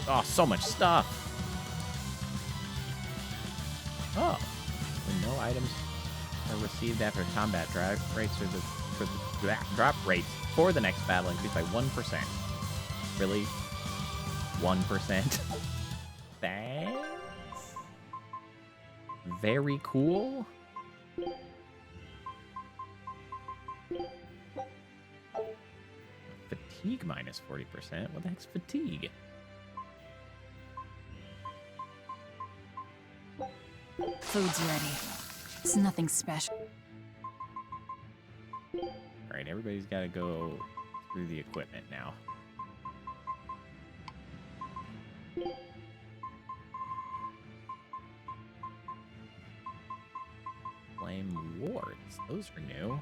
Oh, so much stuff. Oh, when no items are received after combat, drop rates drop rates for the next battle increase by 1%. Really? 1%? Thanks. Very cool. Fatigue minus 40%. What the heck's fatigue? Food's ready. It's nothing special. Alright, everybody's got to go through the equipment now. Flame wards. Those are new.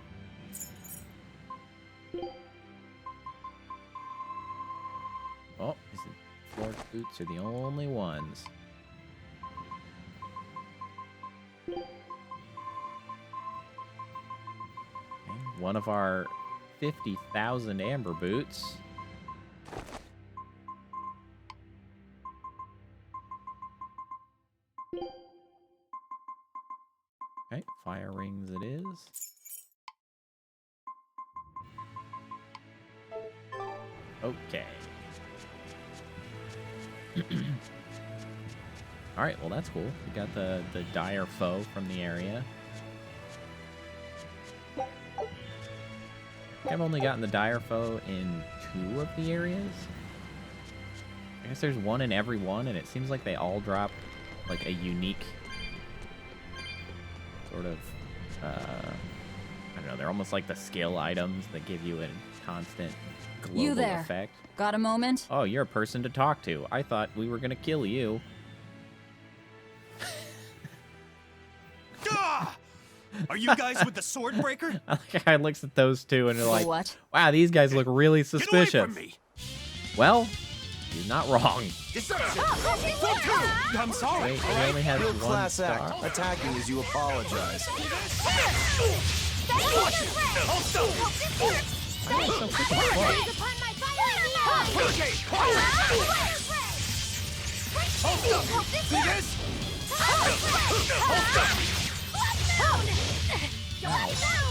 Oh, is it floor boots are the only ones. Okay, one of our 50,000 amber boots. Okay, fire rings it is. Okay. Alright, well that's cool. We got the dire foe from the area. I've only gotten the dire foe in 2 of the areas. I guess there's one in every one, and it seems like they all drop like a unique sort of, I don't know, they're almost like the skill items that give you a constant global You there. effect. Got a moment? Oh, you're a person to talk to. I thought we were gonna kill you. Are you guys with the sword breaker? I looks at those two and they're like, what? wow, these guys look really Get away suspicious. from me. Well, you're not wrong. Deception. I'm sorry. Wait, he only has Real 1 class star. act, attacking as you apologize. I'm so freaking See this?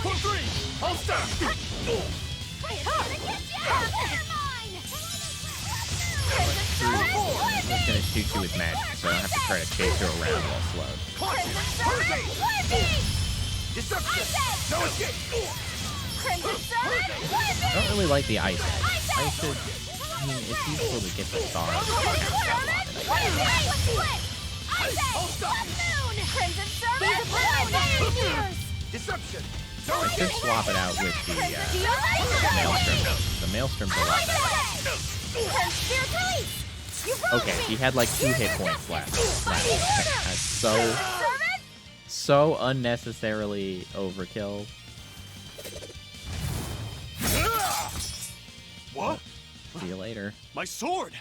For 3, holster. I'm just gonna shoot you with magic, so I don't have to try to chase you around while slowed. Deception. No escape. I don't really like the ice edge. I mean, it's useful to get the stars. I What is it? What's split? I say, blood moon! Crimson servant! Moon! Disruption! I should swap it out with the Maelstrom. The Maelstrom's a lot better. Okay, he had like 2 hit points left. That's so unnecessarily overkill. What? See you later. My sword!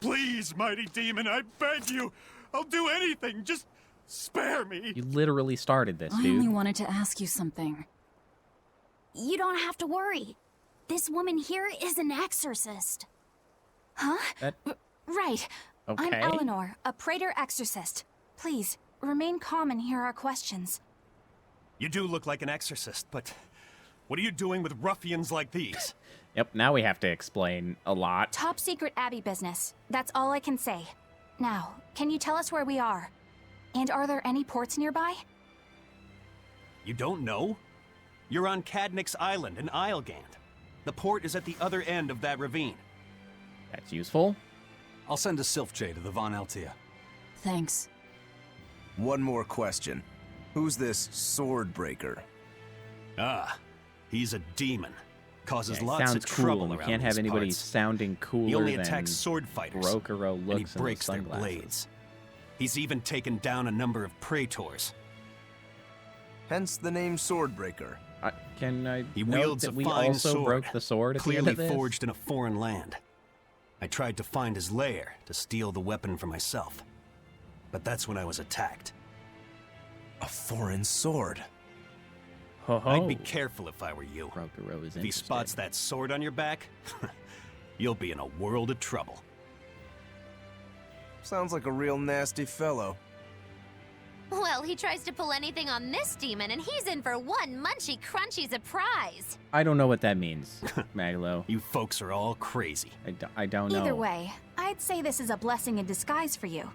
Please, mighty demon, I beg you. I'll do anything. Just spare me. You literally started this, I only dude. wanted to ask you something. You don't have to worry. This woman here is an exorcist. Huh? Right. Okay. I'm Eleanor, a Praetor exorcist. Please, remain calm and hear our questions. You do look like an exorcist, but what are you doing with ruffians like these? Yep, now we have to explain a lot. Top secret Abbey business. That's all I can say. Now, can you tell us where we are? And are there any ports nearby? You don't know? You're on Cadnix Island in Islegand. The port is at the other end of that ravine. That's useful. I'll send a Sylph-J to the Von Altea. Thanks. One more question. Who's this sword breaker? Ah, he's a demon. Causes Yeah, lots sounds of cool. trouble You around can't have these anybody parts. sounding cooler He only than attacks sword fighters. Brokero and looks he in breaks those their sunglasses. blades. He's even taken down a number of praetors. Hence the name Swordbreaker. He note wields that a we fine also sword, broke the sword at the end clearly of this? forged in a foreign land. I tried to find his lair to steal the weapon for myself, but that's when I was attacked. A foreign sword. Ho ho. I'd be careful if I were you. Brokero is If he spots that sword on your back, you'll be in a world of trouble. Sounds like a real nasty fellow. Well, he tries to pull anything on this demon, and he's in for one munchy, crunchy surprise. I don't know what that means, Maglo. You folks are all crazy. I don't know. Either way, I'd say this is a blessing in disguise for you.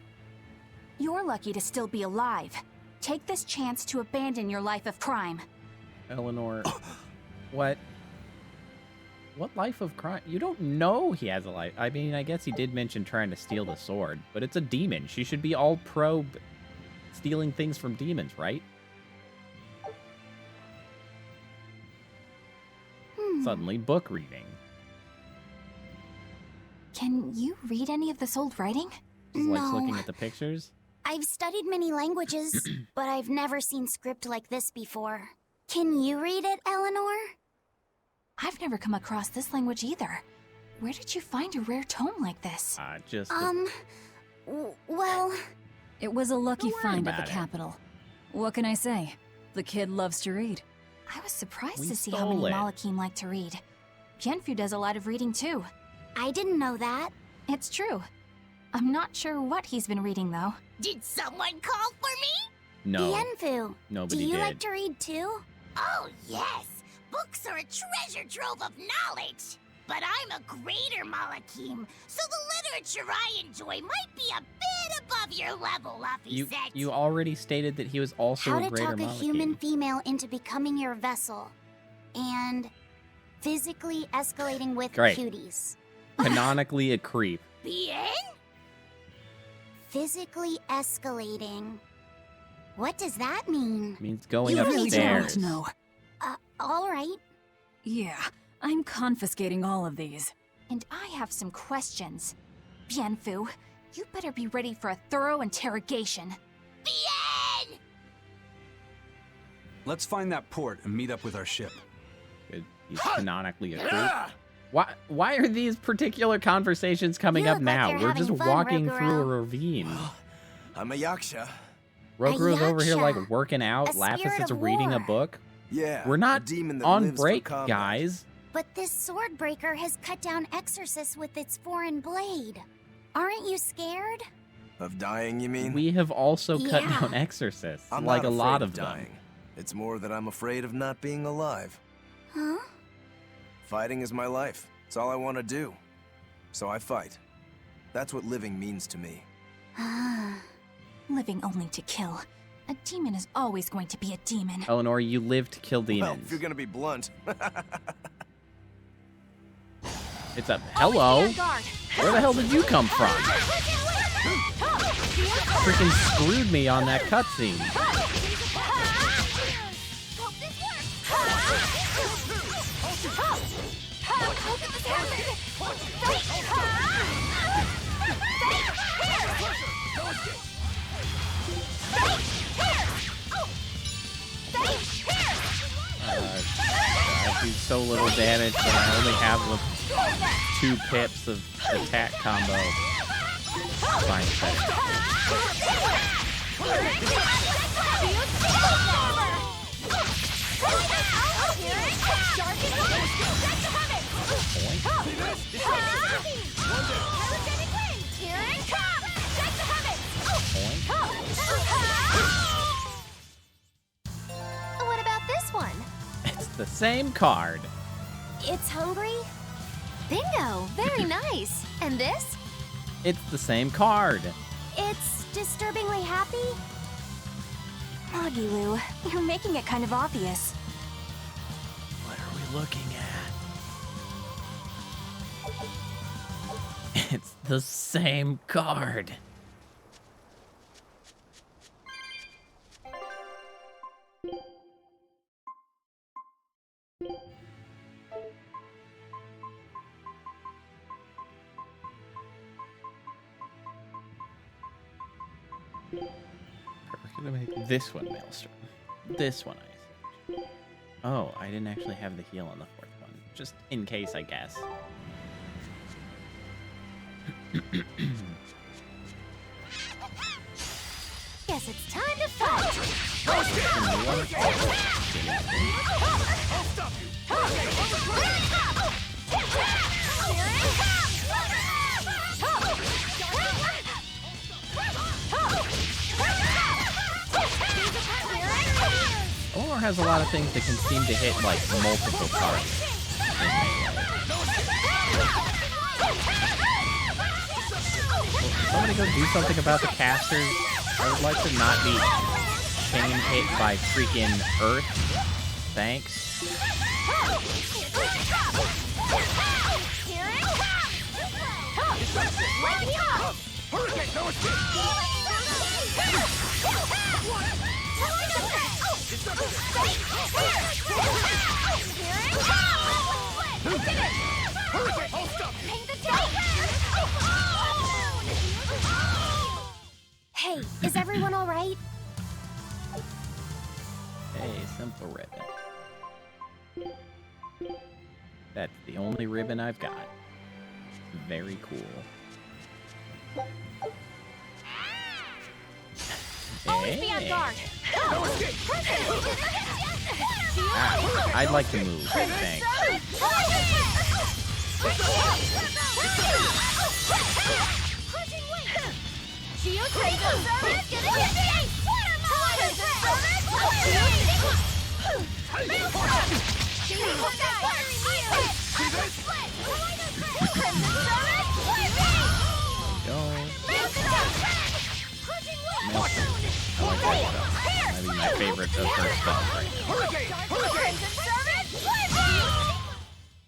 You're lucky to still be alive. Take this chance to abandon your life of crime. Eleanor, what? What life of crime? You don't know he has a life. I mean, I guess he did mention trying to steal the sword, but it's a demon. She should be all pro stealing things from demons, right? Suddenly, book reading. Can you read any of this old writing? Just likes looking at the pictures. I've studied many languages, but I've never seen script like this before. Can you read it, Eleanor? I've never come across this language either. Where did you find a rare tome like this? Just... well... It was a lucky worry find at about the it. capital. What can I say? The kid loves to read. I was surprised We to see how stole many it. Malakim like to read. Bienfu does a lot of reading too. I didn't know that. It's true. I'm not sure what he's been reading though. Did someone call for me? No. Bienfu, Nobody do you did. like to read too? Oh, yes. Books are a treasure trove of knowledge. But I'm a greater Malakim, so the literature I enjoy might be a bit above your level, Luffy said. You already stated that he was also How a to greater talk a Malachi. human female into becoming your vessel. And physically escalating with Great. cuties. Canonically a creep. Bien? Physically escalating. What does that mean? Means going You really upstairs. don't know. All right. Yeah, I'm confiscating all of these. And I have some questions. Bienfu, you better be ready for a thorough interrogation. Let's find that port and meet up with our ship. Good. He's canonically a creep. Why are these particular conversations coming You up look like now? you're We're having just fun, walking Roguro. through a ravine. I'm a yaksha. Roguro's over here like yaksha. working out. A Lapis spirit is of reading a war. book. Yeah, We're not a demon that on lives for break, combat. guys. But this sword breaker has cut down exorcists with its foreign blade. Aren't you scared? Of dying, you mean? We have also cut Yeah. down exorcists, I'm like not a lot afraid of them. dying. It's more that I'm afraid of not being alive. Huh? Fighting is my life. It's all I want to do. So I fight. That's what living means to me. Living only to kill. A demon is always going to be a demon. Eleanor, you live to kill Well, demons. if you're gonna be blunt. It's a hello. Where the hell did you come from? Freaking screwed me on that cutscene. I do so little damage, but I only have the 2 pips of attack combo. Fine, set What about this one? It's the same card. It's hungry? Bingo! Very nice. And this? It's the same card. It's disturbingly happy? Magilou, you're making it kind of obvious. What are we looking at? It's the same card. We're gonna make this one Maelstrom. This one Ice Edge. Oh, I didn't actually have the heal on the 4th one. Just in case, I guess. Guess it's time to fight. Or has a lot of things that can seem to hit like multiple targets. Somebody go do something about the casters. I would like to not be chain hit by freaking Earth. Thanks. Hey, is everyone all right? Hey, simple ribbon. That's the only ribbon I've got. Very cool. Always be on guard. Ah, I'd like to move. Thanks. Maybe my favorite of her spells right now.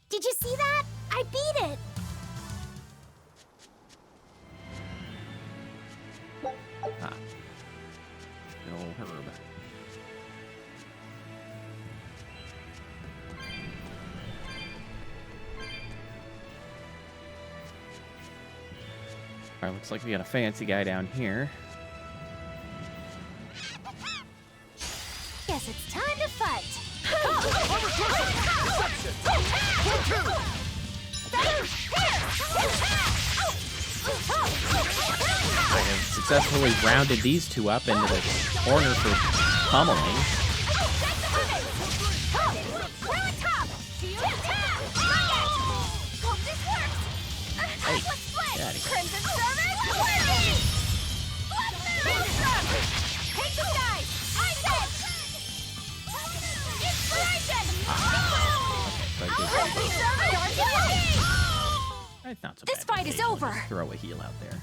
Did you see that? I beat it! Ah. Good old herb. Alright, looks like we got a fancy guy down here. Guess it's time to fight. I have successfully rounded these two up into the corner for pummeling. Hey, get out of here. It's not so This bad. fight is over. Just throw a heal out there.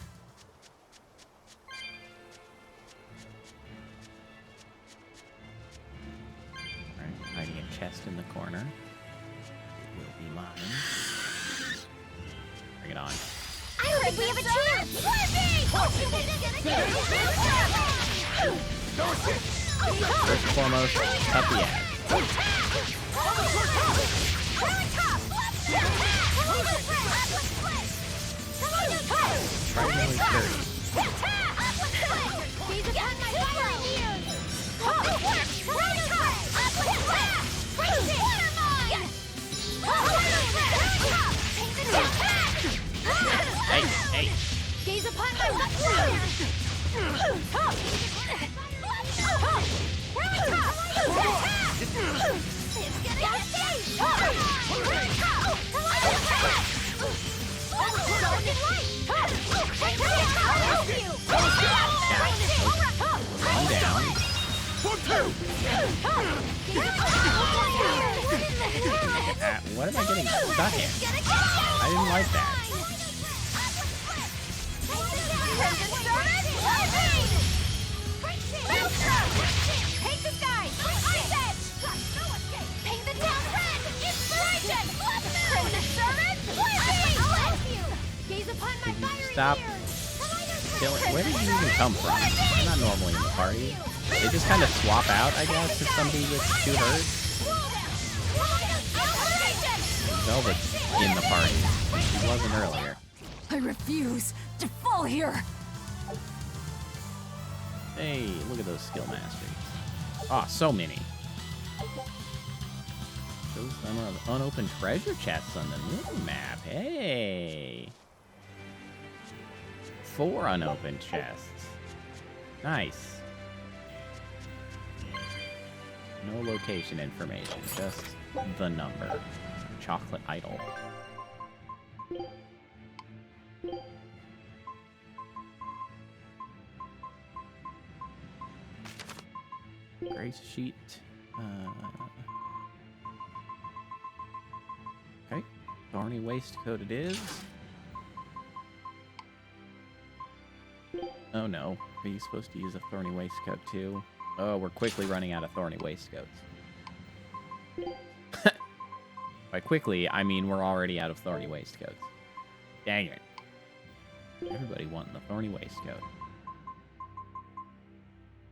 Alright, hiding a chest in the corner. It will be mine. it on. I don't think we have a chance! First and foremost, cut the ad. Surprisingly sturdy. Hey, hey. Gaze upon my Calm down. What am I getting stuck in? I didn't like that. Paint the sky! Ice Edge! Paint the town red! Inspiration! Crimson Servant! Gaze upon my fiery Stop killing. Where did you even come from? I'm not normally in the party. They just kind of swap out, I guess, if somebody gets too hurt. Velvet's in the party. She wasn't earlier. I refuse to fall here. Hey, look at those skill masters. Oh, so many. Shows some of unopened treasure chests on the mini map. Hey. 4 unopened chests. Nice. No location information, just the number. Chocolate idol. Grace sheet. Okay. Thorny waistcoat it is. Oh no. Are you supposed to use a thorny waistcoat too? Oh, we're quickly running out of thorny waistcoats. By quickly, I mean we're already out of thorny waistcoats. Dang it. Everybody wanting the thorny waistcoat.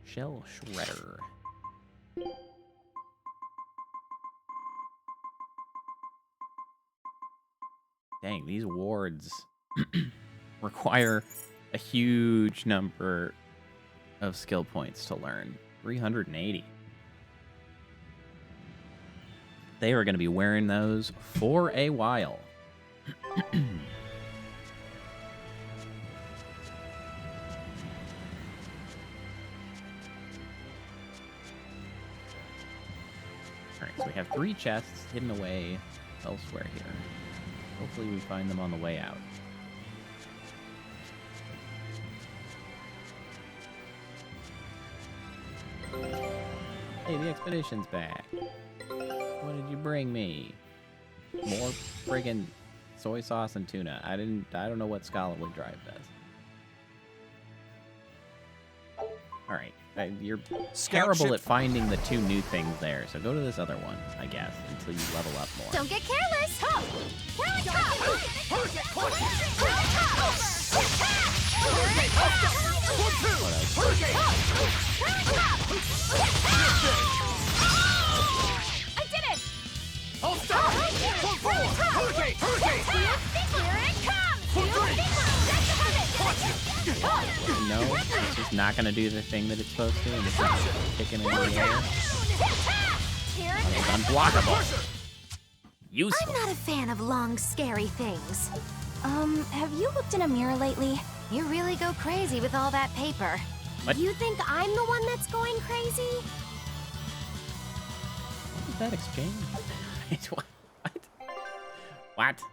Shell shredder. Dang, these wards require a huge number of skill points to learn. 380. They are going to be wearing those for a while. Alright, so we have 3 chests hidden away elsewhere here. Hopefully we find them on the way out. Hey, the expedition's back. What did you bring me? More friggin' soy sauce and tuna. I don't know what Scholarly Drive does. Alright, you're terrible at finding the 2 new things there, so go to this other one, I guess, until you level up more. Don't get careless! I did it! Hold stop! Pull forward! Hurricane! Hurricane! Here it comes! No, it's just not gonna do the thing that it's supposed to, and it's just kicking it in the air. It's unblockable. Useful. I'm not a fan of long, scary things. Have you looked in a mirror lately? You really go crazy with all that paper. What? You think I'm the one that's going crazy? What was that exchange? What? What?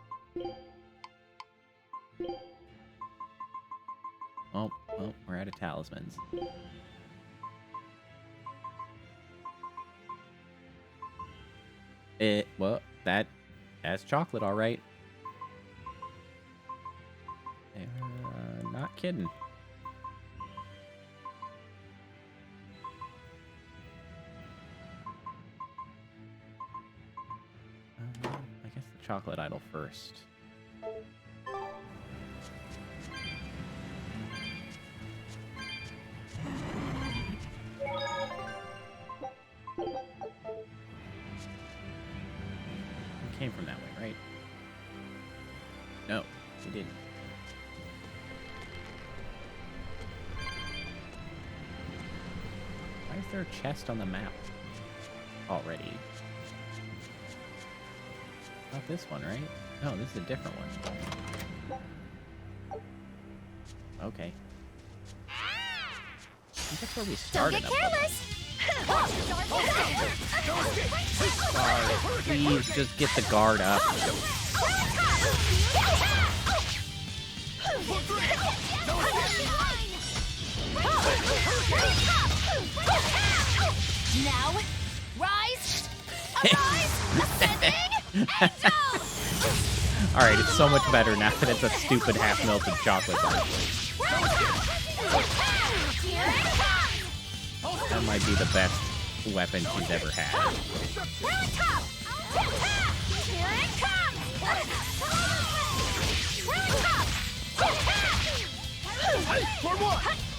Oh, we're out of talismans. Well, that's chocolate, all right. They're not kidding. I guess the chocolate idol first. came from that way, right? No, we didn't. Why is there a chest on the map already? Not this one, right? No, this is a different one. Okay. I think that's where we started. Don't get careless! Please just get the guard up. Now, rise, arise, ascending, and down! Alright, it's so much better now that it's a stupid half-melted chocolate bar. That might be the best weapon she's ever had.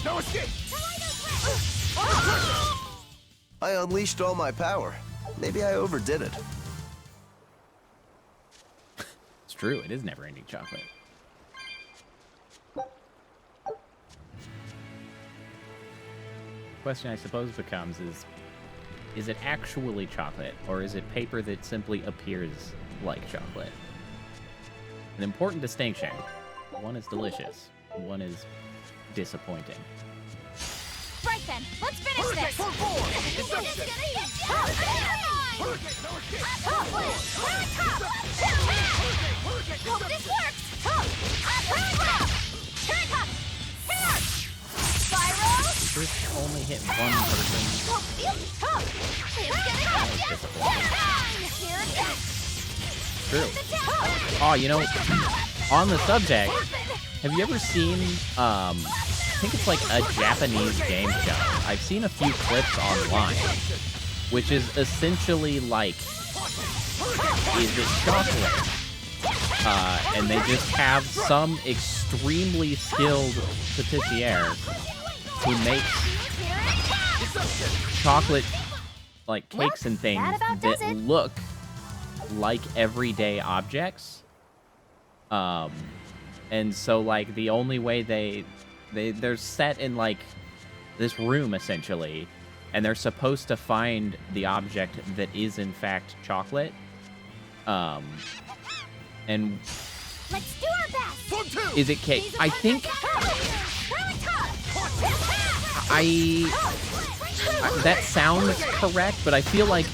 No escape! I unleashed all my power. Maybe I overdid it. It's true, it is never-ending chocolate. Question I suppose becomes is it actually chocolate, or is it paper that simply appears like chocolate? An important distinction. One is delicious, one is disappointing. Right then, let's finish this! Hope this works! Spiral! Did this only hit one person? True. Oh, you know, on the subject, have you ever seen, I think it's like a Japanese game show. I've seen a few clips online, which is essentially like, is it chocolate? And they just have some extremely skilled patissier who makes chocolate, like cakes and things that look like everyday objects. And so like the only way they're set in like this room essentially, and they're supposed to find the object that is in fact chocolate. And let's do our best. Is it cake? I think that sounds correct, but I feel like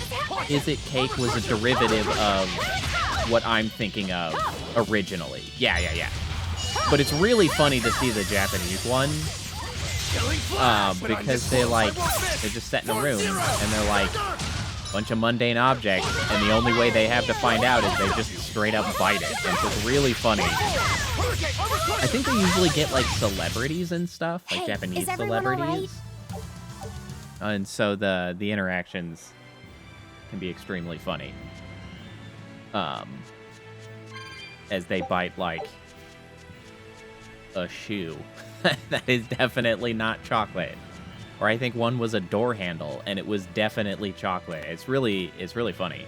Is It Cake was a derivative of what I'm thinking of originally. Yeah. But it's really funny to see the Japanese one. Because they're just set in a room, and they're like, bunch of mundane objects, and the only way they have to find out is they just straight up bite it. And so it's really funny. I think they usually get like celebrities and stuff, like Japanese celebrities. Right? And so the interactions can be extremely funny. As they bite like a shoe. That is definitely not chocolate. Or I think one was a door handle, and it was definitely chocolate. It's really funny.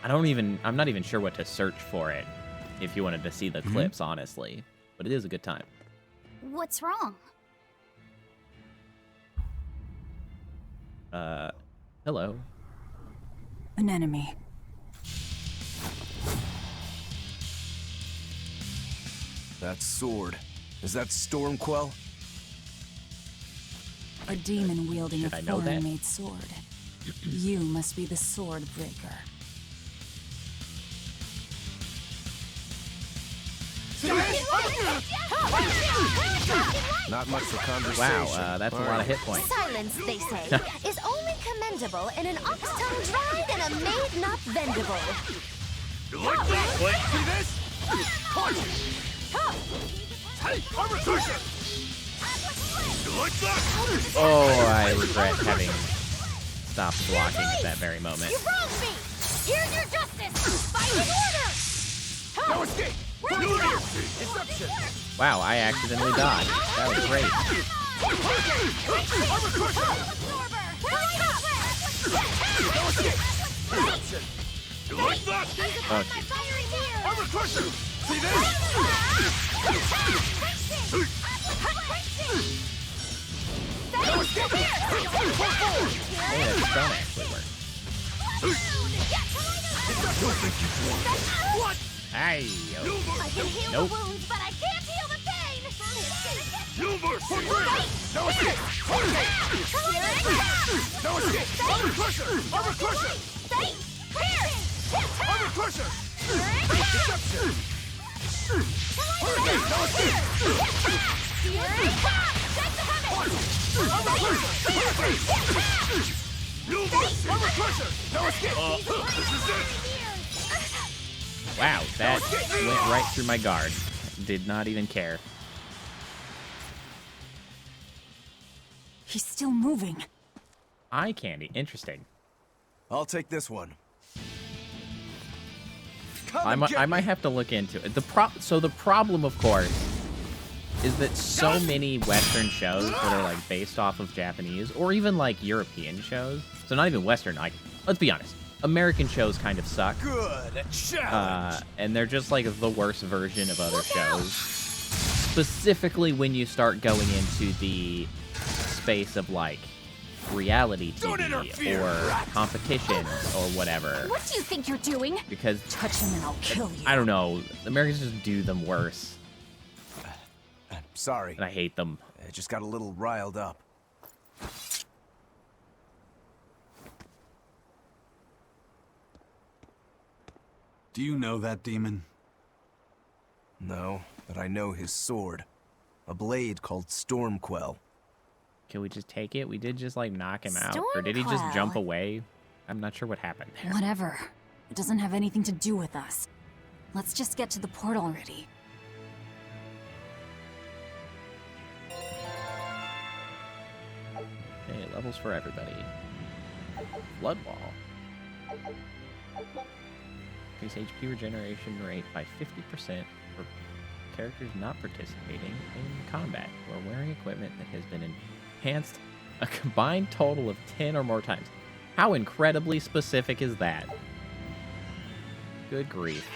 I'm not even sure what to search for it if you wanted to see the clips, honestly. But it is a good time. What's wrong? Hello. An enemy. That sword. Is that Stormquell? A demon wielding a Should I know that? foreign-made sword. You must be the sword breaker. Not much for conversation. Wow, that's a lot of hit points. Silence, they say, is only commendable in an ox-tongue dried and a maid not vendable. You like that? What? See this? Punch! Hey, armor cushion! You like that? Oh, I regret having stopped blocking at that very moment. You wronged me! Here's your justice! By an order! No escape! Deception! Wow, I accidentally dodged. That was great. Armor cushion! No escape! Deception! You like that? Oh, shoot. Armor crusher! See this? No escape! Hey, that stun actually worked. Don't think you've won. What? Hey, I can heal Nope. the wounds, but I can't heal the pain! No mercy! No escape! No escape! Armor crusher! Armor crusher! Armor crusher! Deception! Hurricane! No escape! Armor crusher! Hurricane! No mercy! Armor crusher! No escape! This is it! Wow, that went right through my guard. Did not even care. He's still moving. Eye candy. Interesting. I'll take this one. I might have to look into it. So the problem, of course, is that so many Western shows that are like based off of Japanese or even like European shows. So not even Western. Like, let's be honest, American shows kind of suck. Good challenge. And they're just like the worst version of other shows. Specifically when you start going into the space of like reality TV or competitions or whatever. What do you think you're doing? Because touch him and I'll kill you. I don't know. Americans just do them worse. Sorry. And I hate them. I just got a little riled up. Do you know that demon? No, but I know his sword. A blade called Stormquell. Can we just take it? We did just like knock him out. Or did he just Stormquell. jump away? I'm not sure what happened there. Whatever. It doesn't have anything to do with us. Let's just get to the port already. Okay, levels for everybody. Blood Wall. Increase HP regeneration rate by 50% for characters not participating in combat who are wearing equipment that has been enhanced a combined total of 10 or more times. How incredibly specific is that? Good grief.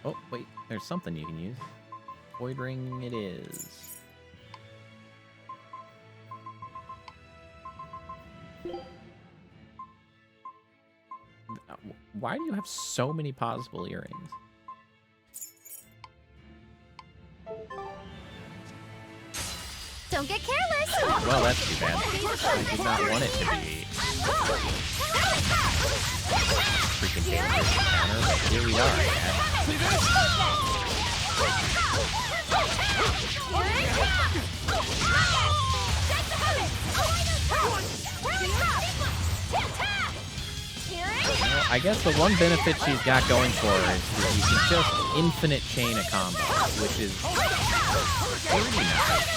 Oh, wait, there's something you can use. Void Ring it is. Why do you have so many possible earrings? Don't get careless! Well, that's too bad. I did not want it to be freaking dangerous encounter, but here we are, I guess. Well, I guess the one benefit she's got going for her is that you can just infinite chain a combo, which is pretty nice,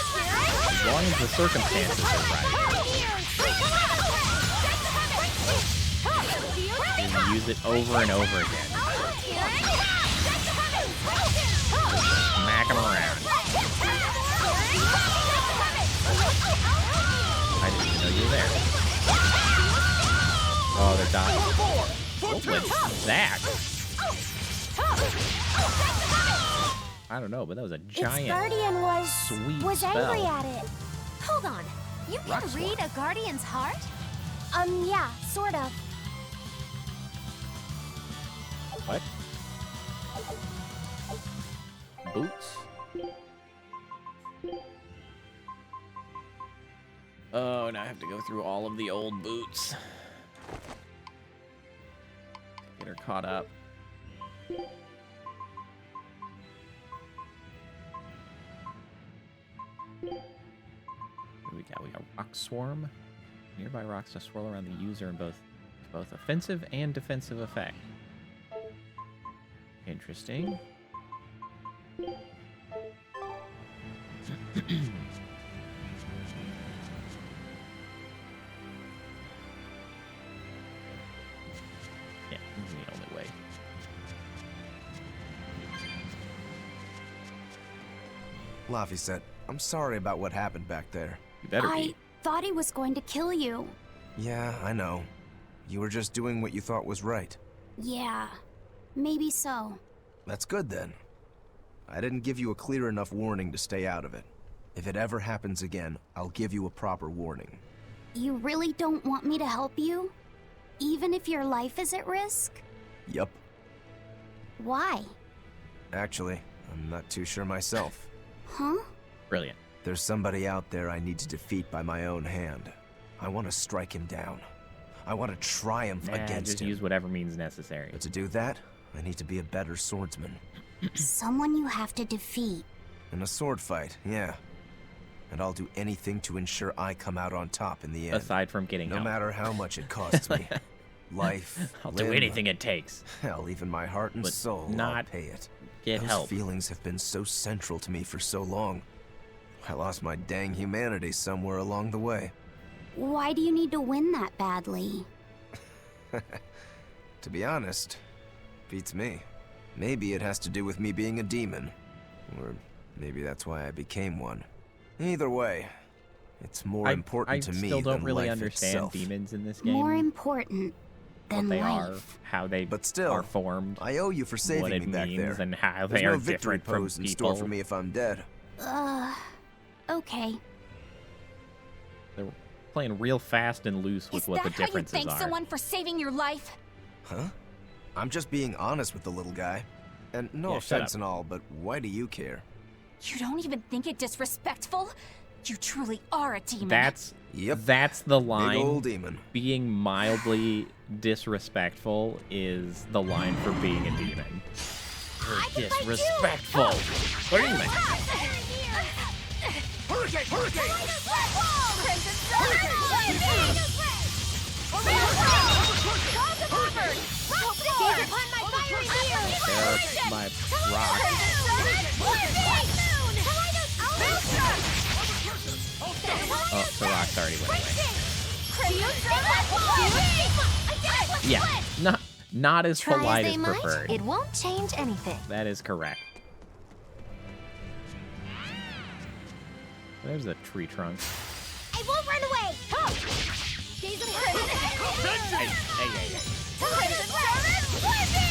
as long as the circumstances are right. You can use it over and over again. Smack them around. I didn't even know you were there. Oh, they're dying. What's that? I don't know, but that was a giant, Its guardian sweet was spell. angry at it. Hold on. You can Rock read a guardian's heart? Yeah, sort of. What? Boots? Oh, now I have to go through all of the old boots. Get her caught up. What do we got? We got Rock Swarm. Nearby rocks to swirl around the user in both offensive and defensive effect. Interesting. Yeah, this is the only way. Laphicet, I'm sorry about what happened back there. You better I be. thought he was going to kill you. Yeah, I know. You were just doing what you thought was right. Yeah, maybe so. That's good then. I didn't give you a clear enough warning to stay out of it. If it ever happens again, I'll give you a proper warning. You really don't want me to help you? Even if your life is at risk? Yup. Why? Actually, I'm not too sure myself. Huh? Brilliant. There's somebody out there I need to defeat by my own hand. I want to strike him down. I want to triumph against just him. use whatever means necessary. But to do that, I need to be a better swordsman. Someone you have to defeat. In a sword fight, yeah. And I'll do anything to ensure I come out on top in the end. Aside from getting No help. matter how much it costs me. Life, I'll do anything it takes. Hell, even my heart and But soul, not I'll pay it. get Those help. feelings have been so central to me for so long. I lost my dang humanity somewhere along the way. Why do you need to win that badly? To be honest, beats me. Maybe it has to do with me being a demon. Or maybe that's why I became one. Either way, it's more important to me I still don't than really life understand itself. demons in this game. More important than what they life. are, how they But still, are formed. I owe you for saving what me it back means there. and how There's they no are victory different from pose in people. store for me if I'm dead. Okay. They're playing real fast and loose with Is what that the how you differences thank are. someone for saving your life? Huh? I'm just being honest with the little guy. And no Yeah, shut offense up. and all, but why do you care? You don't even think it disrespectful? You truly are a demon. That's the line. Big old demon. Being mildly disrespectful is the line for being a demon. You're disrespectful. Demon. There's my rock. Oh, the rock's already went away. Yeah, not as Try polite as as they might, preferred. it won't change anything. That is correct. There's a tree trunk. I won't run away! Hey.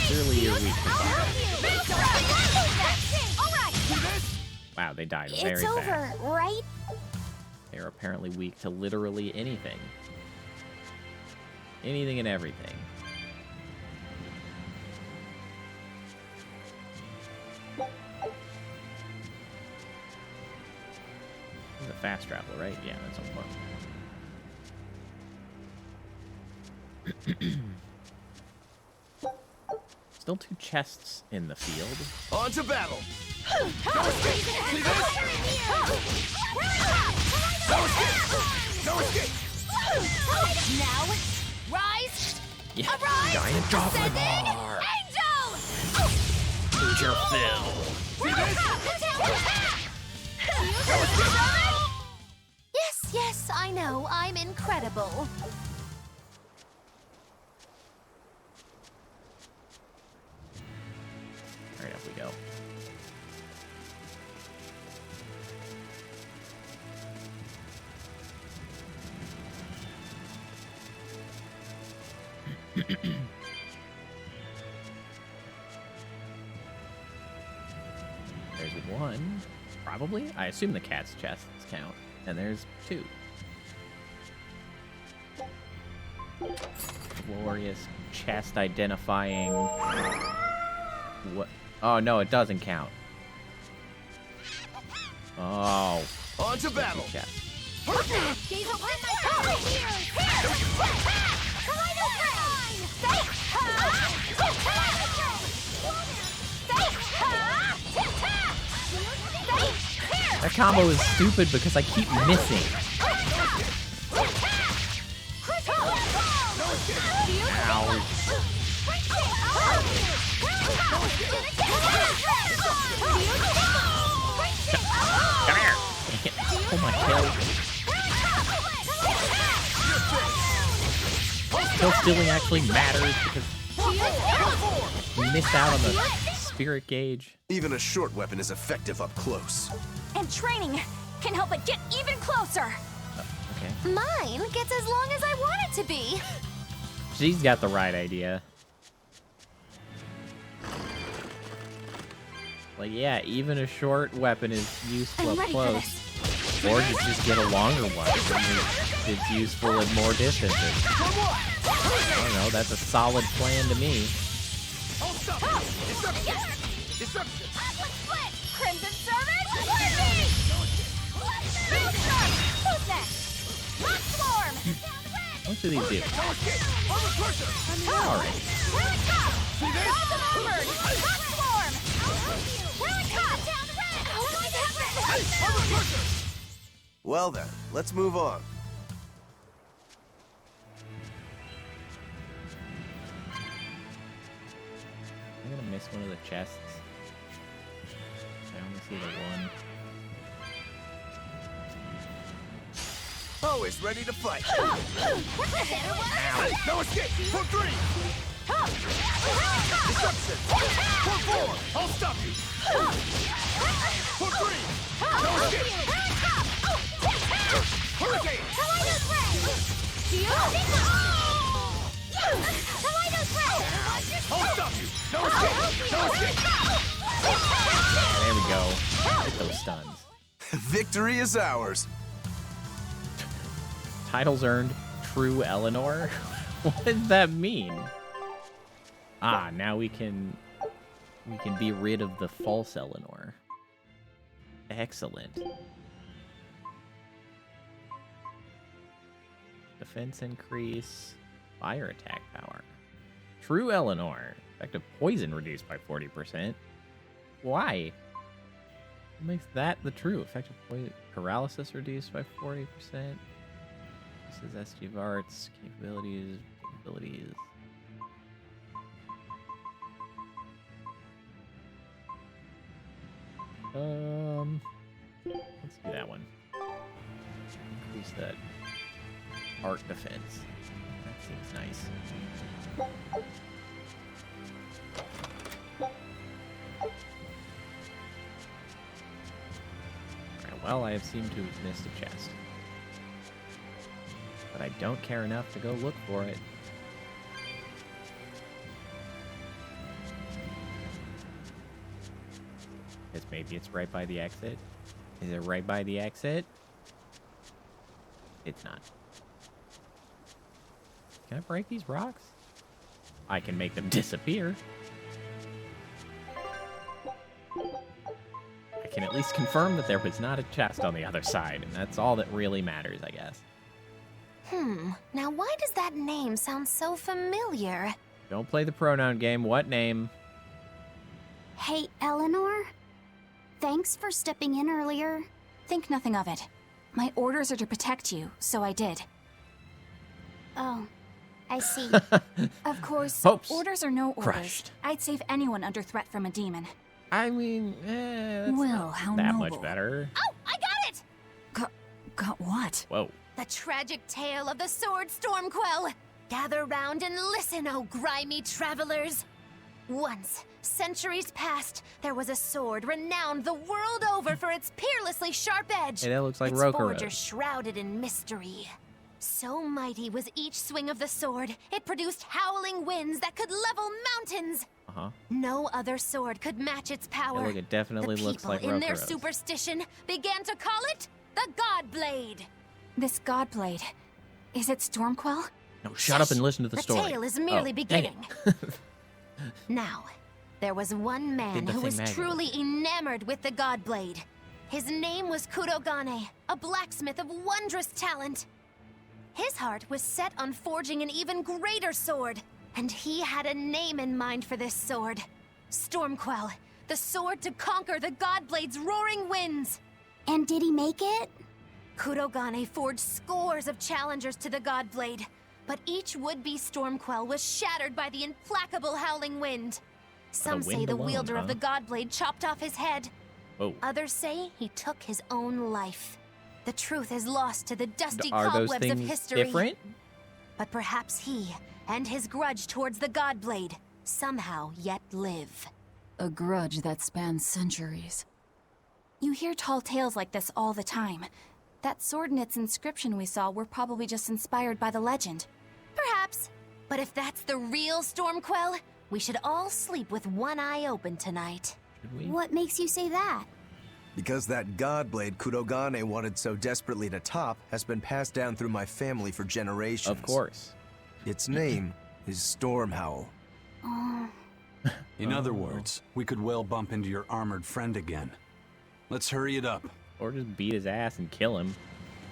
Clearly you're weak. Wow, they died very It's fast. over, right? They're apparently weak to literally anything. Anything and everything. This is a fast travel, right? Yeah, that's on point. Still 2 chests in the field. On to battle! No escape! Now, rise! Yeah, Arise! giant goblin Ascended bar. Angel! Who's your fill? Yes, I know. I'm incredible. Alright, up we go. There's 1, probably. I assume the cat's chests count. And there's 2. Glorious chest identifying. What? Oh no, it doesn't count. Oh. On to battle! Chest. Gaze upon my power here! That combo is stupid because I keep missing. Come here! Oh my god. Kill stealing actually matters because you missed out on the spirit gauge. Even a short weapon is effective up close. And training can help it get even closer. Okay. Mine gets as long as I want it to be. She's got the right idea. Like, yeah, even a short weapon is useful up close. Or just get a longer one. It's useful at more distances. I don't know, that's a solid plan to me. Crimson Servant, Liberty! Maelstrom! Who's next? Rock Swarm! What do these do? Alright. Here it comes! Rise of Armored! Rock Swarm! Here it comes! What happened? Well then, let's move on. I'm gonna miss one of the chests. I only see the one. Always ready to fight. No escape! For 3! Destruction! For 4! I'll stop you! For 3! No escape! Hurricane! I'll stop you! No escape! No escape! There we go. Hit those stuns. Victory is ours. Titles earned. True Eleanor? What does that mean? Ah, now we can be rid of the false Eleanor. Excellent. Defense increase. Fire attack power. True Eleanor. Effective poison reduced by 40%. Why? What makes that the true? Effective poison paralysis reduced by 40%. This is SG of Arts. Capabilities. Let's do that one. Increase that art defense. That seems nice. Alright, well, I have seemed to have missed a chest. But I don't care enough to go look for it. Guess maybe it's right by the exit. Is it right by the exit? It's not. Can I break these rocks? I can make them disappear. I can at least confirm that there was not a chest on the other side, and that's all that really matters, I guess. Now why does that name sound so familiar? Don't play the pronoun game. What name? Hey, Eleanor? Thanks for stepping in earlier. Think nothing of it. My orders are to protect you, so I did. Oh, I see. Of course, Hopes orders are no orders. crushed. I'd save anyone under threat from a demon. I mean, that's Well, not how that noble. much better. Oh, I got it! Got what? Whoa. The tragic tale of the sword Stormquell. Gather round and listen, oh grimy travelers. Once, centuries past, there was a sword renowned the world over for its peerlessly sharp edge. Hey, that looks like its Rokurov. forger shrouded in mystery. So mighty was each swing of the sword, it produced howling winds that could level mountains. Uh-huh. No other sword could match its power. Yeah, look, it definitely the looks people like in their Rokurov's. superstition began to call it the God Blade. This Godblade, is it Stormquell? No, shut up and listen to the story. The tale is merely Oh, dang beginning. it. Now, there was one man Did the who thing was magically. truly enamored with the Godblade. His name was Kurogane, a blacksmith of wondrous talent. His heart was set on forging an even greater sword, and he had a name in mind for this sword. Stormquell, the sword to conquer the Godblade's roaring winds. And did he make it? Kurogane forged scores of challengers to the Godblade, but each would-be Stormquell was shattered by the implacable howling wind. Some say wind the alone, wielder huh? of the Godblade chopped off his head. Oh. Others say he took his own life. The truth is lost to the dusty Are those cobwebs of things history. different? But perhaps he and his grudge towards the Godblade somehow yet live. A grudge that spans centuries. You hear tall tales like this all the time. That sword and its inscription we saw were probably just inspired by the legend. Perhaps. But if that's the real Stormquell, we should all sleep with one eye open tonight. What makes you say that? Because that godblade Kurogane wanted so desperately to top has been passed down through my family for generations. Of course. Its name is Stormhowl. In other words, we could well bump into your armored friend again. Let's hurry it up. Or just beat his ass and kill him.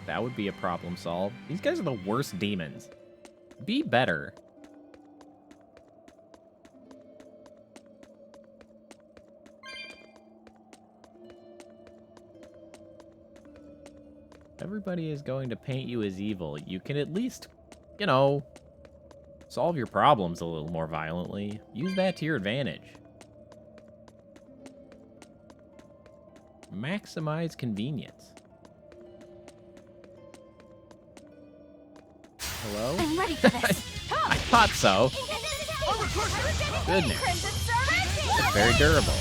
That would be a problem solved. These guys are the worst demons. Be better. Everybody is going to paint you as evil. You can at least, you know, solve your problems a little more violently. Use that to your advantage. Maximize convenience. Hello? I'm ready for this. I thought so. Goodness. It's very durable.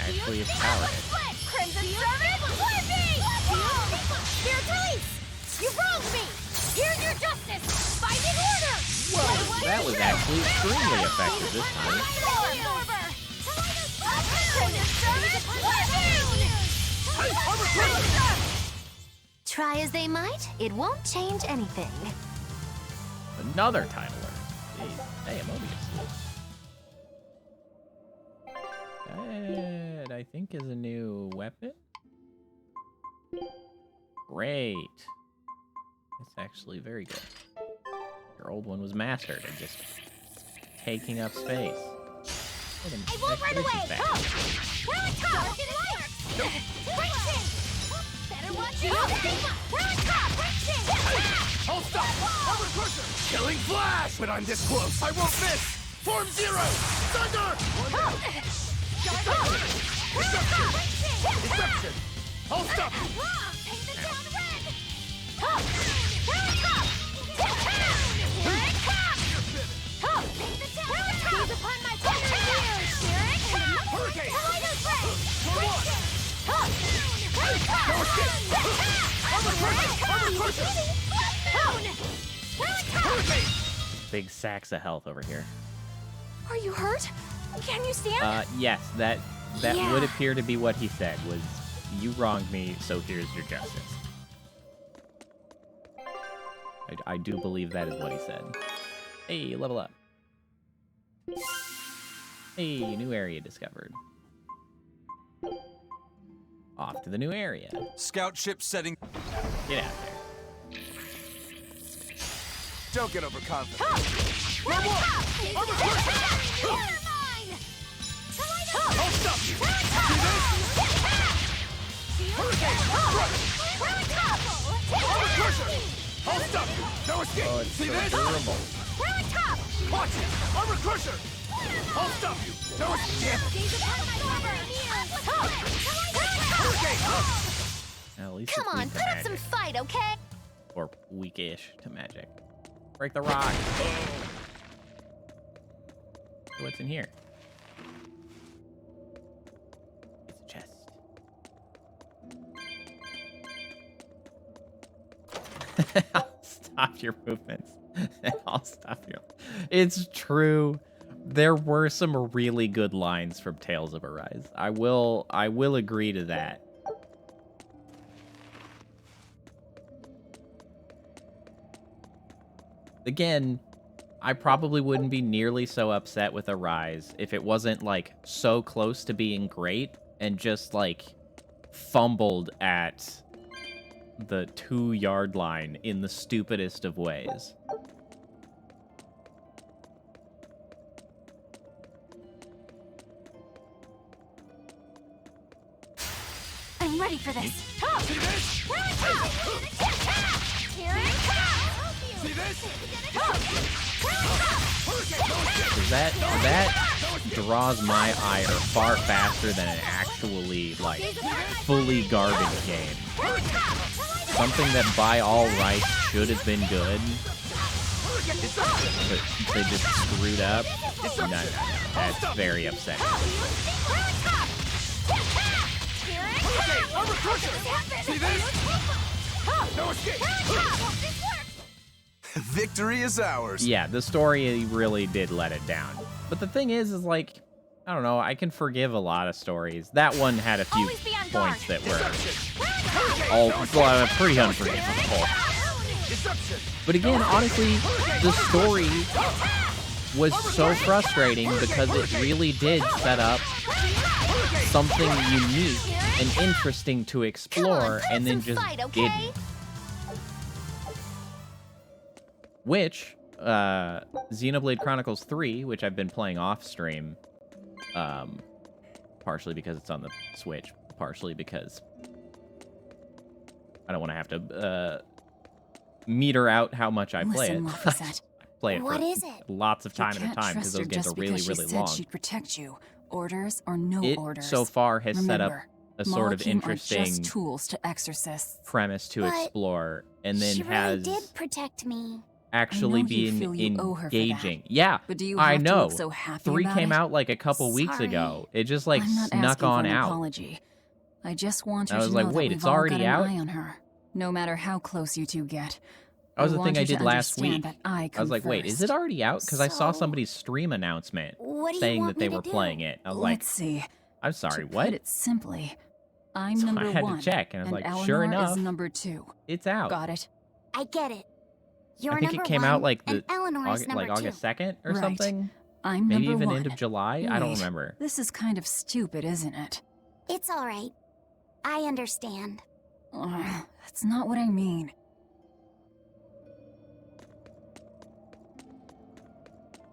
Actually, it's powered. Crimson Servant, let me! Spiritualize! You wronged me! Here's your justice! Finding order! Whoa, that was actually extremely effective this time. Crimson Servant, let me! Try as they might, it won't change anything. Another title alert. Jeez. Hey, Amobius. That, I think, is a new weapon. Great. That's actually very good. Your old one was mastered and just taking up space. I won't run away! Go! We're on top! Breaking! Better watch out! We're on top! Breaking! Hold stop! Armor crusher! Killing flash! When I'm this close, I won't miss! Form zero! Thunder! Deception! Hold stop! Paint the town red! We're on top! We're on top! Paint the town red! Seize upon my thunder ears! Here it comes! Hurricane! Kaleido's ray! No escape! Armor crusher! Armor crusher! We're on top! Hurricane! Big sacks of health over here. Are you hurt? Can you stand? Yes, that Yeah. would appear to be what he said, was, you wronged me, so here's your justice. I do believe that is what he said. Hey, level up. Hey, new area discovered. Off to the new area. Scout ship setting. Get out there. Don't get overconfident. We're on top! Armor crusher! You're mine! I'll stop you! We're on top! Hurricane! We're on top! Armor crusher! I'll stop you! No escape! Oh, it's See so this? durable. We're on top! Watch it! Armor crusher! I'll stop you! No escape! Seize upon my thunder ears! Hurricane! At least Come it's on, weak to put up some magic. fight, okay? Or weakish to magic. Break the rock. What's in here? It's a chest. I'll stop your movements. I'll stop your... It's true. There were some really good lines from Tales of Arise. I will agree to that. Again, I probably wouldn't be nearly so upset with Arise if it wasn't, like, so close to being great and just, like, fumbled at the 2-yard line in the stupidest of ways. I'm ready for this. See this? We're on top! Here it comes! See this? We're on top! Because that draws my ire far faster than an actually, like, fully garbage game. Something that by all rights should have been good but they just screwed up. No, that's very upsetting. See this? No escape! Victory is ours. Yeah, the story really did let it down. But the thing is like, I don't know, I can forgive a lot of stories. That one had a few points that were all pretty unforgivable. But again, honestly, the story was so frustrating because it really did set up something unique and interesting to explore, and then just didn't. Which, Xenoblade Chronicles 3, which I've been playing off stream, partially because it's on the Switch, partially because I don't want to have to meter out how much I play it. I play it for lots of time at a time because those games are really, really long. She'd protect you, orders or no orders. So far has set up a sort of Malachim interesting are just tools to exorcists. premise to explore, and then She really has did protect me. actually I know you being feel you owe her for that. engaging. Yeah, But do you I have to know. look so happy 3 about came it? out like a couple weeks Sorry. ago. It just like I'm not snuck asking on for an out. apology. I just want you I was to like, know wait, that it's we've all already got out? an eye on her, no matter how close you two get. That was the want thing I you to did last understand week. that I I was like, wait, is it already out? Because I saw So, somebody's stream announcement what do you saying want that they me were to do? playing it. I was like, Let's see. I'm sorry, To what? put it simply, I'm So I number had to 1, check, and I was like, Eleanor sure enough, is number 2. It's out. Got it? I get it. You're I think number it came 1, out like and Eleanor is August, number like 2. August 2nd or Right. something. I'm Maybe number even 1. end of July. I don't Wait, remember. This is kind of stupid, isn't it? It's all right. I understand. That's not what I mean.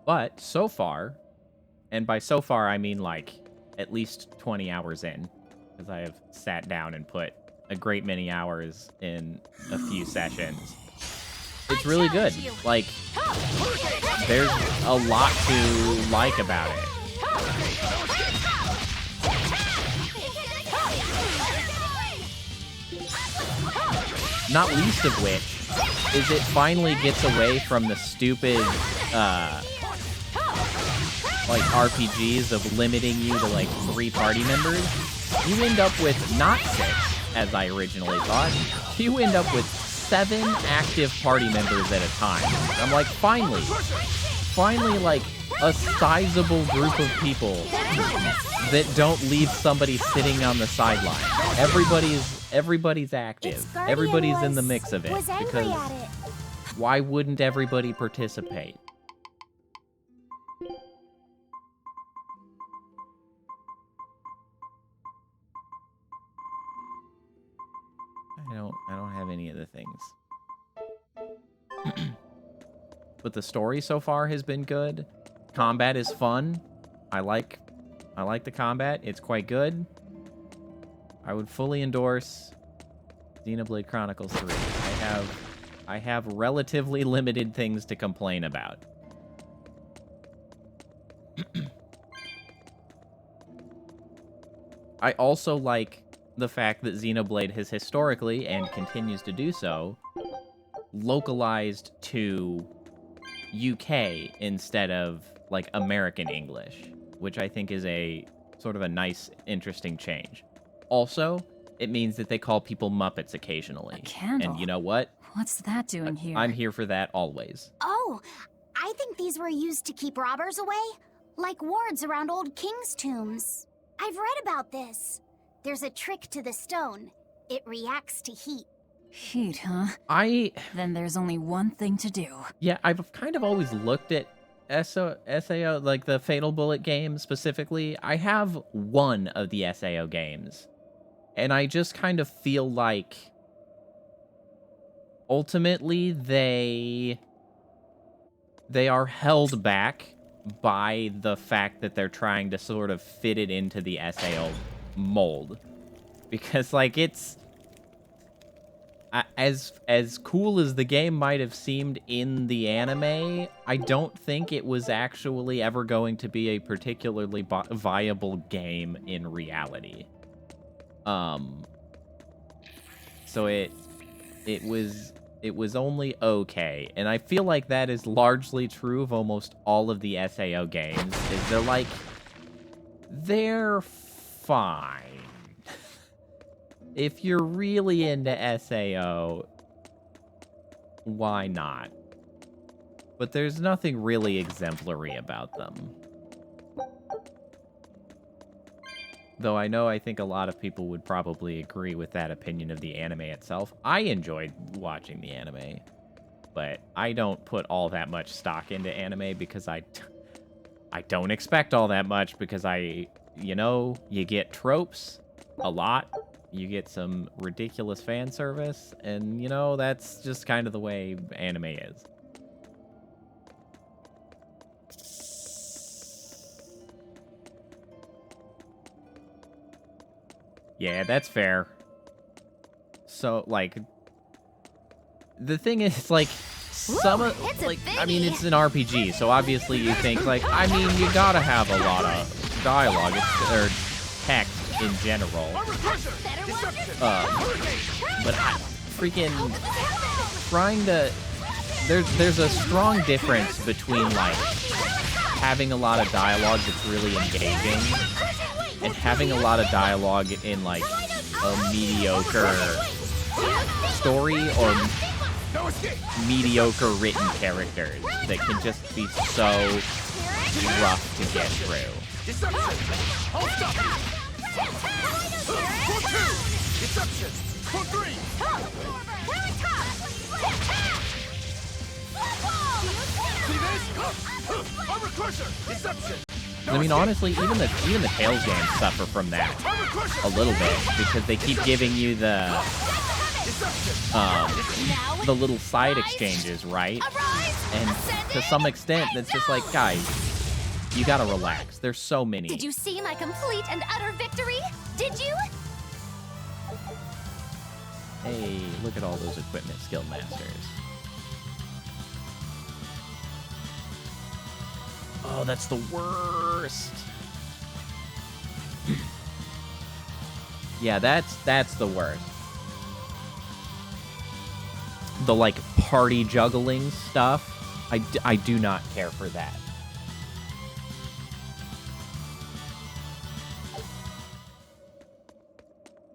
But so far, and by so far I mean like at least 20 hours in, because I have sat down and put a great many hours in a few sessions. It's really good. Like, there's a lot to like about it. Not least of which is it finally gets away from the stupid like RPGs of limiting you to like 3 party members. You end up with not 6, as I originally thought. You end up with 7 active party members at a time. I'm like, finally like a sizable group of people that don't leave somebody sitting on the sideline. Everybody's active. Everybody's in the mix of it, because why wouldn't everybody participate? I don't have any of the things. But the story so far has been good. Combat is fun. I like the combat. It's quite good. I would fully endorse Xenoblade Chronicles 3. I have relatively limited things to complain about. I also like the fact that Xenoblade has historically, and continues to do so, localized to UK instead of, like, American English, which I think is a sort of a nice, interesting change. Also, it means that they call people Muppets occasionally. A candle? And you know what? What's that doing here? I'm here for that always. Oh, I think these were used to keep robbers away, like wards around old kings' tombs. I've read about this. There's a trick to the stone. It reacts to heat. Heat, huh? Then there's only one thing to do. Yeah, I've kind of always looked at SAO, like the Fatal Bullet game specifically. I have one of the SAO games, and I just kind of feel like ultimately they are held back by the fact that they're trying to sort of fit it into the SAO mold. Because, like, it's as cool as the game might have seemed in the anime, I don't think it was actually ever going to be a particularly viable game in reality. So it was it was only okay. And I feel like that is largely true of almost all of the SAO games, is they're like, they're fine. If you're really into SAO, why not? But there's nothing really exemplary about them. Though I think a lot of people would probably agree with that opinion of the anime itself. I enjoyed watching the anime, but I don't put all that much stock into anime because I don't expect all that much because you get tropes a lot. You get some ridiculous fan service, and, that's just kind of the way anime is. Yeah, that's fair. So, like, the thing is, like, it's an RPG, so obviously you think, you gotta have a lot of dialogue, or text in general. But there's a strong difference between, having a lot of dialogue that's really engaging and having a lot of dialogue in, a mediocre story or mediocre written characters that can just be so rough to get through. I mean, honestly, even the Tales games suffer from that a little bit because they keep giving you the little side exchanges, right? And to some extent, it's just like, guys, you gotta relax. There's so many. Did you see my complete and utter victory? Did you? Hey, look at all those equipment skill masters. Oh, that's the worst. Yeah, that's the worst. The, party juggling stuff, I do not care for that.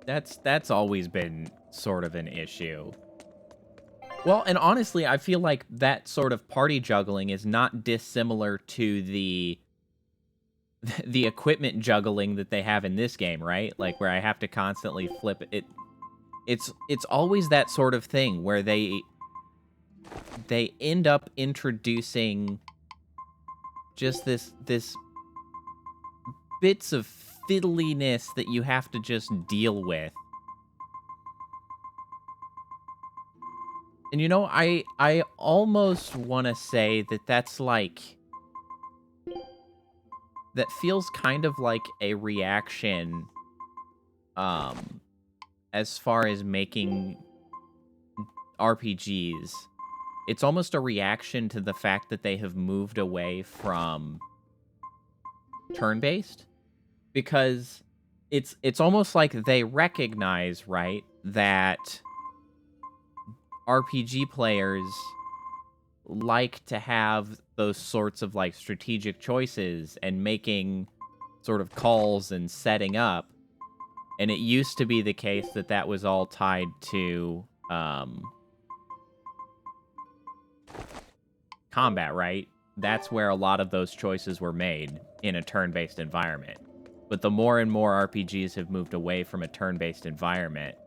That's always been sort of an issue. Well, and honestly, I feel like that sort of party juggling is not dissimilar to the equipment juggling that they have in this game, right? Where I have to constantly flip it. It's always that sort of thing where they end up introducing just this bits of fiddliness that you have to just deal with. And I almost want to say that's that feels kind of like a reaction as far as making RPGs. It's almost a reaction to the fact that they have moved away from turn-based, because it's almost like they recognize, right, that RPG players like to have those sorts of strategic choices and making sort of calls and setting up. And it used to be the case that was all tied to combat, right? That's where a lot of those choices were made in a turn-based environment. But the more and more RPGs have moved away from a turn-based environment,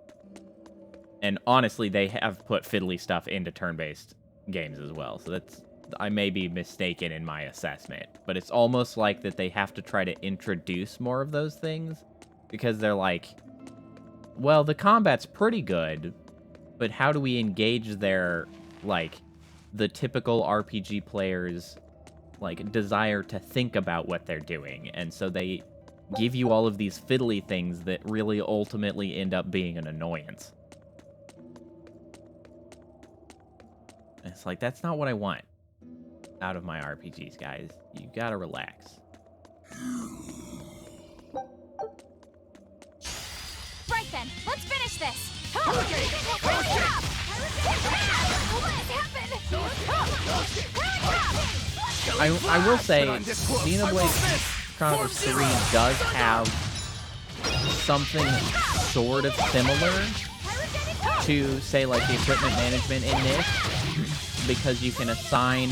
and honestly, they have put fiddly stuff into turn-based games as well. So I may be mistaken in my assessment, but it's almost like that they have to try to introduce more of those things because they're like, well, the combat's pretty good, but how do we engage their, the typical RPG player's, desire to think about what they're doing? And so they give you all of these fiddly things that really ultimately end up being an annoyance. It's like, that's not what I want out of my RPGs, guys. You gotta relax. Right then, let's finish this. I will say, Xenoblade Chronicles 3 does have something sort of similar to, say, like the equipment management in this, because you can assign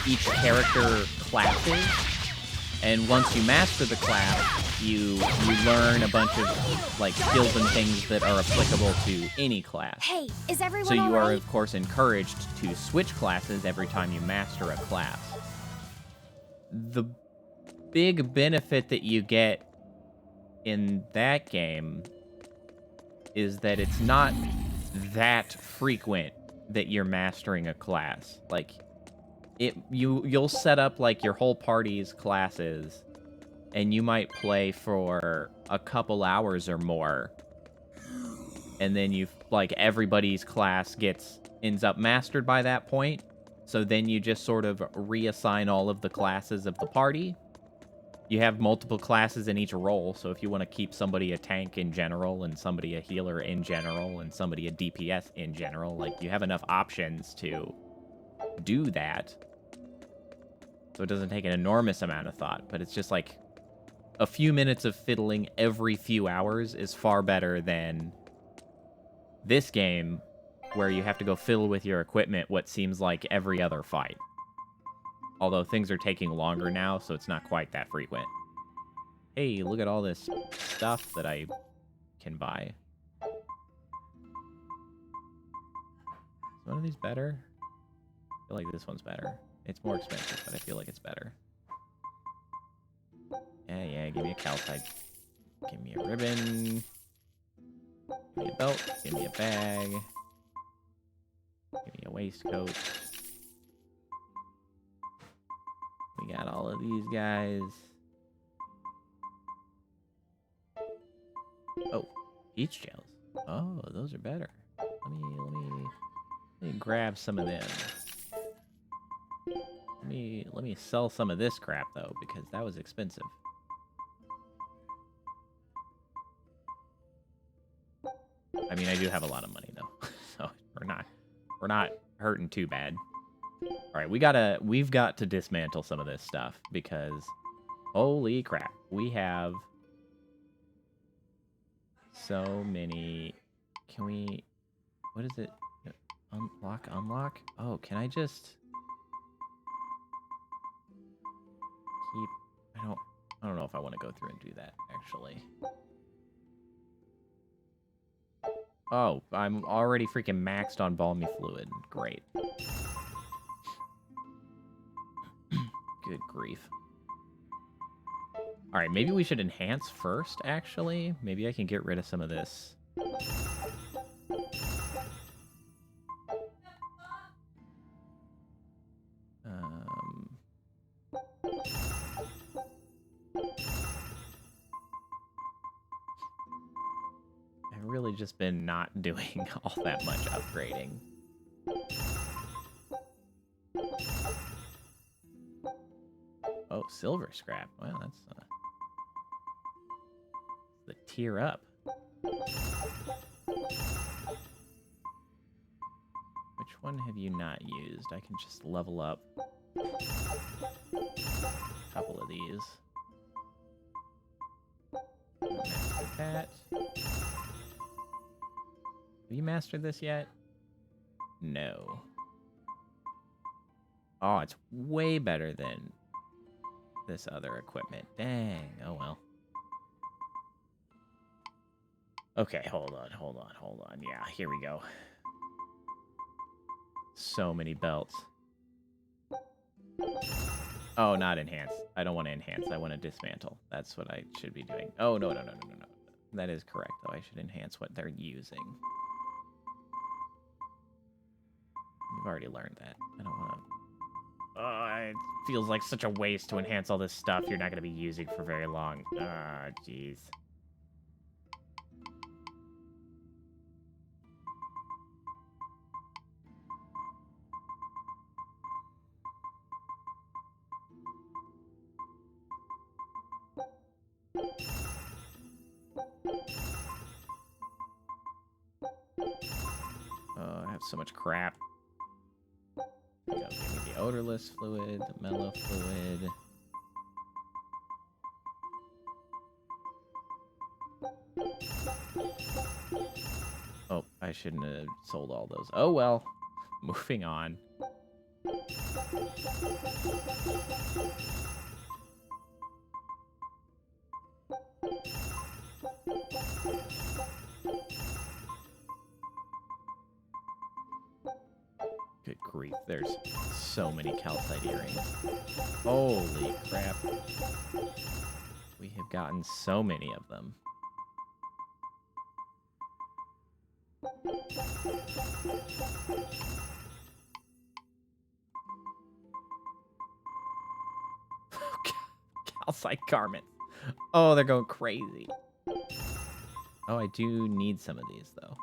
each character classes, and once you master the class, you learn a bunch of like skills and things that are applicable to any class. Hey, is everyone So you all are, right? of course, encouraged to switch classes every time you master a class. The big benefit that you get in that game is that it's not that frequent that you're mastering a class. Like, you'll set up like your whole party's classes, and you might play for a couple hours or more, and then everybody's class ends up mastered by that point. So then you just sort of reassign all of the classes of the party. You have multiple classes in each role, so if you want to keep somebody a tank in general, and somebody a healer in general, and somebody a DPS in general, like, you have enough options to do that. So it doesn't take an enormous amount of thought, but it's just like a few minutes of fiddling every few hours is far better than this game, where you have to go fiddle with your equipment what seems like every other fight. Although things are taking longer now, so it's not quite that frequent. Hey, look at all this stuff that I can buy. Is one of these better? I feel like this one's better. It's more expensive, but I feel like it's better. Yeah, give me a calcite. Give me a ribbon. Give me a belt. Give me a bag. Give me a waistcoat. We got all of these guys. Oh, peach gels. Oh, those are better. Let me grab some of them. Let me sell some of this crap though, because that was expensive. I mean, I do have a lot of money though, so we're not hurting too bad. All right, we've got to dismantle some of this stuff, because holy crap, we have so many. Can we? What is it? Unlock. Oh, can I just keep? I don't know if I want to go through and do that actually. Oh, I'm already freaking maxed on balmy fluid. Great. Good grief. Alright, maybe we should enhance first, actually. Maybe I can get rid of some of this. I've really just been not doing all that much upgrading. Oh, silver scrap. Well, that's the tier up. Which one have you not used? I can just level up a couple of these. Master that. Have you mastered this yet? No. Oh, it's way better than this other equipment. Dang. Oh, well. Okay, hold on. Yeah, here we go. So many belts. Oh, not enhance. I don't want to enhance. I want to dismantle. That's what I should be doing. Oh, no. That is correct, though. I should enhance what they're using. You've already learned that. I don't want to... it feels like such a waste to enhance all this stuff you're not going to be using for very long. Ah, jeez. Oh, I have so much crap. Give me the the odorless fluid, the mellow fluid. Oh, I shouldn't have sold all those. Oh well. Moving on. Good grief, there's so many calcite earrings. Holy crap. We have gotten so many of them. Calcite garments. Oh, they're going crazy. Oh, I do need some of these, though.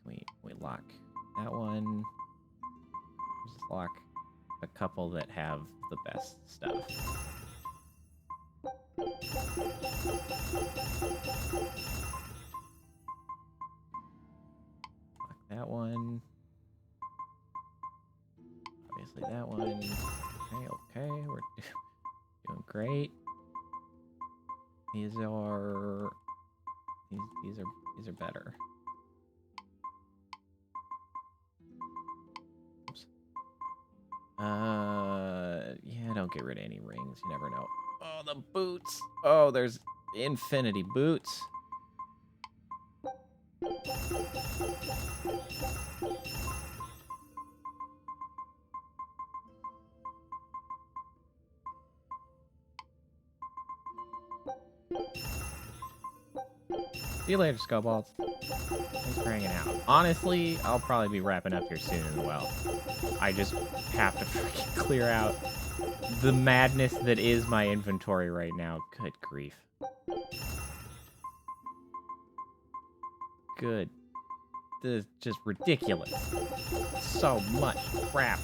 Can we lock that one? Just lock a couple that have the best stuff. Lock that one. Obviously that one. Okay, we're doing great. These are better. Oops. Yeah, don't get rid of any rings. You never know. Oh, the boots. Oh, there's infinity boots. See you later, Scoballs. Thanks for hanging out. Honestly, I'll probably be wrapping up here soon as well. I just have to freaking clear out the madness that is my inventory right now. Good grief. Good. This is just ridiculous. So much crap.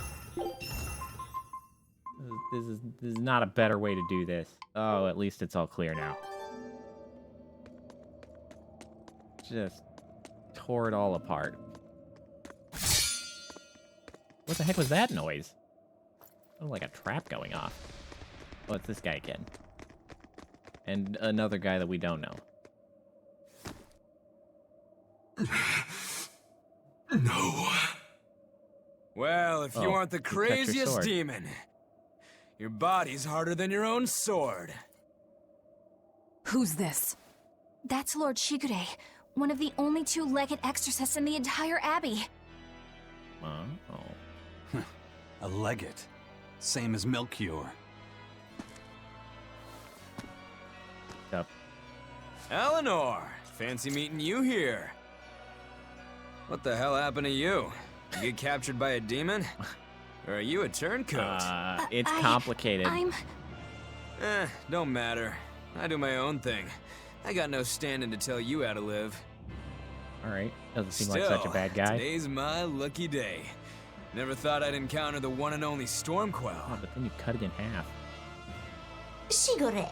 This is not a better way to do this. Oh, at least it's all clear now. Just tore it all apart. What the heck was that noise? Oh, like a trap going off. Oh, it's this guy again. And another guy that we don't know. No. Well, if you aren't the craziest demon, your body's harder than your own sword. Who's this? That's Lord Shigure, one of the only 2 legged exorcists in the entire abbey. Oh. A legate. Same as Melchior. Yep. Eleanor, fancy meeting you here. What the hell happened to you? You get captured by a demon? Or are you a turncoat? It's complicated. Don't matter. I do my own thing. I got no standing to tell you how to live. Alright, doesn't seem like such a bad guy. Today's my lucky day. Never thought I'd encounter the one and only Stormquell. Oh, but then you cut it in half. Shigure,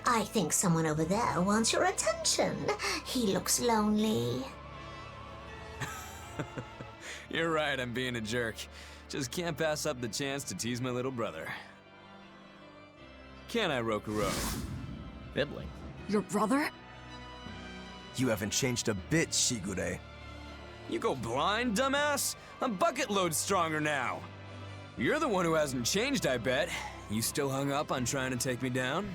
I think someone over there wants your attention. He looks lonely. You're right, I'm being a jerk. Just can't pass up the chance to tease my little brother. Can I, Rokuro? Fiddling. Your brother? You haven't changed a bit, Shigure. You go blind, dumbass? I'm bucket load stronger now. You're the one who hasn't changed, I bet. You still hung up on trying to take me down?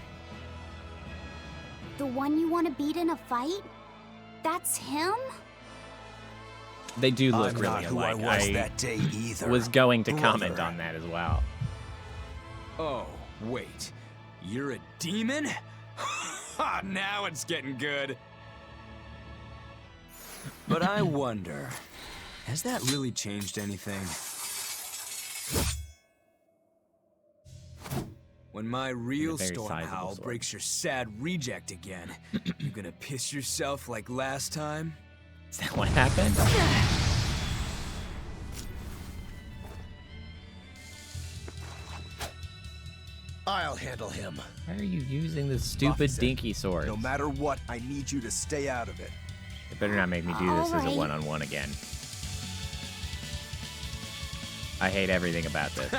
The one you want to beat in a fight? That's him? They do look I'm really not who alike. I was that day either. Was going to Brother. comment on that as well. Oh, wait. You're a demon? Now it's getting good. But I wonder, has that really changed anything? When my real Stormhowl breaks your sad reject again, you gonna piss yourself like last time? Is that what happened? I'll handle him. Why are you using this stupid dinky sword? No matter what, I need you to stay out of it. It better not make me do this as a one-on-one again. I hate everything about this.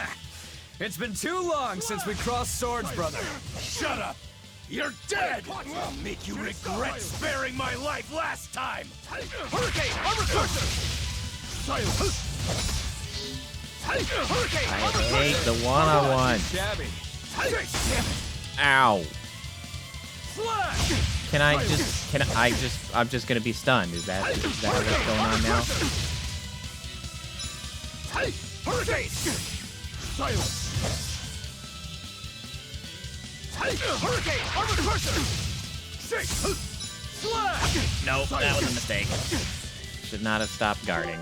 It's been too long since we crossed swords, brother. Shut up! You're dead! I'll make you regret sparing my life last time! Hurricane! Armor Crusher! Silence! Hurricane! I Armor hate Crusher! the one-on-one. Shabby. Ow. Slash! I'm just gonna be stunned. Is that what's going on now? Hurricane! Silence! Hurricane! Armor Crusher! Shake! Slash! Nope, that was a mistake. Should not have stopped guarding.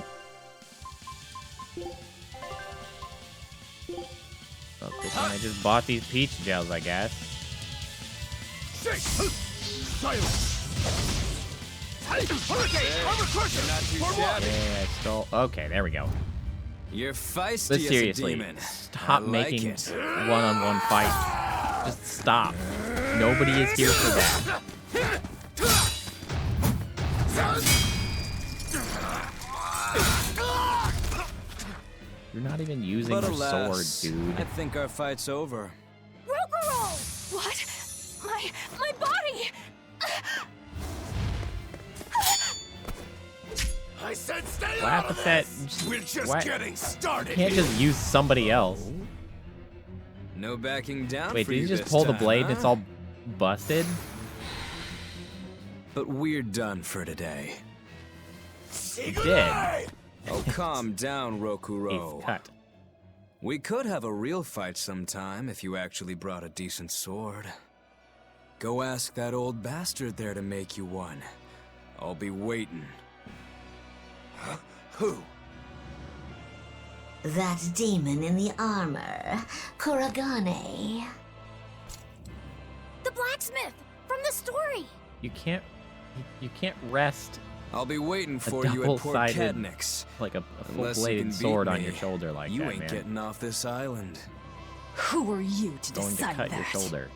Well, this one I just bought these peach gels, I guess. Shake! Silence! Hurricane! Armor Crusher! Not too shabby. Yeah, I stole. Okay, there we go. You're feisty But as a seriously, demon. stop I like making it. one-on-one fights. Just stop. Nobody is here for that. You're not even using But your alas, sword, dude. I think our fight's over. Rogoro! What? My body! I said stay Laugh out of at that. this! We're just What? getting started You can't here. just use somebody else. No backing down Wait, for did you you just this pull the time, blade huh? and it's all busted? But we're done for today. You did. Oh, calm down, Rokuro. He's cut. We could have a real fight sometime if you actually brought a decent sword. Go ask that old bastard there to make you one. I'll be waiting. Huh? Who? That demon in the armor, Kuragane. The blacksmith from the story. You can't rest I'll be waiting a for you at Port double-sided, Kednix. like a Unless you full-bladed can beat sword on me, your shoulder like you that, ain't man. getting off this island. Who are you to Going to decide cut that? your shoulder.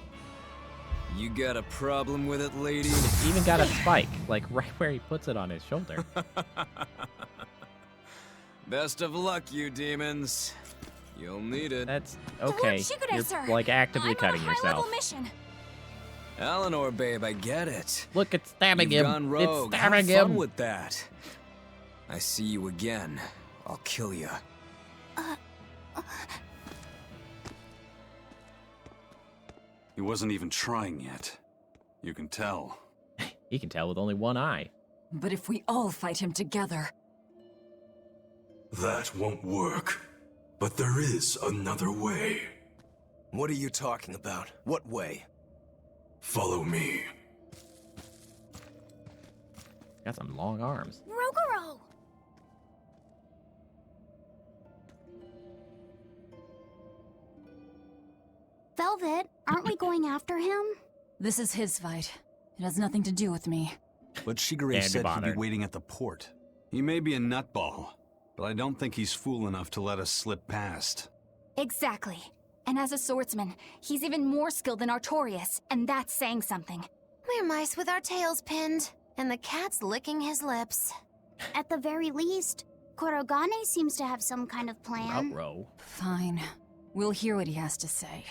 You got a problem with it, lady? It's even got a spike, like right where he puts it on his shoulder. Best of luck, you demons. You'll need it. That's okay. Shigure, You're sir. like actively I'm cutting on a high-level yourself. mission. Eleanor, babe, I get it. Look, it's stabbing You've him. gone rogue. It's Have stabbing fun him. with that. I see you again. I'll kill you. He wasn't even trying yet. You can tell. He can tell with only one eye. But if we all fight him together... That won't work. But there is another way. What are you talking about? What way? Follow me. Got some long arms. Rogoro! Velvet, aren't we going after him? This is his fight. It has nothing to do with me. But Shigure Can't be said he'd be bothered. waiting at the port. He may be a nutball, but I don't think he's fool enough to let us slip past. Exactly. And as a swordsman, he's even more skilled than Artorias, and that's saying something. We're mice with our tails pinned, and the cat's licking his lips. At the very least, Kurogane seems to have some kind of plan. Row. Fine. We'll hear what he has to say.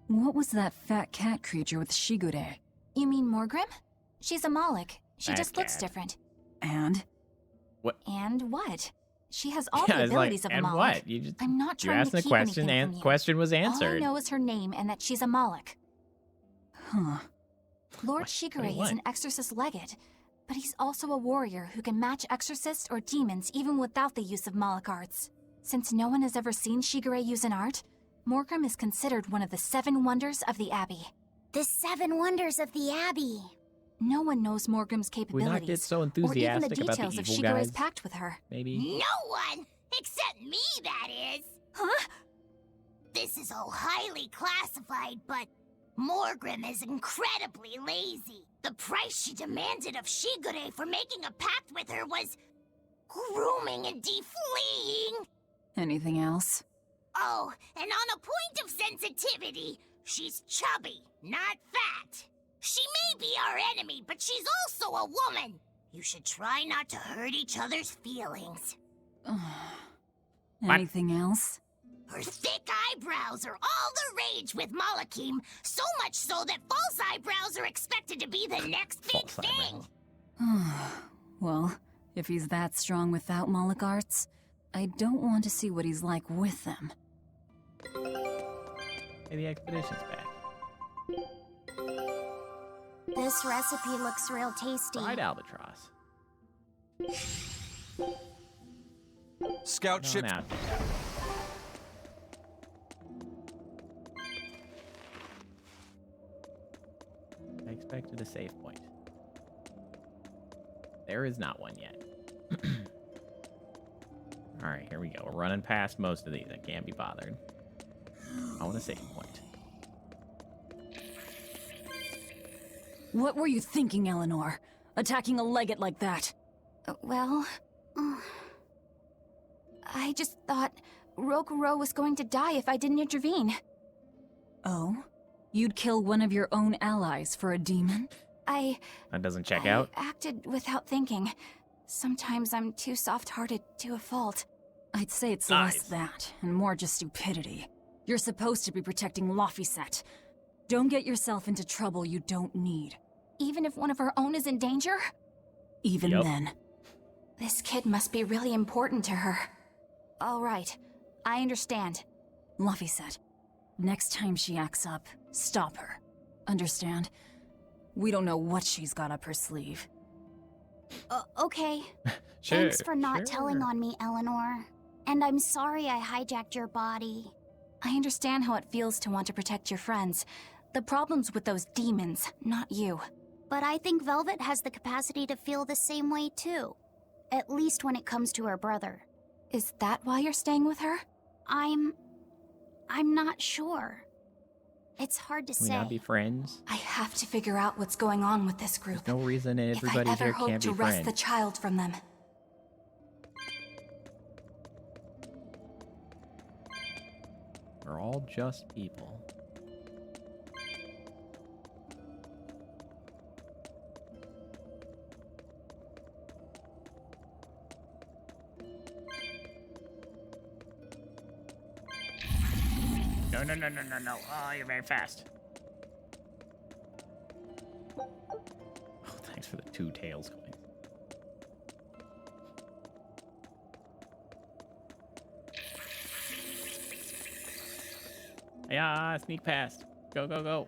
What was that fat cat creature with Shigure? You mean Morgrim? She's a Moloch. She Fat just looks cat. different. And? And what? She has all Yeah, the it's abilities like, of a and Moloch. what? You just I'm not you trying asked to the keep question, anything and from you. question was All I answered. know is her name and that she's a Moloch. Huh. Lord What? Shigure What? is an exorcist legate, but he's also a warrior who can match exorcists or demons even without the use of Moloch arts. Since no one has ever seen Shigure use an art, Morgrim is considered one of the 7 wonders of the Abbey. The 7 wonders of the Abbey. No one knows Morgrim's We not capabilities, get so or even the enthusiastic about the details of evil Shigure's guys. pact with her. Maybe. No one! Except me, that is. Huh? This is all highly classified, but Morgrim is incredibly lazy. The price she demanded of Shigure for making a pact with her was grooming and defleeing. Anything else? Oh, and on a point of sensitivity, she's chubby, not fat. She may be our enemy, but she's also a woman. You should try not to hurt each other's feelings. Anything else? Her thick eyebrows are all the rage with Malakim, so much so that false eyebrows are expected to be the next big thing. Well, if he's that strong without Moloch arts, I don't want to see what he's like with them. Hey, the expedition's back. This recipe looks real tasty. Fried albatross. Scout ship. Out. I expected a save point. There is not one yet. Alright, here we go. We're running past most of these. I can't be bothered. I want a save point. What were you thinking, Eleanor? Attacking a legate like that? Well... I just thought Rokuro was going to die if I didn't intervene. Oh? You'd kill one of your own allies for a demon? That doesn't check out. I acted without thinking. Sometimes I'm too soft-hearted to a fault. I'd say it's Nice. less that, and more just stupidity. You're supposed to be protecting Laphicet. Don't get yourself into trouble you don't need. Even if one of our own is in danger? Even then. This kid must be really important to her. All right, I understand. Laphicet, next time she acts up, stop her. Understand? We don't know what she's got up her sleeve. Okay. Sure, Thanks for not telling on me, Eleanor. And I'm sorry I hijacked your body. I understand how it feels to want to protect your friends. The problem's with those demons, not you. But I think Velvet has the capacity to feel the same way too. At least when it comes to her brother. Is that why you're staying with her? I'm not sure. It's hard to Can we say. not be friends? I have to figure out what's going on with this group. There's no reason everybody if I here ever hope can't to be wrest friends. the child from them. We're all just people. No. Oh, you're very fast. Oh, thanks for the 2 tails coins. Yeah, sneak past. Go. Go.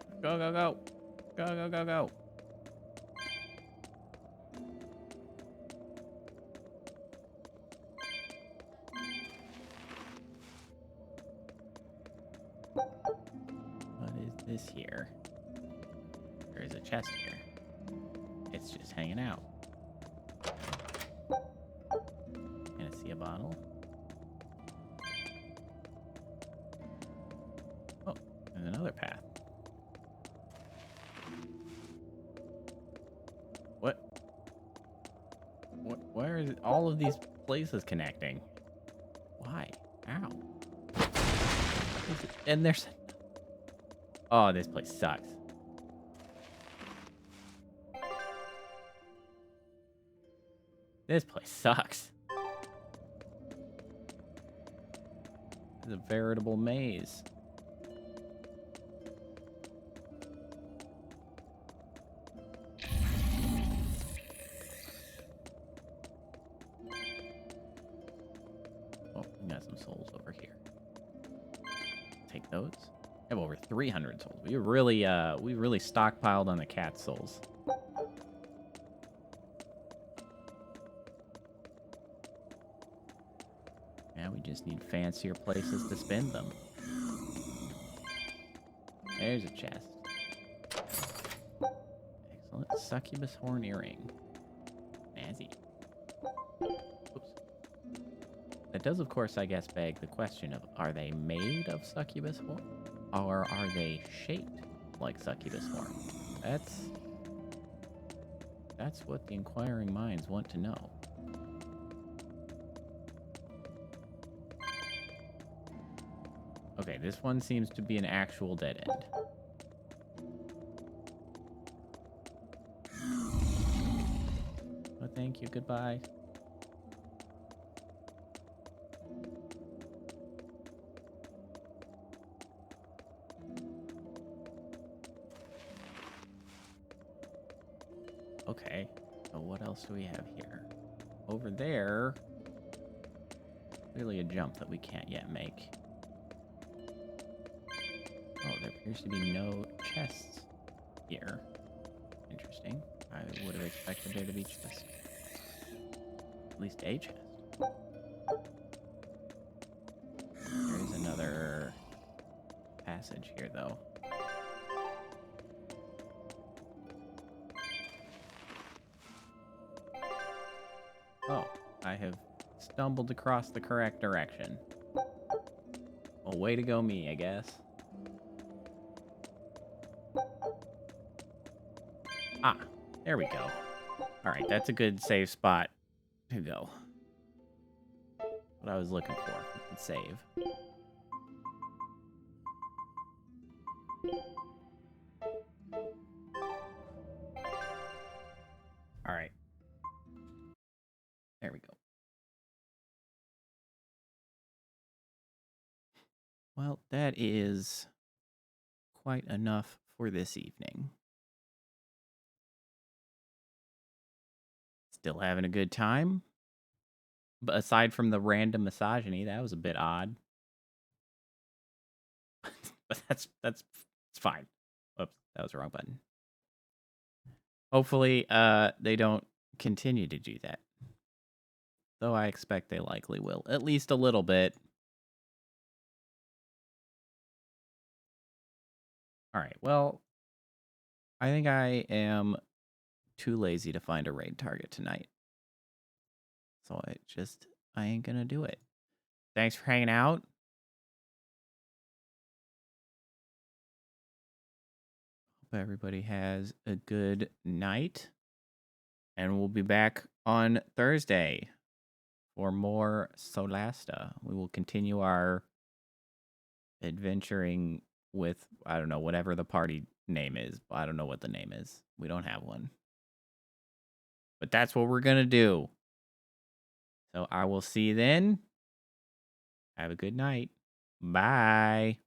What is this here? There is a chest here. It's just hanging out. Can I see a bottle? Oh, there's another path. What? Where is it? All of these places connecting? Why? Ow. And there's... Oh, this place sucks. This place sucks. It's a veritable maze. Oh, we got some souls over here. Take those. I have over 300 souls. We really stockpiled on the cat souls. Yeah, we just need fancier places to spend them. There's a chest. Excellent. Succubus horn earring. Snazzy. Oops. That does, of course, I guess, beg the question of, are they made of succubus horn? Or are they shaped like succubus horn? That's what the inquiring minds want to know. Okay, this one seems to be an actual dead end. thank you. Goodbye. Okay, so what else do we have here? Over there, clearly a jump that we can't yet make. Oh, there appears to be no chests here. Interesting. I would have expected there to be chests. At least a chest. There's another passage here, though. Oh, I have stumbled across the correct direction. Well, way to go me, I guess. Ah, there we go. All right, that's a good save spot to go. What I was looking for. We can save. All right. There we go. Well, that is quite enough for this evening. Still having a good time. But aside from the random misogyny, that was a bit odd. But that's it's fine. Oops, that was the wrong button. Hopefully, they don't continue to do that. Though I expect they likely will. At least a little bit. Alright, well, I think I am too lazy to find a raid target tonight. So I ain't gonna do it. Thanks for hanging out. Hope everybody has a good night. And we'll be back on Thursday for more Solasta. We will continue our adventuring with, I don't know, whatever the party name is. I don't know what the name is. We don't have one. But that's what we're going to do. So I will see you then. Have a good night. Bye.